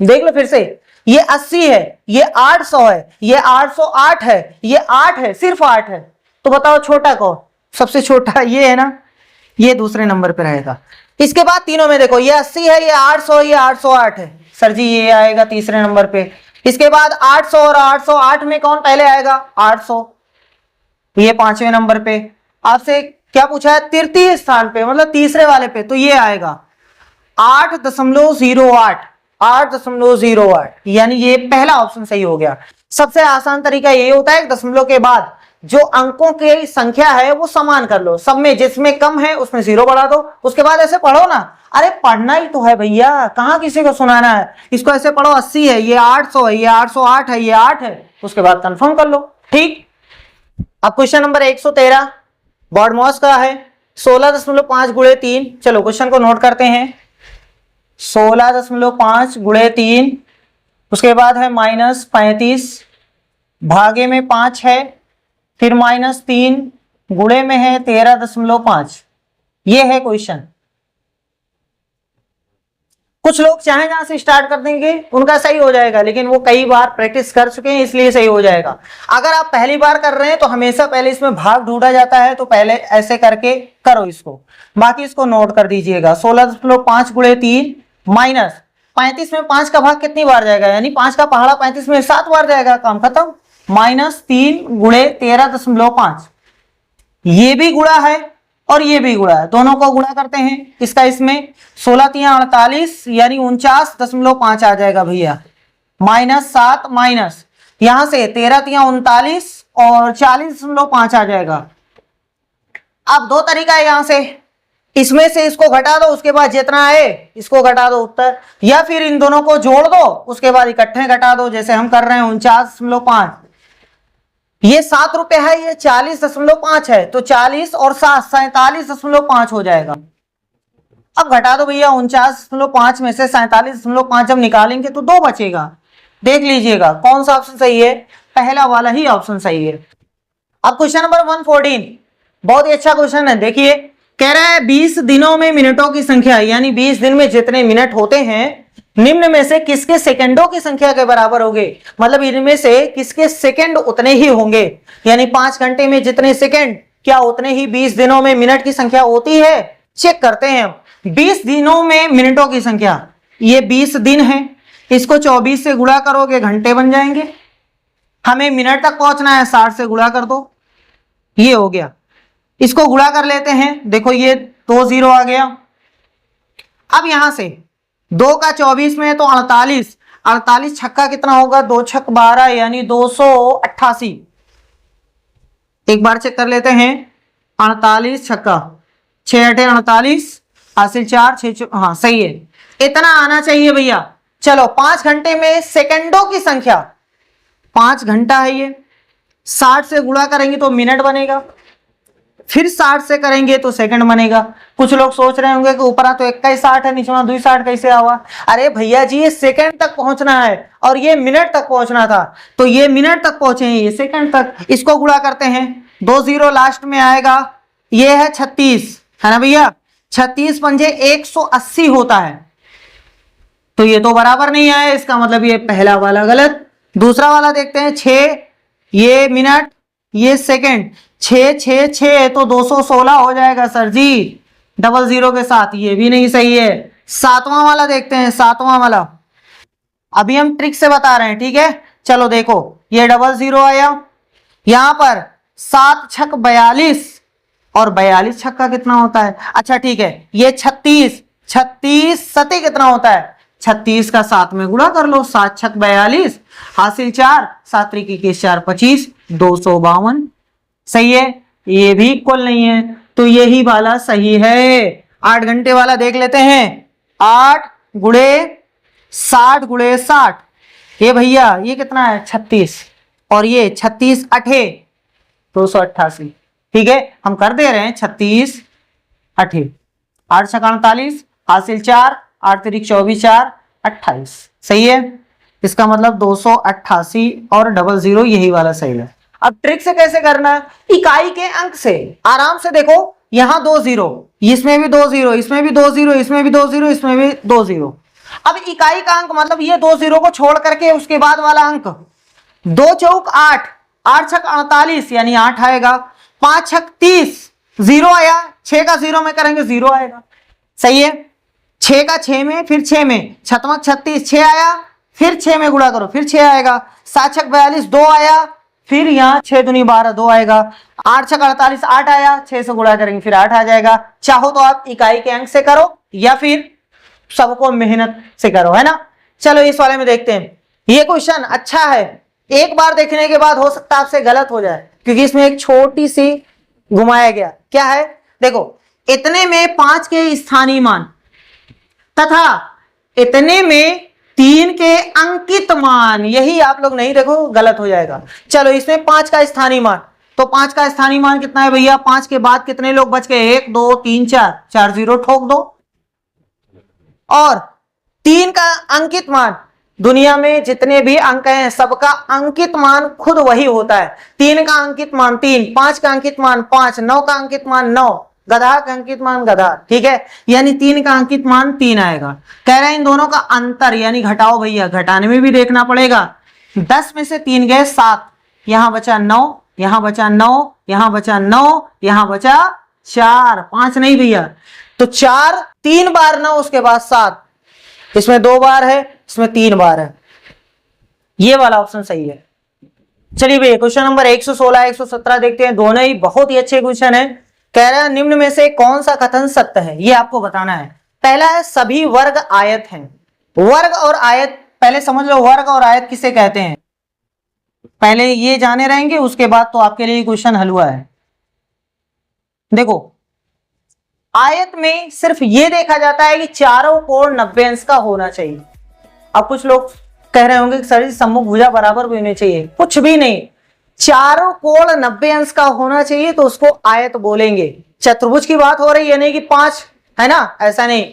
देख लो फिर से, ये 80 है, ये 800 है, ये 808 है, ये 8 है, सिर्फ 8 है, तो बताओ छोटा कौन? सबसे छोटा ये है ना, ये दूसरे नंबर पे रहेगा। इसके बाद तीनों में देखो, ये 80 है, ये 800, ये 808 है, सर जी ये आएगा तीसरे नंबर पे। इसके बाद 800 और 808 में कौन पहले आएगा? 800, ये पांचवें नंबर पे। आपसे क्या पूछा है? तृतीय स्थान पे, मतलब तीसरे वाले पे, तो ये आएगा 8.08, 8.08, यानी ये पहला ऑप्शन सही हो गया। सबसे आसान तरीका ये होता है दशमलव के बाद जो अंकों की संख्या है वो समान कर लो, सब में जिसमें कम है उसमें 0 बढ़ा दो, उसके बाद ऐसे पढ़ो ना। अरे पढ़ना ही तो है भैया, कहां किसी को सुनाना है। इसको ऐसे पढ़ो, 80 है, ये 800 है, ये 808 है, ये 8 है, उसके बाद कंफर्म कर लो। ठीक। अब क्वेश्चन नंबर 113 बॉडमॉस का है, 16.5 गुणे 3। चलो क्वेश्चन को नोट करते हैं। 16.5 गुणे 3, उसके बाद है -35, भागे में 5 है, फिर -3, गुणे में है 13.5। ये है क्वेश्चन। कुछ लोग चाहे जहां से स्टार्ट कर देंगे उनका सही हो जाएगा, लेकिन वो कई बार प्रैक्टिस कर चुके हैं इसलिए सही हो जाएगा। अगर आप पहली बार कर रहे हैं तो हमेशा पहले इसमें भाग ढूंढा जाता है, तो पहले ऐसे करके करो इसको, बाकी इसको नोट कर दीजिएगा। 16.5 गुणे 3 माइनस 35 में 5 का भाग कितनी बार जाएगा, यानी 5 का पहाड़ा 35 में 7 बार जाएगा, काम खत्म। -3 गुणे 13.5, ये भी गुणा है और ये भी गुणा है, दोनों को गुणा करते हैं। इसका इसमें 16 तिया 48, यानी 49.5 आ जाएगा भैया। -7 माइनस यहां से 13 तिया 39 और 40.5 आ जाएगा। अब दो तरीका है, यहां से इसमें से इसको घटा दो, उसके बाद जितना आए इसको घटा दो उत्तर, या फिर इन दोनों को जोड़ दो उसके बाद इकट्ठे घटा दो, जैसे हम कर रहे हैं 49.5। ये 7 रुपए है, ये 40.5 है, तो 40 और 7 47.5 हो जाएगा। अब घटा दो भैया, 49.5 में से 47.5 जब निकालेंगे तो 2 बचेगा। देख लीजिएगा कौन सा ऑप्शन सही है, पहला वाला ही ऑप्शन सही है। अब क्वेश्चन नंबर 114 बहुत ही अच्छा क्वेश्चन है। देखिए कह रहा है 20 दिनों में मिनटों की संख्या, यानी 20 दिन में जितने मिनट होते हैं निम्न में से किसके सेकंडों की संख्या के बराबर होंगे। मतलब इनमें से किसके सेकंड उतने ही होंगे, यानी 5 घंटे में जितने सेकंड, क्या उतने ही 20 दिनों में मिनट की संख्या होती है। चेक करते हैं। 20 दिनों में मिनटों की संख्या, ये 20 दिन है, इसको 24 से गुणा करोगे घंटे बन जाएंगे। हमें मिनट तक पहुंचना है, 60 से गुणा कर दो, ये हो गया। इसको गुणा कर लेते हैं, देखो ये 2 0 आ गया। अब यहां से 2 का 24 में है तो 48, 48 छक्का कितना होगा, 2 छक 12, यानी 288। एक बार चेक कर लेते हैं, 48 छक्का 6 8 48, हासिल 4 6, हाँ सही है, इतना आना चाहिए भैया। चलो 5 घंटे में सेकंडों की संख्या, 5 घंटा है ये, 60 से गुणा करेंगे तो मिनट बनेगा, फिर 60 से करेंगे तो सेकंड बनेगा। कुछ लोग सोच रहे होंगे कि ऊपर तो 21 60 है, नीचे 2 60 कैसे आवा। अरे भैया जी ये सेकंड तक पहुंचना है और ये मिनट तक पहुंचना था, तो ये मिनट तक पहुंचे हैं, ये सेकंड तक। इसको गुणा करते हैं, 2 0 लास्ट में आएगा, ये है 36, है ना भैया। 36 पंजे 180 होता है, तो ये तो बराबर नहीं आया, इसका मतलब ये पहला वाला गलत। दूसरा वाला देखते हैं, 6, ये मिनट, ये सेकंड, 6 6 6 तो 216 हो जाएगा सर जी, 00 के साथ, ये भी नहीं सही है। 7वां वाला देखते हैं, 7वां वाला अभी हम ट्रिक से बता रहे हैं, ठीक है। चलो देखो ये 00 आया, यहां पर 7 छक 42, और 42 छक्का कितना होता है, अच्छा ठीक है, ये 36 36 सती कितना होता है, 36 का 7 में गुणा कर लो, 7 छक 42, हासिल 4, 7 त्रिक 4 25, 252 सही है। ये भी इक्वल नहीं है, तो यही वाला सही है। 8 घंटे वाला देख लेते हैं, 8 गुणे 60 गुणे 60, ये भैया ये कितना है 36, और ये 36 8 288, ठीक है। हम कर दे रहे हैं 36 8, 8 छक 48, हासिल 4, 8 त्रिक 24 4 28 सही है। इसका मतलब 288 और 00 यही वाला सही है। अब ट्रिक से कैसे करना है, इकाई के अंक से आराम से देखो, यहां 2 0, इसमें भी 2 0, इसमें भी 2 0, इसमें भी 2 0, इसमें भी 2 0। अब इकाई का अंक मतलब ये 2 0 को छोड़ करके उसके बाद वाला अंक, 2 चौक 8, 8 छक 48 यानी 8 आएगा, 5 छक 30, जीरो आया, 6 का 0 में करेंगे 0 आएगा, सही है। 6 का 6 में, फिर 6 में, छतमक 36, 6 आया, फिर 6 में गुणा करो, फिर 6 आएगा। 7 छक 42, 2 आया, फिर यहाँ 6 दूनी 12, 2 आएगा। 8 छक 48, 8 आया, 6 से गुणा करेंगे फिर 8 आ जाएगा। चाहो तो आप इकाई के अंक से करो या फिर सबको मेहनत से करो, है ना। चलो इस वाले में देखते हैं। ये क्वेश्चन अच्छा है, एक बार देखने के बाद हो सकता है आपसे गलत हो जाए, क्योंकि इसमें एक छोटी सी घुमाया गया। क्या है, देखो, इतने में 5 के स्थानीय मान तथा इतने में 3 के अंकित मान, यही आप लोग नहीं देखो गलत हो जाएगा। चलो इसमें 5 का स्थानीय मान, तो 5 का स्थानीय मान कितना है भैया, 5 के बाद कितने लोग बच गए, 1 2 3 4, 4 0 ठोक दो। और 3 का अंकित मान, दुनिया में जितने भी अंक हैं सबका अंकित मान खुद वही होता है। 3 का अंकित मान 3, 5 का अंकित मान 5, 9 का अंकित मान 9, गधा का अंकित मान गधा, ठीक है। यानी 3 का अंकित मान 3 आएगा। कह रहे हैं इन दोनों का अंतर, यानी घटाओ भैया, घटाने में भी देखना पड़ेगा। 10 में से 3 गए 7, यहां बचा 9, यहां बचा 9, यहां बचा 9, यहां बचा 4, 5 नहीं भैया। तो 4 3 बार 9, उसके बाद 7, इसमें 2 बार है, इसमें 3 बार है। ये वाला ऑप्शन सही है। चलिए भैया क्वेश्चन नंबर 116 117 देखते हैं। दोनों ही बहुत ही अच्छे क्वेश्चन है। कह रहा है निम्न में से कौन सा कथन सत्य है, ये आपको बताना है। पहला है सभी वर्ग आयत हैं। वर्ग और आयत पहले समझ लो, वर्ग और आयत किसे कहते हैं, पहले ये जाने रहेंगे, उसके बाद तो आपके लिए क्वेश्चन हलवा है। देखो आयत में सिर्फ ये देखा जाता है कि चारों कोण 90 अंश का होना चाहिए। अब कुछ लोग कह रहे होंगे कि सर सम्मुख भुजा बराबर भी होनी चाहिए, कुछ भी नहीं, चारों कोण 90 अंश का होना चाहिए तो उसको आयत बोलेंगे। चतुर्भुज की बात हो रही है, नहीं कि 5 है ना, ऐसा नहीं।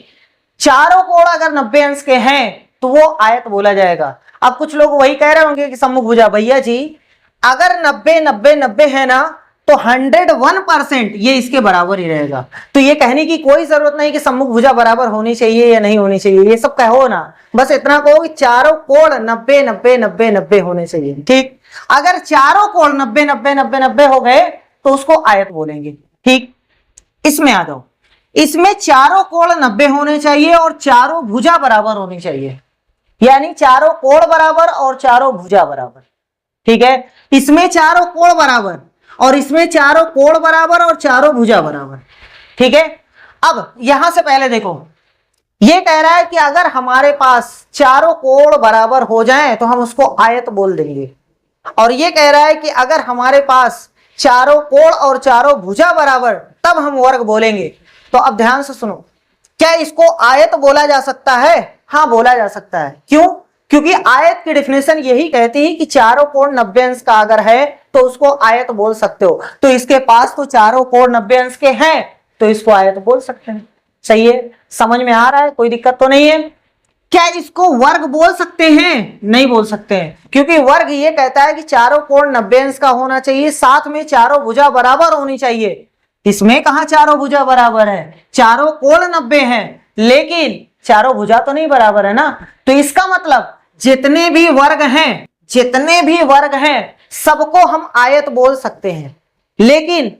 चारों कोण अगर 90 अंश के हैं तो वो आयत बोला जाएगा। अब कुछ लोग वही कह रहे होंगे कि सम्मुख भुजा, भैया जी अगर 90 90 90 है ना तो 101% ये इसके बराबर ही रहेगा। तो ये कहने की कोई जरूरत नहीं कि सम्मुख भुजा बराबर होनी चाहिए या नहीं होनी चाहिए, ये सब कहो ना, बस इतना कहो कि चारों कोण 90 90 90 90 होने चाहिए। ठीक, अगर चारों कोण 90 90 90 90 हो गए तो उसको आयत बोलेंगे। ठीक, इसमें आ जाओ, इसमें चारों कोण 90 होने चाहिए और चारों भुजा बराबर होनी चाहिए, यानी चारों कोण बराबर और चारों भुजा बराबर। ठीक है, इसमें चारों कोण बराबर और इसमें चारों कोण बराबर और चारों भुजा बराबर। ठीक है, अब यहां से पहले देखो, ये कह रहा है कि अगर हमारे पास चारों कोण बराबर हो जाएं तो हम उसको आयत बोल देंगे, और ये कह रहा है कि अगर हमारे पास चारों कोण और चारों भुजा बराबर तब हम वर्ग बोलेंगे। तो अब ध्यान से सुनो, क्या इसको आयत बोला जा सकता है? हाँ बोला जा सकता है। क्यों? क्योंकि आयत की डेफिनेशन यही कहती है कि चारों कोण 90 अंश का अगर है तो उसको आयत बोल सकते हो। तो इसके पास तो चारों कोण 90 अंश के हैं तो इसको आयत बोल सकते हैं। सही है, समझ में आ रहा है, कोई दिक्कत तो नहीं है। क्या इसको वर्ग बोल सकते हैं? नहीं बोल सकते हैं, क्योंकि वर्ग ये कहता है कि चारों कोण 90 अंश का होना चाहिए, साथ में चारों भुजा बराबर होनी चाहिए। इसमें कहां चारों भुजा बराबर है, चारों कोण 90 हैं लेकिन चारों भुजा तो नहीं बराबर है ना। तो इसका मतलब जितने भी वर्ग हैं, जितने भी वर्ग हैं सबको हम आयत बोल सकते हैं, लेकिन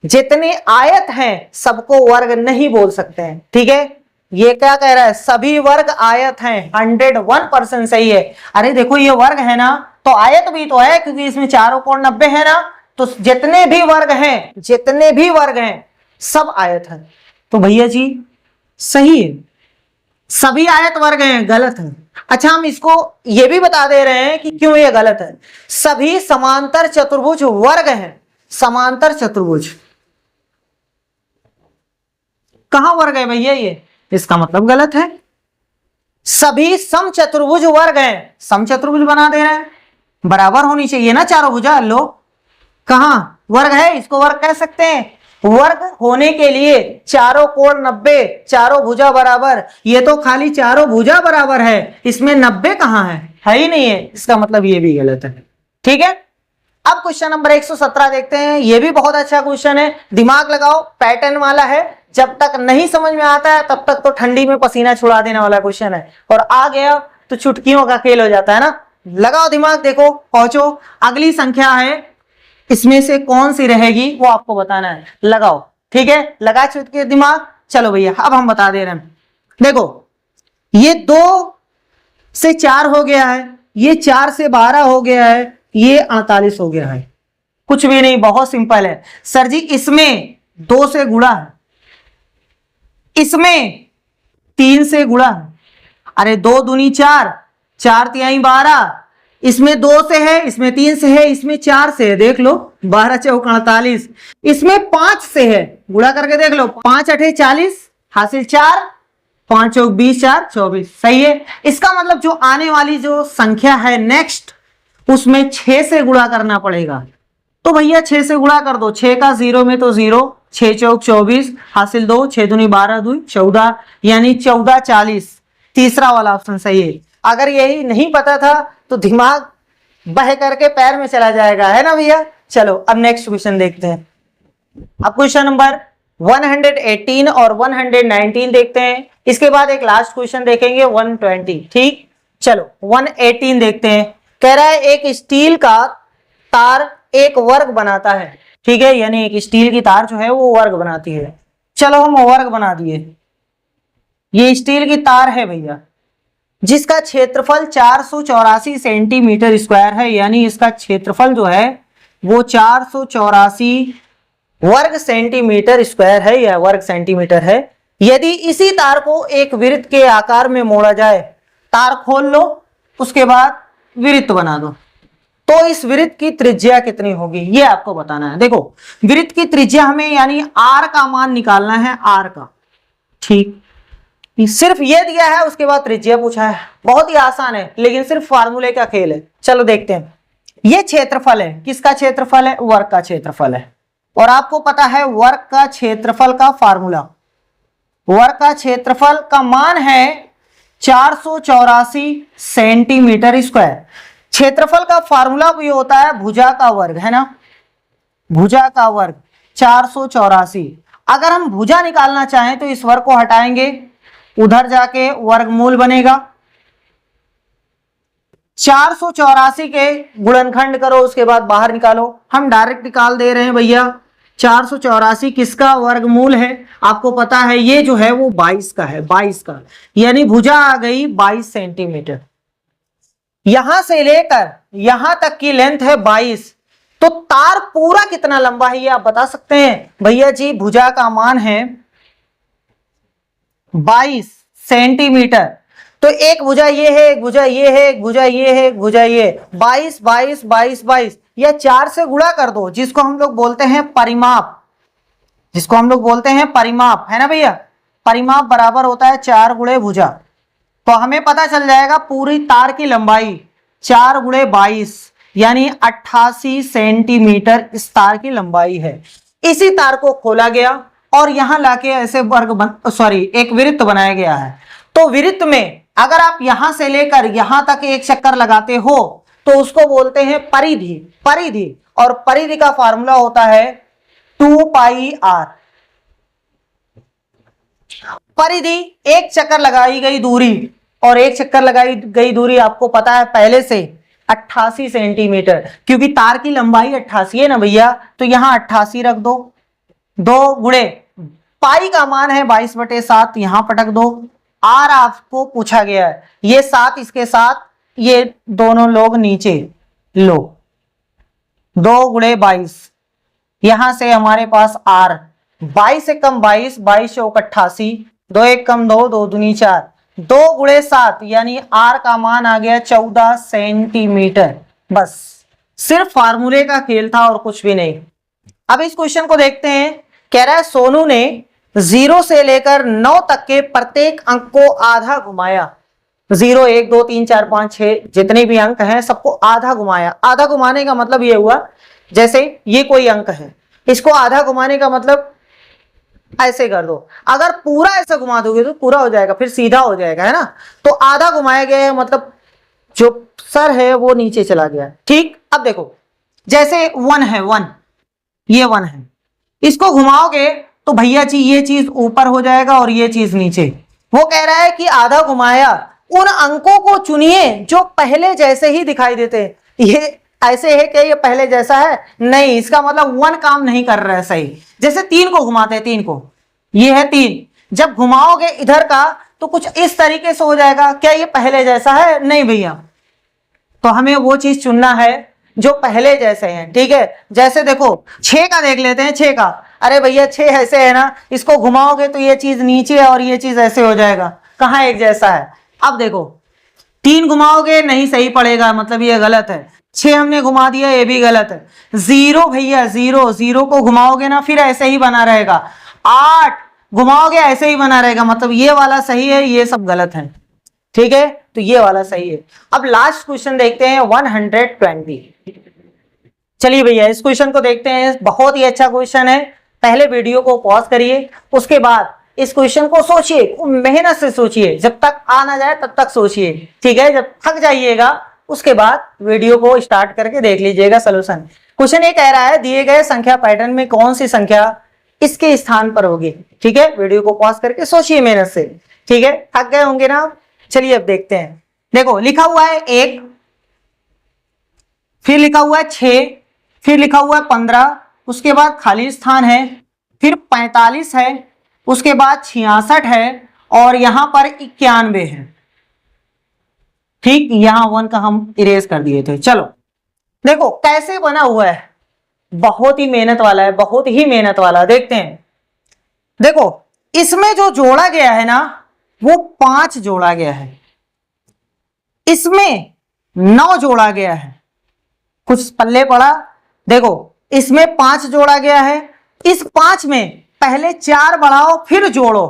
जितने आयत हैं सबको वर्ग नहीं बोल सकते हैं। ठीक है, ये क्या कह रहा है, सभी वर्ग आयत हैं, 101% सही है। अरे देखो ये वर्ग है ना तो आयत भी तो है, क्योंकि इसमें चारों कोण 90 है ना, तो जितने भी वर्ग हैं, जितने भी वर्ग हैं सब आयत है। तो भैया जी सही है, सभी आयत वर्ग हैं, गलत है। अच्छा, हम इसको ये भी बता दे रहे हैं कि क्यों ये गलत है। सभी समांतर चतुर्भुज वर्ग हैं, समांतर चतुर्भुज कहां वर्ग है भैया ये, इसका मतलब गलत है। सभी समचतुर्भुज वर्ग हैं, समचतुर्भुज बना दे रहे हैं, बराबर होनी चाहिए ना चारों भुजा। लो कहां वर्ग है, इसको वर्ग कह सकते हैं। वर्ग होने के लिए चारों कोण 90, चारों भुजा बराबर, ये तो खाली चारों भुजा बराबर है, इसमें 90 कहां है ही नहीं है, इसका मतलब ये भी गलत है। ठीक है, अब क्वेश्चन नंबर 117 देखते हैं। ये भी बहुत अच्छा क्वेश्चन है, दिमाग लगाओ, पैटर्न वाला है, जब तक नहीं समझ में आता है तब तक तो ठंडी में पसीना छुड़ा देने वाला क्वेश्चन है, और आ गया तो चुटकियों का खेल हो जाता है ना। लगाओ दिमाग, देखो पहुंचो, अगली संख्या है, इसमें से कौन सी रहेगी वो आपको बताना है। लगाओ, ठीक है, लगा चुके दिमाग। चलो भैया अब हम बता दे रहे हैं, देखो ये 2 से 4 हो गया है, ये 4 से 12 हो गया है, ये 48 हो गया है। कुछ भी नहीं, बहुत सिंपल है। सर जी इसमें 2 से गुणा है, इसमें 3 से गुणा है, अरे 2 दूनी 4, 4 तिहाई 12, इसमें 2 से है, इसमें 3 से है, इसमें 4 से है, देख लो 12 चौक 48, इसमें 5 से है, गुणा करके देख लो, 5 अठे 40 हासिल 4, 5 चौक 20, 4 24, सही है। इसका मतलब जो आने वाली जो संख्या है नेक्स्ट, उसमें 6 से गुणा करना पड़ेगा। तो भैया 6 से गुणा कर दो, 6 का 0 में तो 0, 6 चौक 24 हासिल 2, 6 दूनी 12 2 14, यानी 14 40, तीसरा वाला ऑप्शन सही है। अगर यही नहीं पता था तो दिमाग बह करके पैर में चला जाएगा, है ना भैया। चलो अब नेक्स्ट क्वेश्चन देखते हैं। अब क्वेश्चन नंबर 118 और 119 देखते हैं, इसके बाद एक लास्ट क्वेश्चन देखेंगे 120। ठीक, चलो 118 देखते हैं। कह रहा है एक स्टील का तार एक वर्ग बनाता है, ठीक है, यानी एक स्टील की तार जो है वो वर्ग बनाती है। चलो हम वर्ग बना दिए, ये स्टील की तार है भैया, जिसका क्षेत्रफल 484 सेंटीमीटर स्क्वायर है, यानी इसका क्षेत्रफल जो है वो 484 वर्ग सेंटीमीटर स्क्वायर है या वर्ग सेंटीमीटर है। यदि इसी तार को एक वृत्त के आकार में मोड़ा जाए, तार खोल लो, उसके बाद वृत्त बना दो, तो इस वृत्त की त्रिज्या कितनी होगी ये आपको बताना है। देखो वृत्त की त्रिज्या हमें यानी r का मान निकालना है, r का, ठीक, सिर्फ ये दिया है, उसके बाद त्रिज्या पूछा है। बहुत ही आसान है, लेकिन सिर्फ फार्मूले का खेल है। चलो देखते हैं, ये क्षेत्रफल है, किसका क्षेत्रफल है, वर्ग का क्षेत्रफल है, और आपको पता है वर्ग का क्षेत्रफल का फार्मूला, वर्ग का क्षेत्रफल का मान है 484 सेंटीमीटर स्क्वायर। क्षेत्रफल का फार्मूला भी होता है भुजा का वर्ग, है ना, भुजा का वर्ग 484। अगर हम भुजा निकालना चाहें तो इस वर्ग को हटाएंगे, उधर जाके वर्गमूल बनेगा, 484 के गुणनखंड करो, उसके बाद बाहर निकालो। हम डायरेक्ट निकाल दे रहे हैं भैया, 484 किसका वर्गमूल है, आपको पता है ये जो है वो 22 का है, 22 का, यानी भुजा आ गई 22 सेंटीमीटर। यहां से लेकर यहां तक की लेंथ है 22, तो तार पूरा कितना लंबा है ये आप बता सकते हैं भैया जी। भुजा का मान है 22 सेंटीमीटर, तो एक भुजा ये है, एक भुजा ये है, एक भुजा ये है, एक भुजा ये, 22 22 22 22, या 4 से गुणा कर दो, जिसको हम लोग बोलते हैं परिमाप, जिसको हम लोग बोलते हैं परिमाप, है ना भैया। परिमाप बराबर होता है 4 गुणे भुजा, तो हमें पता चल जाएगा पूरी तार की लंबाई 4 गुणे 22 यानी 88 सेंटीमीटर इस तार की लंबाई है। इसी तार को खोला गया और यहां लाके ऐसे एक वृत्त बनाया गया है। तो वृत्त में अगर आप यहां से लेकर यहां तक एक चक्कर लगाते हो तो उसको बोलते हैं परिधि, परिधि, और परिधि का फार्मूला होता है 2 पाई r। परिधि एक चक्कर लगाई गई दूरी, और एक चक्कर लगाई गई दूरी आपको पता है पहले से 88 सेंटीमीटर, क्योंकि तार की लंबाई 88 है ना भैया, तो यहां 88 रख दो, 2 गुणे पाई का मान है 22/7, यहां पटक दो, आर आपको पूछा गया है, ये 7 इसके साथ, ये दोनों लोग नीचे लो, 2 गुणे 22, यहां से हमारे पास आर 22 से कम 22, 22 चौक 88, 2 1 कम 2, 2 दूनी 4, 2 गुणे 7 यानी आर का मान आ गया 14 सेंटीमीटर। बस सिर्फ फार्मूले का खेल था और कुछ भी नहीं। अब इस क्वेश्चन को देखते हैं। कह रहा है सोनू ने 0 से लेकर 9 तक के प्रत्येक अंक को आधा घुमाया, 0 1 2 3 4 5 6 जितने भी अंक हैं सबको आधा घुमाया। आधा घुमाने का मतलब ये हुआ जैसे ये कोई अंक है, इसको आधा घुमाने का मतलब ऐसे कर दो, अगर पूरा ऐसा घुमा दोगे तो पूरा हो जाएगा, फिर सीधा हो जाएगा, है ना। तो आधा घुमाया गया है मतलब जो सर है वो नीचे चला गया। ठीक, अब देखो जैसे 1 है, 1 ये 1 है, इसको घुमाओगे तो भैया जी ये चीज ऊपर हो जाएगा और ये चीज नीचे। वो कह रहा है कि आधा घुमाया, उन अंकों को चुनिए जो पहले जैसे ही दिखाई देते हैं। ये ऐसे है क्या ये पहले जैसा है? नहीं, इसका मतलब 1 काम नहीं कर रहा है सही। जैसे 3 को घुमाते हैं, 3 को, ये है 3, जब घुमाओगे इधर का तो कुछ इस तरीके से हो जाएगा। क्या ये पहले जैसा है? नहीं भैया। तो हमें वो चीज चुनना है जो पहले जैसे हैं, ठीक है। जैसे देखो 6 का देख लेते हैं, 6 का, अरे भैया 6 ऐसे है ना, इसको घुमाओगे तो ये चीज नीचे और ये चीज ऐसे हो जाएगा, कहाँ एक जैसा है। अब देखो 3 घुमाओगे नहीं सही पड़ेगा, मतलब ये गलत है। 6 हमने घुमा दिया, ये भी गलत है। 0 भैया, 0 को घुमाओगे ना फिर ऐसे ही बना रहेगा। 8 घुमाओगे ऐसे ही बना रहेगा, मतलब ये वाला सही है, ये सब गलत है, ठीक है। तो ये वाला सही है। अब लास्ट क्वेश्चन देखते हैं 120। चलिए भैया इस क्वेश्चन को देखते हैं, बहुत ही अच्छा क्वेश्चन है। पहले वीडियो को पॉज करिए, उसके बाद इस क्वेश्चन को सोचिए, मेहनत से सोचिए, जब तक आ ना जाए तब तक सोचिए, ठीक है। जब थक जाइएगा उसके बाद वीडियो को स्टार्ट करके देख लीजिएगा सलूशन। क्वेश्चन ये कह रहा है दिए गए संख्या पैटर्न में कौन सी संख्या इसके स्थान पर होगी, ठीक है। वीडियो को पॉज करके सोचिए मेहनत से, ठीक है। थक गए होंगे ना। चलिए अब देखते हैं। देखो लिखा हुआ है 1, फिर लिखा हुआ है 6, फिर लिखा हुआ है 15, उसके बाद खाली स्थान है, फिर 45 है, उसके बाद 66 है और यहां पर 91 है, ठीक। यहां 1 का हम इरेज कर दिए थे। चलो देखो कैसे बना हुआ है, बहुत ही मेहनत वाला है, बहुत ही मेहनत वाला। देखते हैं, देखो इसमें जो जोड़ा गया है ना वो 5 जोड़ा गया है, इसमें 9 जोड़ा गया है, कुछ पल्ले पड़ा। देखो इसमें 5 जोड़ा गया है, इस 5 में पहले 4 बढ़ाओ फिर जोड़ो।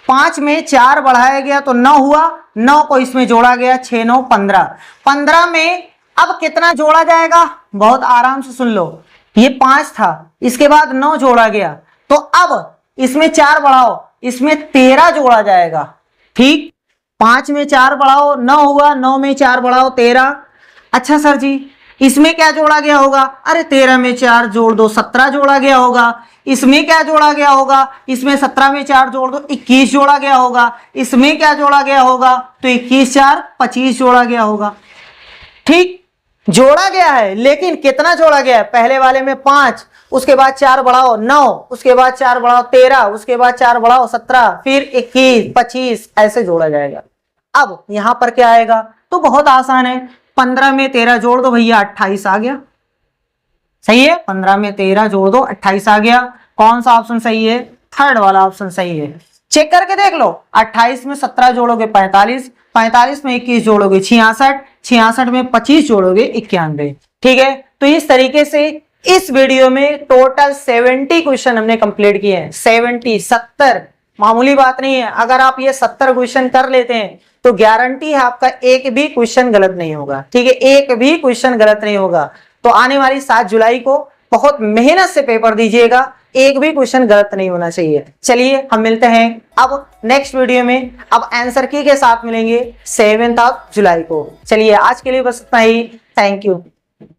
5 में 4 बढ़ाया गया तो 9 हुआ, 9 को इसमें जोड़ा गया, 6 9 15। 15 में अब कितना जोड़ा जाएगा, बहुत आराम से सुन लो। ये 5 था, इसके बाद 9 जोड़ा गया, तो अब इसमें 4 बढ़ाओ, इसमें 13 जोड़ा जाएगा, ठीक। 5 में 4 बढ़ाओ 9 हुआ, 9 में 4 बढ़ाओ 13। अच्छा सर जी इसमें क्या जोड़ा गया होगा? अरे 13 में 4 जोड़ दो 17 जोड़ा गया होगा। इसमें क्या जोड़ा गया होगा? इसमें 17 में 4 जोड़ दो 21 जोड़ा गया होगा। इसमें क्या जोड़ा गया होगा? तो 21 4 25 जोड़ा गया होगा, ठीक। जोड़ा गया है, लेकिन कितना जोड़ा गया है? पहले वाले में 5, उसके बाद 4 बढ़ाओ 9, उसके बाद 4 बढ़ाओ 13, उसके बाद 4 बढ़ाओ 17, फिर 21 25 ऐसे जोड़ा जाएगा। अब यहां पर क्या आएगा? तो बहुत आसान है, 15 में 13 जोड़ दो भैया 28 आ गया, सही है। 15 में 13 जोड़ दो 28 आ गया। कौन सा ऑप्शन सही है? थर्ड वाला ऑप्शन सही है। चेक करके देख लो, 28 में 17 जोड़ोगे 45, 45 में 21 जोड़ोगे 66, 66 में 25 जोड़ोगे 91, ठीक है। तो इस तरीके से इस वीडियो में टोटल 70 क्वेश्चन हमने कंप्लीट किए हैं। 70 मामूली बात नहीं है। अगर आप ये 70 क्वेश्चन कर लेते हैं तो गारंटी है आपका एक भी क्वेश्चन गलत नहीं होगा, ठीक है। एक भी क्वेश्चन गलत नहीं होगा। तो आने वाली 7 जुलाई को बहुत मेहनत से पेपर दीजिएगा, एक भी क्वेश्चन गलत नहीं होना चाहिए। चलिए हम मिलते हैं अब नेक्स्ट वीडियो में, अब आंसर की के साथ मिलेंगे 7 जुलाई को। चलिए आज के लिए बस इतना ही, थैंक यू।